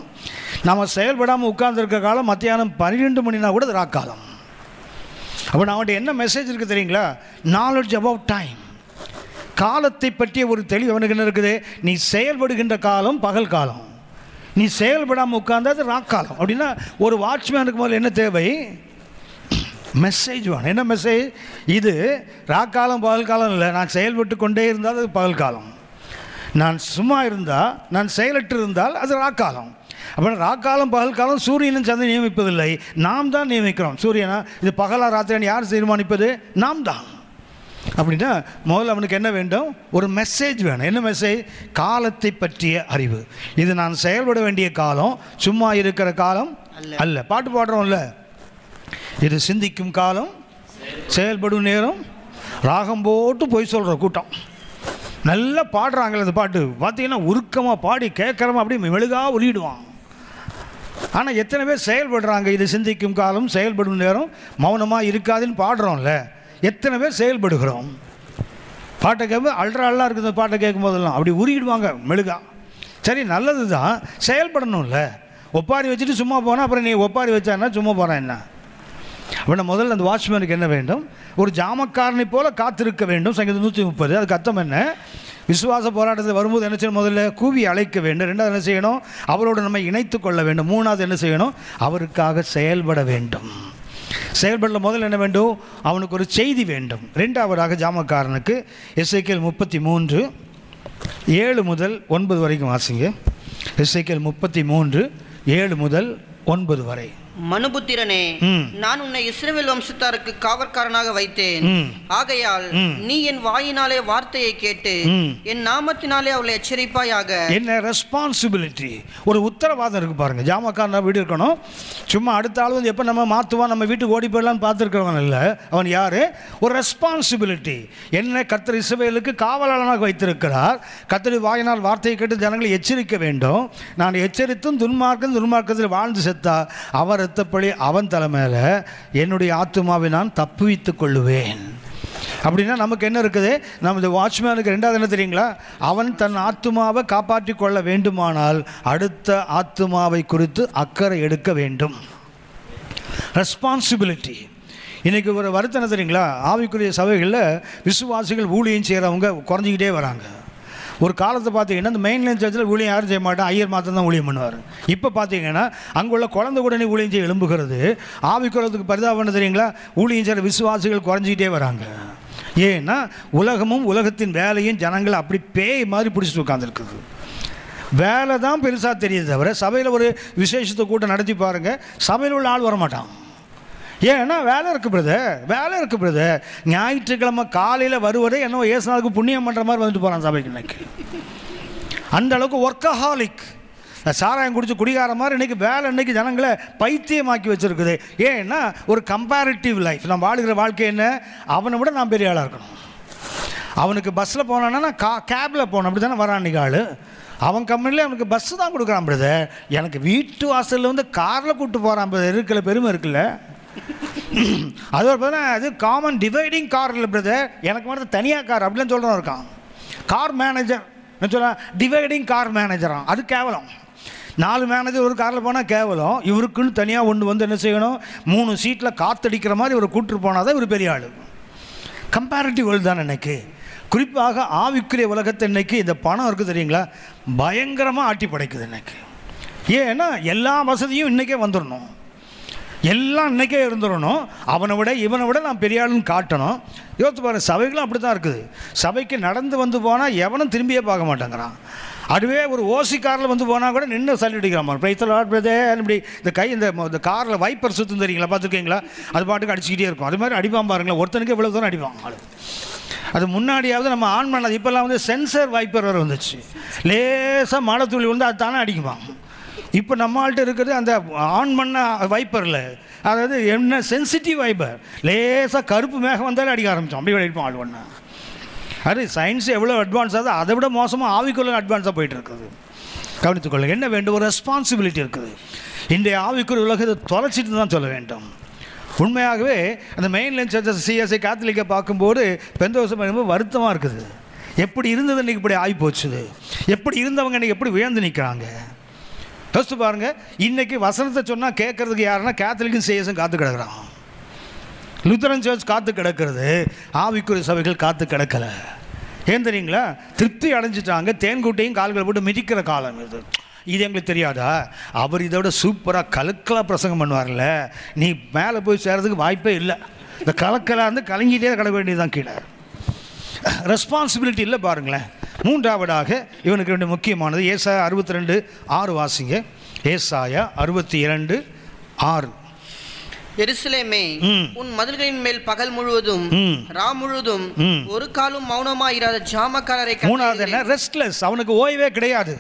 நாம் செயல்படாமல் உட்கார்ந்துருக்க காலம் மத்தியானம் 12 மணினா கூட ராக்காலம். அப்போ நான் அவன்கிட்ட என்ன மெசேஜ் இருக்குது தெரியுங்களா? நாலேஜ் அபவுட் டைம், காலத்தை பற்றிய ஒரு தெளிவு அவனுக்கு என்ன இருக்குது? நீ செயல்படுகின்ற காலம் பகல் காலம், நீ செயல்படாமல் உட்கார்ந்தா அது ராக்காலம். அப்படின்னா ஒரு வாட்ச்மேனுக்கு முதல்ல என்ன தேவை? மெசேஜ் வேணும். என்ன மெசேஜ்? இது ராக்காலம் பகல் காலம் இல்லை. நான் செயல்பட்டு கொண்டே இருந்தால் அது பகல் காலம், நான் சும்மா இருந்தால், நான் செயலற்று இருந்தால் அது ராக்காலம். அப்போ ராக்காலம் பகல் காலம் சூரியனும் சந்திரன் நியமிப்பதில்லை, நாம் தான் நியமிக்கிறோம். சூரியனா இது பகலா ராத்திரின்னு யார் தீர்மானிப்பது? நாம் தான். அப்படின்னா முதல்ல அவனுக்கு என்ன வேண்டும்? ஒரு மெசேஜ் வேணும். என்ன மெசேஜ்? காலத்தை பற்றிய அறிவு. இது நான் செயல்பட வேண்டிய காலம், சும்மா இருக்கிற காலம் அல்ல. பாட்டு பாடுறோம்ல, இது சிந்திக்கும் காலம், செயல்படும் நேரம், ராகம் போட்டு போய் சொல்கிற கூட்டம். நல்லா பாடுறாங்களே அந்த பாட்டு, பார்த்தீங்கன்னா உருக்கமாக பாடி கேட்குறவன் அப்படியே மெழுகாக ஒலிடுவான். ஆனால் எத்தனை பேர் செயல்படுறாங்க? இது சிந்திக்கும் காலம், செயல்படும் நேரம், மௌனமாக இருக்காதுன்னு பாடுறோம்ல, எத்தனை பேர் செயல்படுகிறோம்? பாட்டை கேட்கும் அல்றா இருக்குது பாட்டை கேட்கும் போதெல்லாம் அப்படி உருகிடுவாங்க மெழுகா. சரி, நல்லது தான், செயல்படணும்ல. ஒப்பாரி வச்சுட்டு சும்மா போனால் அப்புறம் நீ ஒப்பாரி வச்சான்னா சும்மா போகிறேன் என்ன? அப்படின்னா முதல்ல அந்த வாட்ச்மேனுக்கு என்ன வேண்டும்? ஒரு ஜாமக்காரனை போல காத்திருக்க வேண்டும். சங்கீதம் 130. அதுக்கு அர்த்தம் என்ன? விசுவாச போராட்டத்தில் வரும்போது என்ன செய்யணும்? முதல்ல கூவி அழைக்க வேண்டும். ரெண்டாவது என்ன செய்யணும்? அவரோடு நம்ம இணைத்து கொள்ள வேண்டும். மூணாவது என்ன செய்யணும்? அவருக்காக செயல்பட வேண்டும். செயல்பட முதல்ல என்ன வேண்டும்? அவனுக்கு ஒரு செய்தி வேண்டும். ரெண்டாவதாக ஜாமக்காரனுக்கு எசேக்கியேல் 33 7 முதல் 9 வரைக்கும் வாசிங்க. எசேக்கியேல் 33 7 முதல் 9 வரை. மனுபுத்திரனே, நான் உன்னை இஸ்ரவேல் வம்சத்தாருக்கு காவற்காரனாக வைத்தேன். ஆகையால் நீ என் வாயினாலே வார்த்தையை கேட்டு என் நாமத்தினாலே அவளை எச்சரிப்பாயாக. என்ன ரெஸ்பான்சிபிலிட்டி, ஒரு உத்தரவாதம் இருக்கு பாருங்க. ஜாமக்காரனா வீடு இருக்கணும். சும்மா அடுத்த ஆள் வந்து எப்போ நம்ம மாற்றுவான், நம்ம வீட்டுக்கு ஓடி போயிடலான்னு பார்த்துருக்கிறவன் இல்லை. அவன் யாரு? ஒரு ரெஸ்பான்சிபிலிட்டி. என்ன கர்த்தர் இஸ்ரவேலுக்கு காவலாளனாக வைத்திருக்கிறார். கர்த்தர் வாயினால் வார்த்தையை கேட்டு ஜனங்களை எச்சரிக்க வேண்டும். நான் எச்சரித்தும் துன்மார்க்கத்தில் வாழ்ந்து செத்தா அவர் ரத்தப்பழி அவன் தலைமையில் என்னுடைய ஆத்துமாவை நான் தப்புவித்துக் கொள்ளுவேன். அப்படின்னா நமக்கு என்ன இருக்குது? நம்ம இந்த வாட்ச்மேனுக்கு ரெண்டாவது என்ன தெரியுங்களா? அவன் தன் ஆத்துமாவை காப்பாற்றி கொள்ள வேண்டுமானால் அடுத்த ஆத்துமாவை குறித்து அக்கறை எடுக்க வேண்டும். ரெஸ்பான்சிபிலிட்டி. இன்றைக்கி ஒரு வருத்தம் என்ன தெரியுங்களா? ஆவிக்குரிய சபைகளில் விசுவாசிகள் ஊழியம் செய்கிறவங்க குறைஞ்சிக்கிட்டே வராங்க. ஒரு காலத்தை பார்த்தீங்கன்னா இந்த மெயின்லைன் சர்ச்சில் ஊழியம் யாரும் செய்ய மாட்டான், ஐயர் மாத்திரம் தான் ஊழியம் பண்ணுவார். இப்போ பார்த்தீங்கன்னா அங்கே உள்ள குழந்தை உடனே ஊழியம் செய்ய எழும்புகிறது. ஆவிக்குறதுக்கு பரிதாபம் என்ன தெரியுங்களா? ஊழியம் செய்கிற விசுவாசிகள் குறைஞ்சிக்கிட்டே வராங்க. ஏன்னா உலகமும் உலகத்தின் வேலையும் ஜனங்களை அப்படி பேய் மாதிரி பிடிச்சிட்டு உட்காந்துருக்குது. வேலை தான் பெருசாக தெரியுது தவிர சபையில் ஒரு விசேஷத்தை கூட்டம் நடத்தி பாருங்கள், சபையில் உள்ள ஆள் வரமாட்டான். ஏன்னா வேலை இருக்குது பிரதர். ஞாயிற்றுக்கிழமை காலையில் வருவதே என்னவோ ஏசுநாளுக்கு புண்ணியம் பண்ணுற மாதிரி வந்துட்டு போகிறான் சபைக்கு. இன்னைக்கு அந்த அளவுக்கு ஒர்க்கஹாலிக், சாராயம் குடிச்சு குடிகார மாதிரி இன்றைக்கி வேலை இன்றைக்கி ஜனங்களை பைத்தியமாக்கி வச்சுருக்குது. ஏன்னா ஒரு கம்பேரிட்டிவ் லைஃப். நம்ம வாழுகிற வாழ்க்கை என்ன? அவனை விட நான் பெரிய ஆளாக இருக்கணும். அவனுக்கு பஸ்ஸில் போனான்னா நான் கேபில் போனேன், அப்படி தானே வரான் இன்றைக்கி ஆள். அவன் கம்பெனிலே அவனுக்கு பஸ்ஸு தான் கொடுக்குறான் பிரதர். எனக்கு வீட்டு வாசலில் வந்து காரில் கூப்பிட்டு போகிறான் பிரதர். இருக்கிற பெருமை இருக்குல்ல. அது ஒரு பார்த்தா அது காமன் டிவைடிங் கார் இல்லை பிரதர், எனக்கு மட்டும் தனியாக கார் அப்படிலாம் சொல்கிறோம் இருக்கான். கார் மேனேஜர் என்ன சொல்ல? டிவைடிங் கார் மேனேஜரான். அது கேவலம். 4 மேனேஜர் ஒரு காரில் போனால் கேவலம். இவருக்குன்னு தனியாக ஒன்று வந்து என்ன செய்யணும்? 3 சீட்டில் காற்றடிக்கிற மாதிரி ஒரு கூட்டு போனால் தான் இவர் பெரிய ஆள். கம்பேரிட்டிவ் வேர்ல்டு தான் இன்னைக்கு. குறிப்பாக ஆவிக்குரிய உலகத்தை இன்னைக்கு இந்த பணம் இருக்குது தெரியுங்களா, பயங்கரமாக ஆட்டி படைக்குது இன்னைக்கு. ஏன்னா எல்லா வசதியும் இன்றைக்கே வந்துடணும், எல்லாம் இன்றைக்கே இருந்துடணும். அவனை விட இவனை விட நான் பெரிய ஆளுன்னு காட்டணும். யோசித்து பாருங்க, சபைகளும் அப்படி தான் இருக்குது. சபைக்கு நடந்து வந்து போனால் எவனும் திரும்பியே பார்க்க மாட்டேங்கிறான். அதுவே ஒரு ஓசி காரில் வந்து போனால் கூட நின்று சல்யூட் அடிக்கிறான். இப்படி இந்த கை இந்த காரில் வைப்பர் சுற்றும் தெரியுங்களா, பார்த்துருக்கீங்களா? அது பாட்டுக்கு அடிச்சுக்கிட்டே இருக்கும். அது மாதிரி அடிப்பான் பாருங்களேன். ஒருத்தனுக்கு எவ்வளோ தூரம் அடிப்பான் ஆள். அது முன்னாடியாவது நம்ம ஆன் பண்ணது. இப்போல்லாம் வந்து சென்சர் வைப்பர் வர வந்துச்சு. லேசாக மழை துளி வந்து அது தானே அடிக்குமா. இப்போ நம்மள்கிட்ட இருக்கிறது அந்த ஆன் பண்ண வைப்பரில், அதாவது என்ன சென்சிட்டிவ் வைப்பர். லேசாக கருப்பு மேகம் வந்தாலும் அடிக்க ஆரம்பித்தோம், அப்படி அடிப்போம் ஆள் ஒன்றா. அது சயின்ஸ் எவ்வளோ அட்வான்ஸ் ஆகுது, அதை விட மோசமாக ஆவிக்குள்ள அட்வான்ஸாக போயிட்டு இருக்குது. கவனித்துக்கொள்ளுங்க. என்ன வேண்டும்? ஒரு ரெஸ்பான்சிபிலிட்டி இருக்குது. இன்றைய ஆவிக்குரிய உலகத்தை தொலைச்சிட்டு தான் சொல்ல வேண்டும். உண்மையாகவே அந்த மெயின்லைன் சர்ச்சஸ் சிஎஸ்ஐ கேத்தலிக்கை பார்க்கும்போது பெந்தோசம் பண்ணும்போது வருத்தமாக இருக்குது. எப்படி இருந்தது இன்றைக்கி இப்படி ஆகி போச்சுது, எப்படி இருந்தவங்க இன்றைக்கி எப்படி உயர்ந்து நிற்கிறாங்க. யோசித்து பாருங்கள். இன்றைக்கி வசனத்தை சொன்னால் கேட்குறதுக்கு யாருன்னா கேத்தலிக்கும் சிஎஸ்ஐயும் காத்து கிடக்கிறான். லுத்தரன் சர்ச் காத்து கிடக்கிறது, ஆவிக்குரிய சபைகள் காத்து கிடக்கலை. ஏன் தெரியுங்களா? திருப்தி அடைஞ்சிட்டாங்க, தேன்கூட்டையும் கால்களை போட்டு மிதிக்கிற காலம் இது. இது எங்களுக்கு தெரியாதா? அவர் இதோட சூப்பராக கலக்கலாக பிரசங்கம் பண்ணுவார்ல, நீ மேலே போய் சேர்றதுக்கு வாய்ப்பே இல்லை. இந்த கலக்கலாக வந்து கலங்கிட்டே கிடக்க வேண்டியதுதான் கீழே. ரெஸ்பான்சிபிலிட்டி இல்லை பாருங்களேன். மூன்றாவதாக இவனுக்கு ரெண்டு முக்கியமானது. ஏசாயா 62:6 வாசிங்க. ஏசாயா 62:6. எருசலேமே, உன் மதில்களின் மேல் பகல் முழுவதும் ரா முழுவதும் ஒரு காலும் மௌனமாயிராத ஜாமக்காரரை. மூணாவது என்ன? ரெஸ்ட்லெஸ். அவனுக்கு ஓய்வே கிடையாது.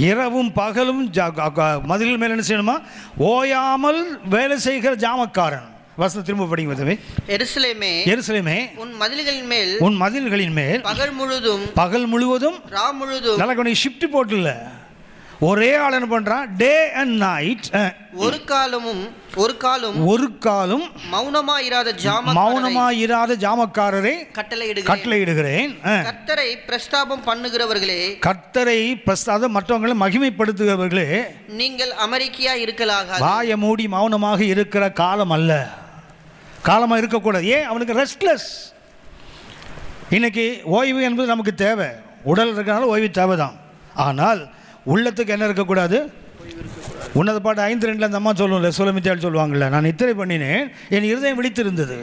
இரவும் பகலும் மதில்கள் மேல் என்ன செய்யணுமா? ஓயாமல் வேலை செய்கிற ஜாமக்காரன். வசனம் திரும்ப படிங்க. எருசலேமே, எருசலேமே, உன் மதில்களின் மேல் பகல் முழுவதும் ரா முழுவதும். நல்லா கொஞ்சம் ஷிஃப்ட் போட்டுல ஒரே ஆள் என்ன பண்றான்? Day and night. ஒரு காலும் மௌனமாயிராத ஜாமக்காரரை கட்டளையிடுகிறேன். கர்த்தரை பிரஸ்தாபம் பண்ணுகிறவர்களே, கர்த்தரை பிரஸ்தாபம் மற்றவங்களை மகிமைப்படுத்துகிறவர்களே, நீங்கள் அமெரிக்கையா இருக்கலாக. வாய மூடி மௌனமாக இருக்கிற காலம் அல்ல, காலமாக இருக்கக்கூடாது. ஏன்? அவனுக்கு ரெஸ்ட்லெஸ். இன்னைக்கு ஓய்வு என்பது நமக்கு தேவை, உடல் இருக்கிறனால ஓய்வு தேவைதான். ஆனால் உள்ளத்துக்கு என்ன இருக்கக்கூடாது? உன்னத பாட்டு 5:2 அந்த அம்மா சொல்லுவோம்ல, சுலமித்தாள் சொல்லுவாங்கள்ல, நான் நித்திரை பண்ணினேன், என் இருதயம் விழித்திருந்தது.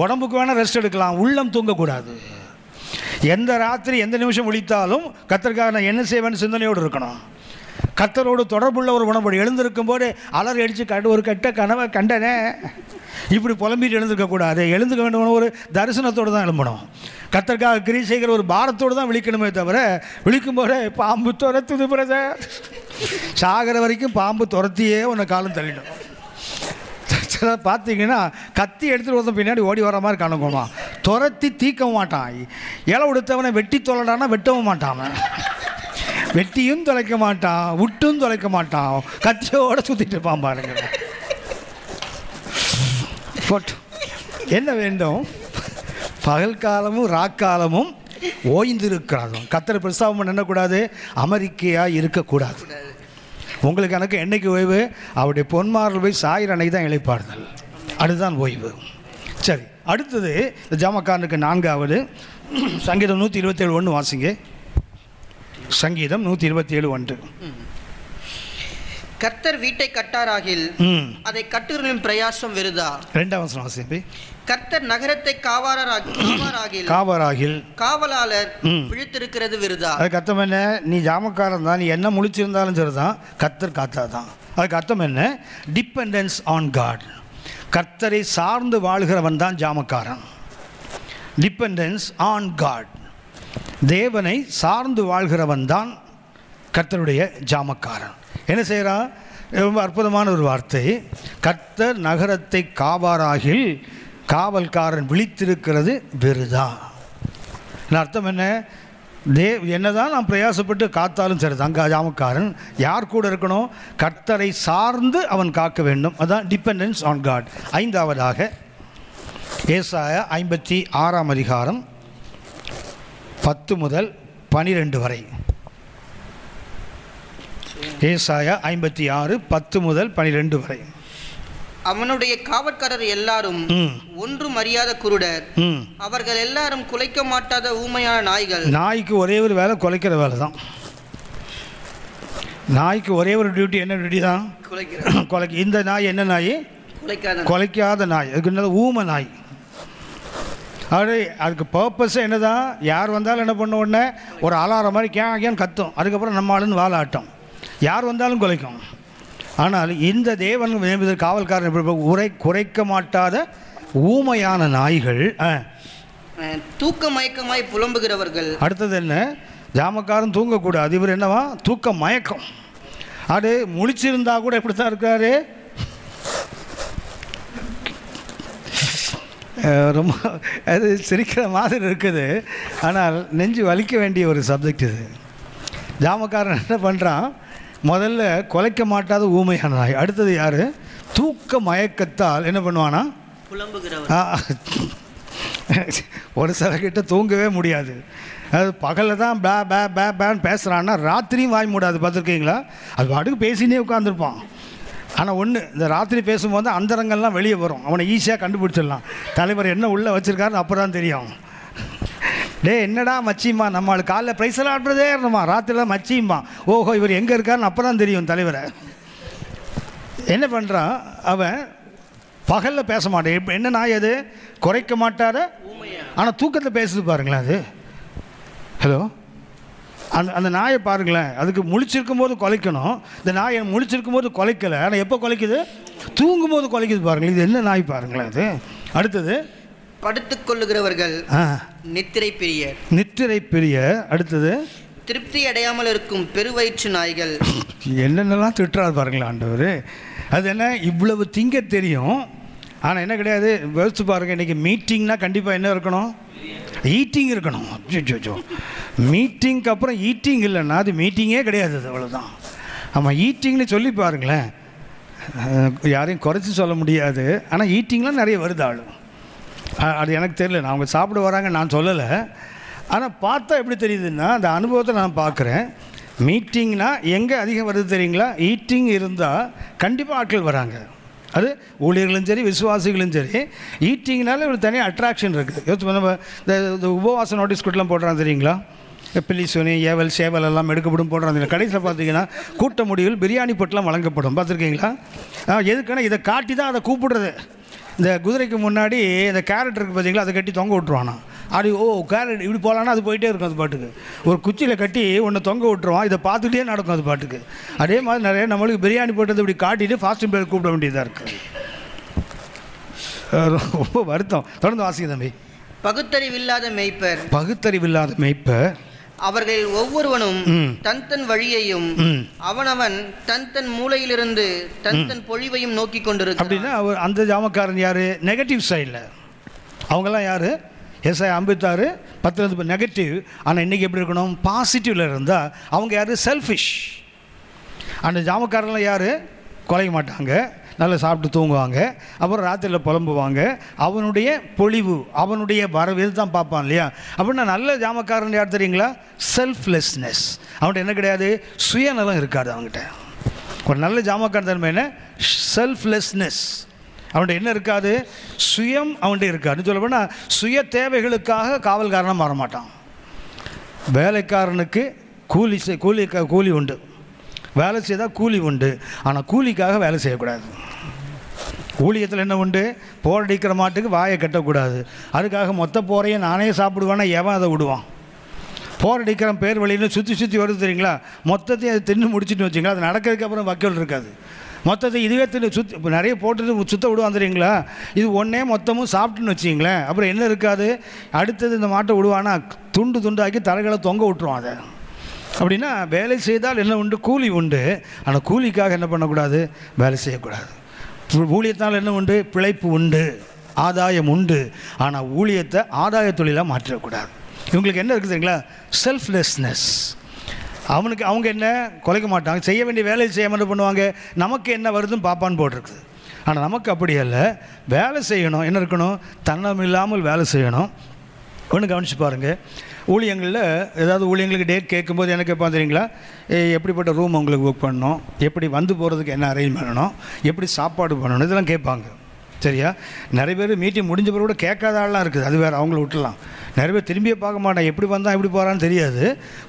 உடம்புக்கு வேணால் ரெஸ்ட் எடுக்கலாம், உள்ளம் தூங்கக்கூடாது. எந்த ராத்திரி எந்த நிமிஷம் விழித்தாலும் கர்த்தருக்காக நான் என்ன செய்வேன்னு சிந்தனையோடு இருக்கணும். கர்த்தரோடு தொடர்புள்ள ஒரு உணவு. எழுந்திருக்கும் போது அலறி அடித்து ஒரு கெட்ட கனவை கண்டனே இப்படி புலம்பிட்டு எழுந்திருக்கக்கூடாது. எழுந்துக்க வேண்டும் ஒரு தரிசனத்தோடு தான் எழும்பணும். கர்த்தருக்காக கிரியை செய்கிற ஒரு பாரத்தோடு தான் விழிக்கணுமே தவிர, விழிக்கும் போதே பாம்பு துரத்துது பிரதர், சாகிற வரைக்கும் பாம்பு துரத்தியே உன்னை காலம் தள்ளிடும். பார்த்தீங்கன்னா கத்தி எடுத்துகிட்டு வந்து பின்னாடி ஓடி வர மாதிரி காணுங்கம்மா. துரத்தி தீக்கவும் மாட்டான். இலை உடுத்தவனை வெட்டி தொலைடானா வெட்டவும் மாட்டான். வெட்டியும் தொலைக்க மாட்டான், விட்டும் தொலைக்க மாட்டான், கத்தியோட சுத்திட்டு இருப்பான் பாருங்க. என்ன வேண்டும்? பகல் காலமும் ராக்காலமும் ஓய்ந்திருக்கிறார்கள். கர்த்தரை பிரஸ்தாபம் பண்ணக்கூடாது, அமெரிக்கையாக இருக்கக்கூடாது. உங்களுக்கு எனக்கு என்னைக்கு ஓய்வு? அவருடைய பொன்மாரில் போய் சாயிர அன்னைக்கு தான் இளைப்பாறுதல். அதுதான் ஓய்வு. சரி, அடுத்தது இந்த ஜாமக்காரனுக்கு 4வது சங்கீதம் 127:1 வாசிங்க. சங்கீதம் 127:1. கர்த்தர் வீட்டை கட்டாராகில் அதை கட்டுகிறவர்களின் பிரயாசம் விருதா. 2வது வசனம் வாசிங்க. கர்த்தர் நகரத்தை காவாராகில் காவலாளர் விழித்திருக்கிறது விருதா. அதுக்கு அர்த்தம் என்ன? நீ ஜாமக்காரன் தான், நீ என்ன முழிச்சிருந்தாலும் சரிதான், கர்த்தர் காத்தாதான். அதுக்கு அர்த்தம் என்ன? Dependence on God. கர்த்தரை சார்ந்து வாழ்கிறவன் தான் ஜாமக்காரன். Dependence on God. தேவனை சார்ந்து வாழ்கிறவன் தான் கர்த்தருடைய ஜாமக்காரன். என்ன செய்கிறான்? ரொம்ப அற்புதமான ஒரு வார்த்தை. கர்த்தர் நகரத்தை காவாராகில் காவல்காரன் விழித்திருக்கிறது விருதா. அர்த்தம் என்ன? என்னதான் நான் பிரயாசப்பட்டு காத்தாலும் சரி, அங்கே ஜாமக்காரன் யார் கூட இருக்கணும்? கர்த்தரை சார்ந்து அவன் காக்க வேண்டும். அதான் டிபெண்டன்ஸ் ஆன் காட். 5வதாக ஏசாயா 56 10 முதல் 12 வரை. ஏசாயா 56 10 முதல் 12 வரை. அவனுடைய காவற்காரர் எல்லாரும் ஒன்றும் அறியாத குருடர், அவர்கள் எல்லாரும் குலைக்க மாட்டாத ஊமையான நாய்கள். நாய்க்கு ஒரே ஒரு வேலை குலைக்கிற வேலை தான். நாய்க்கு ஒரே ஒரு டியூட்டி. என்ன டியூட்டி தான்? குலைக்க. இந்த நாய் என்ன நாய்? குலைக்காத நாய். அதுக்கு என்ன? ஊமை நாய். அதுக்கு பர்பஸ் என்னதான்? யார் வந்தாலும் என்ன பண்ண உடனே ஒரு அலாரம் மாதிரி கேன் கத்தும், அதுக்கப்புறம் நம்ம ஆளுன்னு வாழாட்டம், யார் வந்தாலும் குலைக்கும். ஆனால் இந்த தேவன் காவல்காரன் குறைக்க மாட்டாத ஊமையான நாய்கள், தூக்க மயக்கமாய் புலம்புகிறவர்கள். அடுத்தது என்ன? ஜாமக்காரன் தூங்கக்கூடாது. இவர் என்னவா? தூக்க மயக்கம். அது முழிச்சிருந்தா கூட எப்படி தான் இருக்காரு? ரொம்ப அது சிரிக்கிற மாதிரி இருக்குது, ஆனால் நெஞ்சு வலிக்க வேண்டிய ஒரு சப்ஜெக்ட் இது. ஜாமக்காரன் என்ன பண்ணுறான்? முதல்ல குலைக்க மாட்டாத ஊமையான நாய். அடுத்தது யார்? தூக்க மயக்கத்தால் என்ன பண்ணுவானா? ஒரு சிலர்கிட்ட தூங்கவே முடியாது. அது பகலில் தான் பே பே பே பேன்னு பேசுகிறான்னா ராத்திரியும் வாய் மூடாது. பார்த்துருக்கீங்களா? அது பாட்டுக்கு பேசினே உட்காந்துருப்பான். ஆனால் ஒன்று, இந்த ராத்திரி பேசும்போது அந்தரங்கள்லாம் வெளியே வரும், அவனை ஈஸியாக கண்டுபிடிச்சிடலாம். தலைவர் என்ன உள்ளே வச்சுருக்காருன்னு அப்போ தான் தெரியும். டே என்னடா மச்சிம்மா, நம்மளுக்கு காலைல ப்ரைஸெல்லாம் ஆடுறதே இருந்தோமா, ராத்திரிலாம் மச்சிம்மா, ஓஹோ இவர் எங்கே இருக்காருன்னு அப்போ தான் தெரியும் தலைவரை. என்ன பண்ணுறான் அவன், பகலில் பேச மாட்டேன். இப்போ என்ன நாய் அது, குறைக்க மாட்டார, ஆனால் தூக்கத்தில் பேசுது பாருங்களேன் அது. ஹலோ, அந்த நாயை பாருங்களேன், அதுக்கு முழிச்சிருக்கும் போது குலைக்கணும். இந்த நாயை முழிச்சிருக்கும் போது குலைக்கலை, ஆனால் எப்போ குலைக்குது, தூங்கும் போது குலைக்குது பாருங்களேன். இது என்ன நாய் பாருங்களேன் அது. அடுத்தது, படுத்துக் கொள்ளுகிறவர்கள் நித்திரை பிரியர். நித்திரை பிரியர். அடுத்தது, திருப்தி அடையாமல் இருக்கும் பெருவயிற்று நாய்கள். என்னென்னலாம் திட்டுறாரு பாருங்களா ஆண்டவர். அது என்ன, இவ்வளவு திங்க தெரியும், ஆனால் என்ன கிடையாது. யோசிச்சு பாருங்கள், இன்றைக்கி மீட்டிங்னா கண்டிப்பாக என்ன இருக்கணும், ஈட்டிங் இருக்கணும். அச்சோ, மீட்டிங்க்கு அப்புறம் ஈட்டிங் இல்லைன்னா அது மீட்டிங்கே கிடையாது, அது அவ்வளோதான். ஆமாம், ஈட்டிங்னு சொல்லி பாருங்களேன், யாரையும் குறைச்சி சொல்ல முடியாது. ஆனால் ஈட்டிங்லாம் நிறைய வருது ஆள். அது எனக்கு தெரியல, நான் அவங்க சாப்பிட வராங்க நான் சொல்லலை. ஆனால் பார்த்தா எப்படி தெரியுதுன்னா, அந்த அனுபவத்தை நான் பார்க்குறேன். மீட்டிங்னா எங்கே அதிகம் வருது தெரியுங்களா, ஈட்டிங் இருந்தால் கண்டிப்பாக ஆட்கள் வராங்க. அது ஊழியர்களும் சரி விசுவாசிகளும் சரி, ஈட்டிங்னால ஒரு தனியாக அட்ராக்ஷன் இருக்குது. யோசிச்சு நம்ம இந்த உபவாச நோட்டீஸ் கூட்டலாம் போடுறாங்க தெரியுங்களா, பில்லிசோனி ஏவல் சேவல் எல்லாம் எடுக்கப்படும் போடுறாங்க. கடைசியில் பார்த்தீங்கன்னா கூட்ட முடிவில் பிரியாணி பொட்டெலாம் வழங்கப்படும், பார்த்துருக்கீங்களா? எதுக்குன்னா இதை காட்டி தான் அதை கூப்பிடுறது. இந்த குதிரைக்கு முன்னாடி இந்த கேரட் இருக்குது பார்த்தீங்களா, அதை கட்டி தொங்க விட்ருவானா. அப்படி கேரட் இப்படி போகலான்னா அது போயிட்டே இருக்கும், அது பாட்டுக்கு ஒரு குச்சியில் கட்டி ஒன்று தொங்க விட்டுருவான், இதை பார்த்துக்கிட்டே நடக்கும் அது பாட்டுக்கு. அதே மாதிரி நிறைய நம்மளுக்கு பிரியாணி போட்டது இப்படி காட்டிட்டு ஃபாஸ்டிங் பேர் கூப்பிட வேண்டியதாக இருக்குது. ரொம்ப வருத்தம். தொடர்ந்து வாசிக்க தம்பி. பகுத்தறிவில்லாத மேய்ப்பர். பகுத்தறிவில்லாத மேய்ப்பர், அவர்கள் ஒவ்வொருவனும் தன் தன் வழியையும் அவனவன் தன் தன் மூலையிலிருந்து தன் தன் பொழிவையும் நோக்கி கொண்டிருக்க. அப்படின்னா அவர் அந்த ஜாமக்காரன் யாரு, நெகட்டிவ் சைடில் அவங்கெல்லாம் யாரு, ஏசாயா 56:10 நெகட்டிவ். ஆனால் இன்றைக்கி எப்படி இருக்கணும், பாசிட்டிவில் இருந்தால் அவங்க யார், செல்ஃபிஷ். அந்த ஜாமக்காரன்லாம் யார், குலைய மாட்டாங்க, நல்லா சாப்பிட்டு தூங்குவாங்க, அப்புறம் ராத்திரியில் புலம்புவாங்க. அவனுடைய பொழிவு, அவனுடைய வரவு தான் பார்ப்பான் இல்லையா. அப்படின்னா நல்ல ஜாமக்காரன் யார் தெரியுங்களா, செல்ஃப்லெஸ்னஸ். அவன்கிட்ட என்ன கிடையாது, சுயநலம் இருக்காது அவங்ககிட்ட. ஒரு நல்ல ஜாமக்காரன் தன்மை என்ன, செல்ஃப்லெஸ்னஸ். அவன்கிட்ட என்ன இருக்காது, சுயம் அவன்கிட்ட இருக்காதுன்னு சொல்ல போனால், சுய தேவைகளுக்காக காவல்காரனாக மாற மாட்டான். வேலைக்காரனுக்கு கூலி உண்டு, வேலை செய்தால் கூலி உண்டு. ஆனால் கூலிக்காக வேலை செய்யக்கூடாது. ஊழியத்தில் என்ன உண்டு, போரடிக்கிற மாட்டுக்கு வாயை கட்டக்கூடாது. அதுக்காக மொத்த போரையை நானே சாப்பிடுவேன்னா எவன் அதை விடுவான். போரடிக்கிற பேர் வழியில் சுற்றி வருது தெரியுங்களா, மொத்தத்தையும் அது தின்னு முடிச்சுட்டு வச்சிங்களா, அது நடக்கிறதுக்கு அப்புறம் வக்கீல் இருக்காது. மொத்தத்தை இதுவே சுற்றி இப்போ நிறைய போட்டுட்டு சுத்த விடுவான் தெரியுங்களா. இது ஒன்றே மொத்தமும் சாப்பிட்டுன்னு வச்சிங்களேன், அப்புறம் என்ன இருக்காது. அடுத்தது இந்த மாட்டை விடுவானா துண்டு துண்டாக்கி தலைகளை தொங்க விட்டுருவான் அதை. அப்படின்னா வேலை செய்தால் என்ன உண்டு, கூலி உண்டு. ஆனால் கூலிக்காக என்ன பண்ணக்கூடாது, வேலை செய்யக்கூடாது. ஊழியத்தினால் என்ன உண்டு, பிழைப்பு உண்டு, ஆதாயம் உண்டு. ஆனால் ஊழியத்தை ஆதாய தொழிலாக மாற்றிடக்கூடாது. இவங்களுக்கு என்ன இருக்குது தெரியுங்களா, செல்ஃப்லெஸ்னஸ். அவங்க என்ன குலைக்க மாட்டாங்க, செய்ய வேண்டிய வேலையை செய்யாமல் என்ன பண்ணுவாங்க, நமக்கு என்ன வருதுன்னு பாப்பான்னு போட்டிருக்குது. ஆனால் நமக்கு அப்படி அல்ல, வேலை செய்யணும். என்ன இருக்கணும், தன்னம் இல்லாமல் வேலை செய்யணும். ஒன்று கவனித்து பாருங்கள், ஊழியங்களில் ஏதாவது ஊழியங்களுக்கு டேட் கேட்கும்போது எனக்கு எப்போ தெரியுங்களா, எப்படிப்பட்ட ரூம் உங்களுக்கு புக் பண்ணணும், எப்படி வந்து போகிறதுக்கு என்ன அரேஞ்ச் பண்ணணும், எப்படி சாப்பாடு பண்ணணும், இதெல்லாம் கேட்பாங்க. சரியா, நிறைய பேர் மீட்டிங் முடிஞ்ச பிறகு கூட கேட்காத ஆள்லாம் இருக்குது, அது வேறு, அவங்கள விட்டுலாம். நிறைய பேர் திரும்பியே பார்க்க மாட்டான், எப்படி வந்தால் எப்படி போகிறான்னு தெரியாது.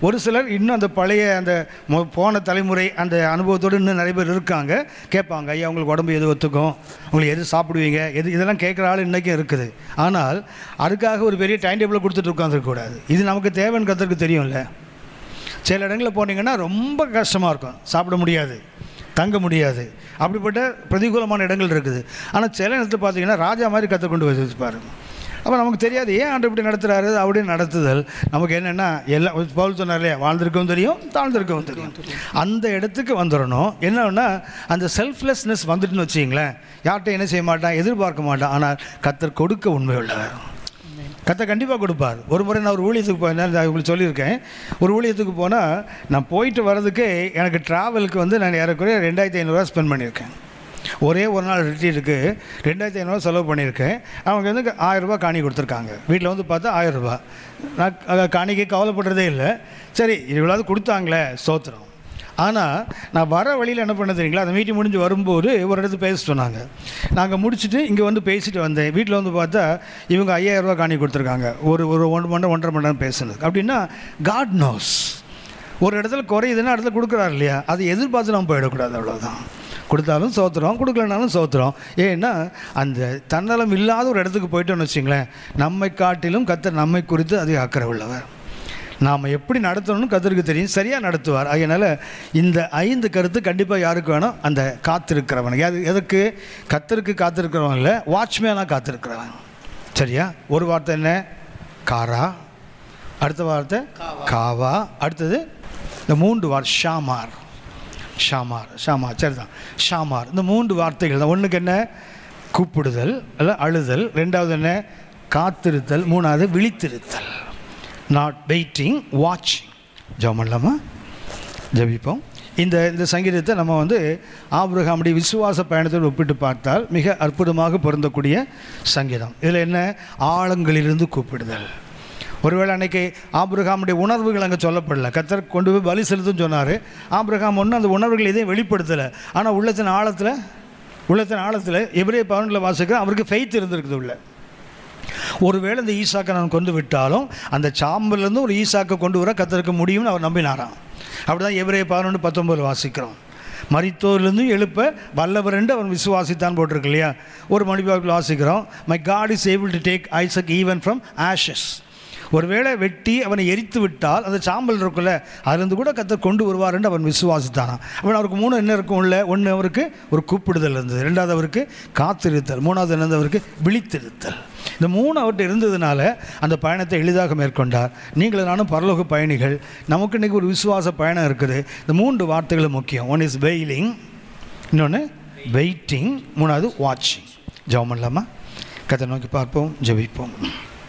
ஒரு சிலர் இன்னும் அந்த பழைய அந்த போன தலைமுறை அந்த அனுபவத்தோடு இன்னும் நிறைய பேர் இருக்காங்க. கேட்பாங்க, ஐயா உங்களுக்கு உடம்பு எது ஒத்துக்கும், உங்களுக்கு எது சாப்பிடுவீங்க, இதெல்லாம் கேட்குற ஆள் இன்றைக்கும் இருக்குது. ஆனால் அதுக்காக ஒரு பெரிய டைம் டேபிளை கொடுத்துட்டு உட்காந்துருக்கக்கூடாது. இது நமக்கு தேவைன்னு கற்றுக்கு தெரியும்ல. சில இடங்களில் போனீங்கன்னா ரொம்ப கஷ்டமாக இருக்கும், சாப்பிட முடியாது, தங்க முடியாது, அப்படிப்பட்ட பிரதிகூலமான இடங்கள் இருக்குது. ஆனால் சில இடத்துல பார்த்தீங்கன்னா ராஜா மாதிரி கற்றுக்கொண்டு வச்சுருப்பாரு. அப்போ நமக்கு தெரியாது, ஏன் ஆண்டு இப்படி நடத்துகிறாரு, அப்படியே நடத்துதல். நமக்கு என்னென்னா எல்லாம் பவுல் சொன்னார் இல்லையா, வாழ்ந்திருக்கவும் தெரியும் தாழ்ந்திருக்கவும் தெரியும். அந்த இடத்துக்கு வந்துடணும். என்னன்னா அந்த செல்ஃப்லெஸ்னஸ் வந்துட்டுன்னு வச்சிங்களேன், யார்கிட்ட என்ன செய்ய மாட்டான், எதிர்பார்க்க மாட்டான். ஆனால் கர்த்தர் கொடுக்க உண்மை உள்ளவர். கர்த்தர் கண்டிப்பாக கொடுப்பார். ஒரு முறை நான் ஒரு ஊழியத்துக்கு போனேன், உங்களுக்கு சொல்லியிருக்கேன். ஒரு ஊழியத்துக்கு போனால் நான் போயிட்டு வர்றதுக்கு எனக்கு ட்ராவலுக்கு வந்து நான் ஏறக்குறைய 2500 ஸ்பெண்ட் பண்ணியிருக்கேன். ஒரே ஒரு நாள் ரிட்ரீட்டுக்கு 2500 செலவு பண்ணியிருக்கேன். அவங்க வந்து 1000 ரூபா காணி கொடுத்துருக்காங்க. வீட்டில் வந்து பார்த்தா 1000 ரூபா. நான் காணிக்கு கவலைப்படுறதே இல்லை. சரி இவ்வளோது கொடுத்தாங்களே ஸ்தோத்திரம். ஆனால் நான் வர வழியில் என்ன பண்ண தெரியுங்களா, அந்த மீட்டிங் முடிஞ்சு வரும்போது ஒரு இடத்துல பேச சொன்னாங்க. நாங்கள் முடிச்சுட்டு இங்கே வந்து பேசிட்டு வந்தேன். வீட்டில் வந்து பார்த்தா இவங்க 5000 ரூபா காணி கொடுத்துருக்காங்க. ஒரு 1 மணி நேரம் 1.5 மணி நேரம் பேசுனது. அப்படின்னா காட் நோஸ். ஒரு இடத்துல குறையுதுன்னா இடத்துல கொடுக்குறாரு இல்லையா, அதை எதிர்பார்த்து நம்ம போயிடக்கூடாது. அவ்வளோதான். கொடுத்தாலும் சோத்துறோம், கொடுக்கலனாலும் சோத்துறோம். ஏன்னா அந்த தன்னலம் இல்லாத ஒரு இடத்துக்கு போயிட்டோன்னு வச்சிங்களேன், நம்மை காட்டிலும் கர்த்தர் நம்மை குறித்து அதிக அக்கறை உள்ளவர். நாம் எப்படி நடத்தணும்னு கர்த்தருக்கு தெரியும், சரியாக நடத்துவார். அதனால் இந்த 5 கருத்து கண்டிப்பாக யாருக்கு வேணும்? அந்த காத்திருக்கிறவன். எதுக்கு? கர்த்தருக்கு காத்திருக்கிறவன் இல்லை, வாட்ச்மேனாக காத்திருக்கிறவன். சரியா? ஒரு வார்த்தை என்ன? காரா. அடுத்த வார்த்தை காவா. அடுத்தது இந்த 3 வார்த்தை ஷாமார். ஷாமார் ஷாமார் சரிதான், ஷாமார். இந்த 3 வார்த்தைகள் தான். ஒன்றுக்கு என்ன? கூப்பிடுதல் இல்லை அழுதல். 2வது என்ன? காத்திருத்தல். 3வது விழித்திருத்தல். நாட் வெயிட்டிங், வாட்சிங். ஜெபம் பண்ணலாமா? ஜெபிப்போம். இந்த சங்கீதத்தை நம்ம வந்து ஆபிரகாமுடைய விசுவாச பயணத்தோடு ஒப்பிட்டு பார்த்தால் மிக அற்புதமாக பொருந்தக்கூடிய சங்கீதம். இதில் என்ன? ஆழங்களிலிருந்து கூப்பிடுதல். ஒருவேளை அன்றைக்கி ஆபிரகாமுடைய உணர்வுகள் அங்கே சொல்லப்படலை. கர்த்தர் கொண்டு போய் பலி செலுத்துன்னு சொன்னார். ஆபிரகாம் ஒன்றும் அந்த உணர்வுகள் எதையும் வெளிப்படுத்தலை. ஆனால் உள்ளத்தின் ஆழத்தில் எபிரேய 11 வாசிக்கிற அவருக்கு ஃபெய்த் இருந்திருக்குது உள்ள. ஒருவேளை இந்த ஈசாக்கை நான் கொண்டு விட்டாலும் அந்த சாம்பல்லேருந்து ஒரு ஈசாக்கை கொண்டு வர கர்த்தருக்கு முடியும்னு அவர் நம்பினாராம். அப்படி தான் எபிரேய 11:19 வாசிக்கிறோம். மரித்தோரிலிருந்து எழுப்ப வல்லவர் என்று அவன் விசுவாசித்தான் போட்டிருக்கு இல்லையா. ஒரு மணிபாக்கில் வாசிக்கிறோம், my God is able to take Isaac even from ashes. ஒருவேளை வெட்டி அவனை எரித்து விட்டால் அந்த சாம்பல் இருக்குல்ல, அதுலேருந்து கூட கர்த்தர் கொண்டு வருவார் என்று அவன் விசுவாசித்தானான். அவன் அவருக்கு 3 என்ன இருக்கும் உள்ள? 1 அவருக்கு ஒரு கூப்பிடுதல் இருந்தது, 2வது அவருக்கு காத்திருத்தல், 3வது என்னது? அவருக்கு விழித்திருத்தல். இந்த 3 அவர்கிட்ட இருந்ததுனால அந்த பயணத்தை எளிதாக மேற்கொண்டார். நீங்களும் நானும் பரலோக பயணிகள். நமக்கு இன்றைக்கி ஒரு விசுவாச பயணம் இருக்குது. இந்த 3 வார்த்தைகளும் முக்கியம். 1 இஸ் வெயிலிங், இன்னொன்று வெயிட்டிங், 3வது வாட்சிங். ஜெபம் பண்ணலாமா? கர்த்தரை நோக்கி பார்ப்போம், ஜெபிப்போம்.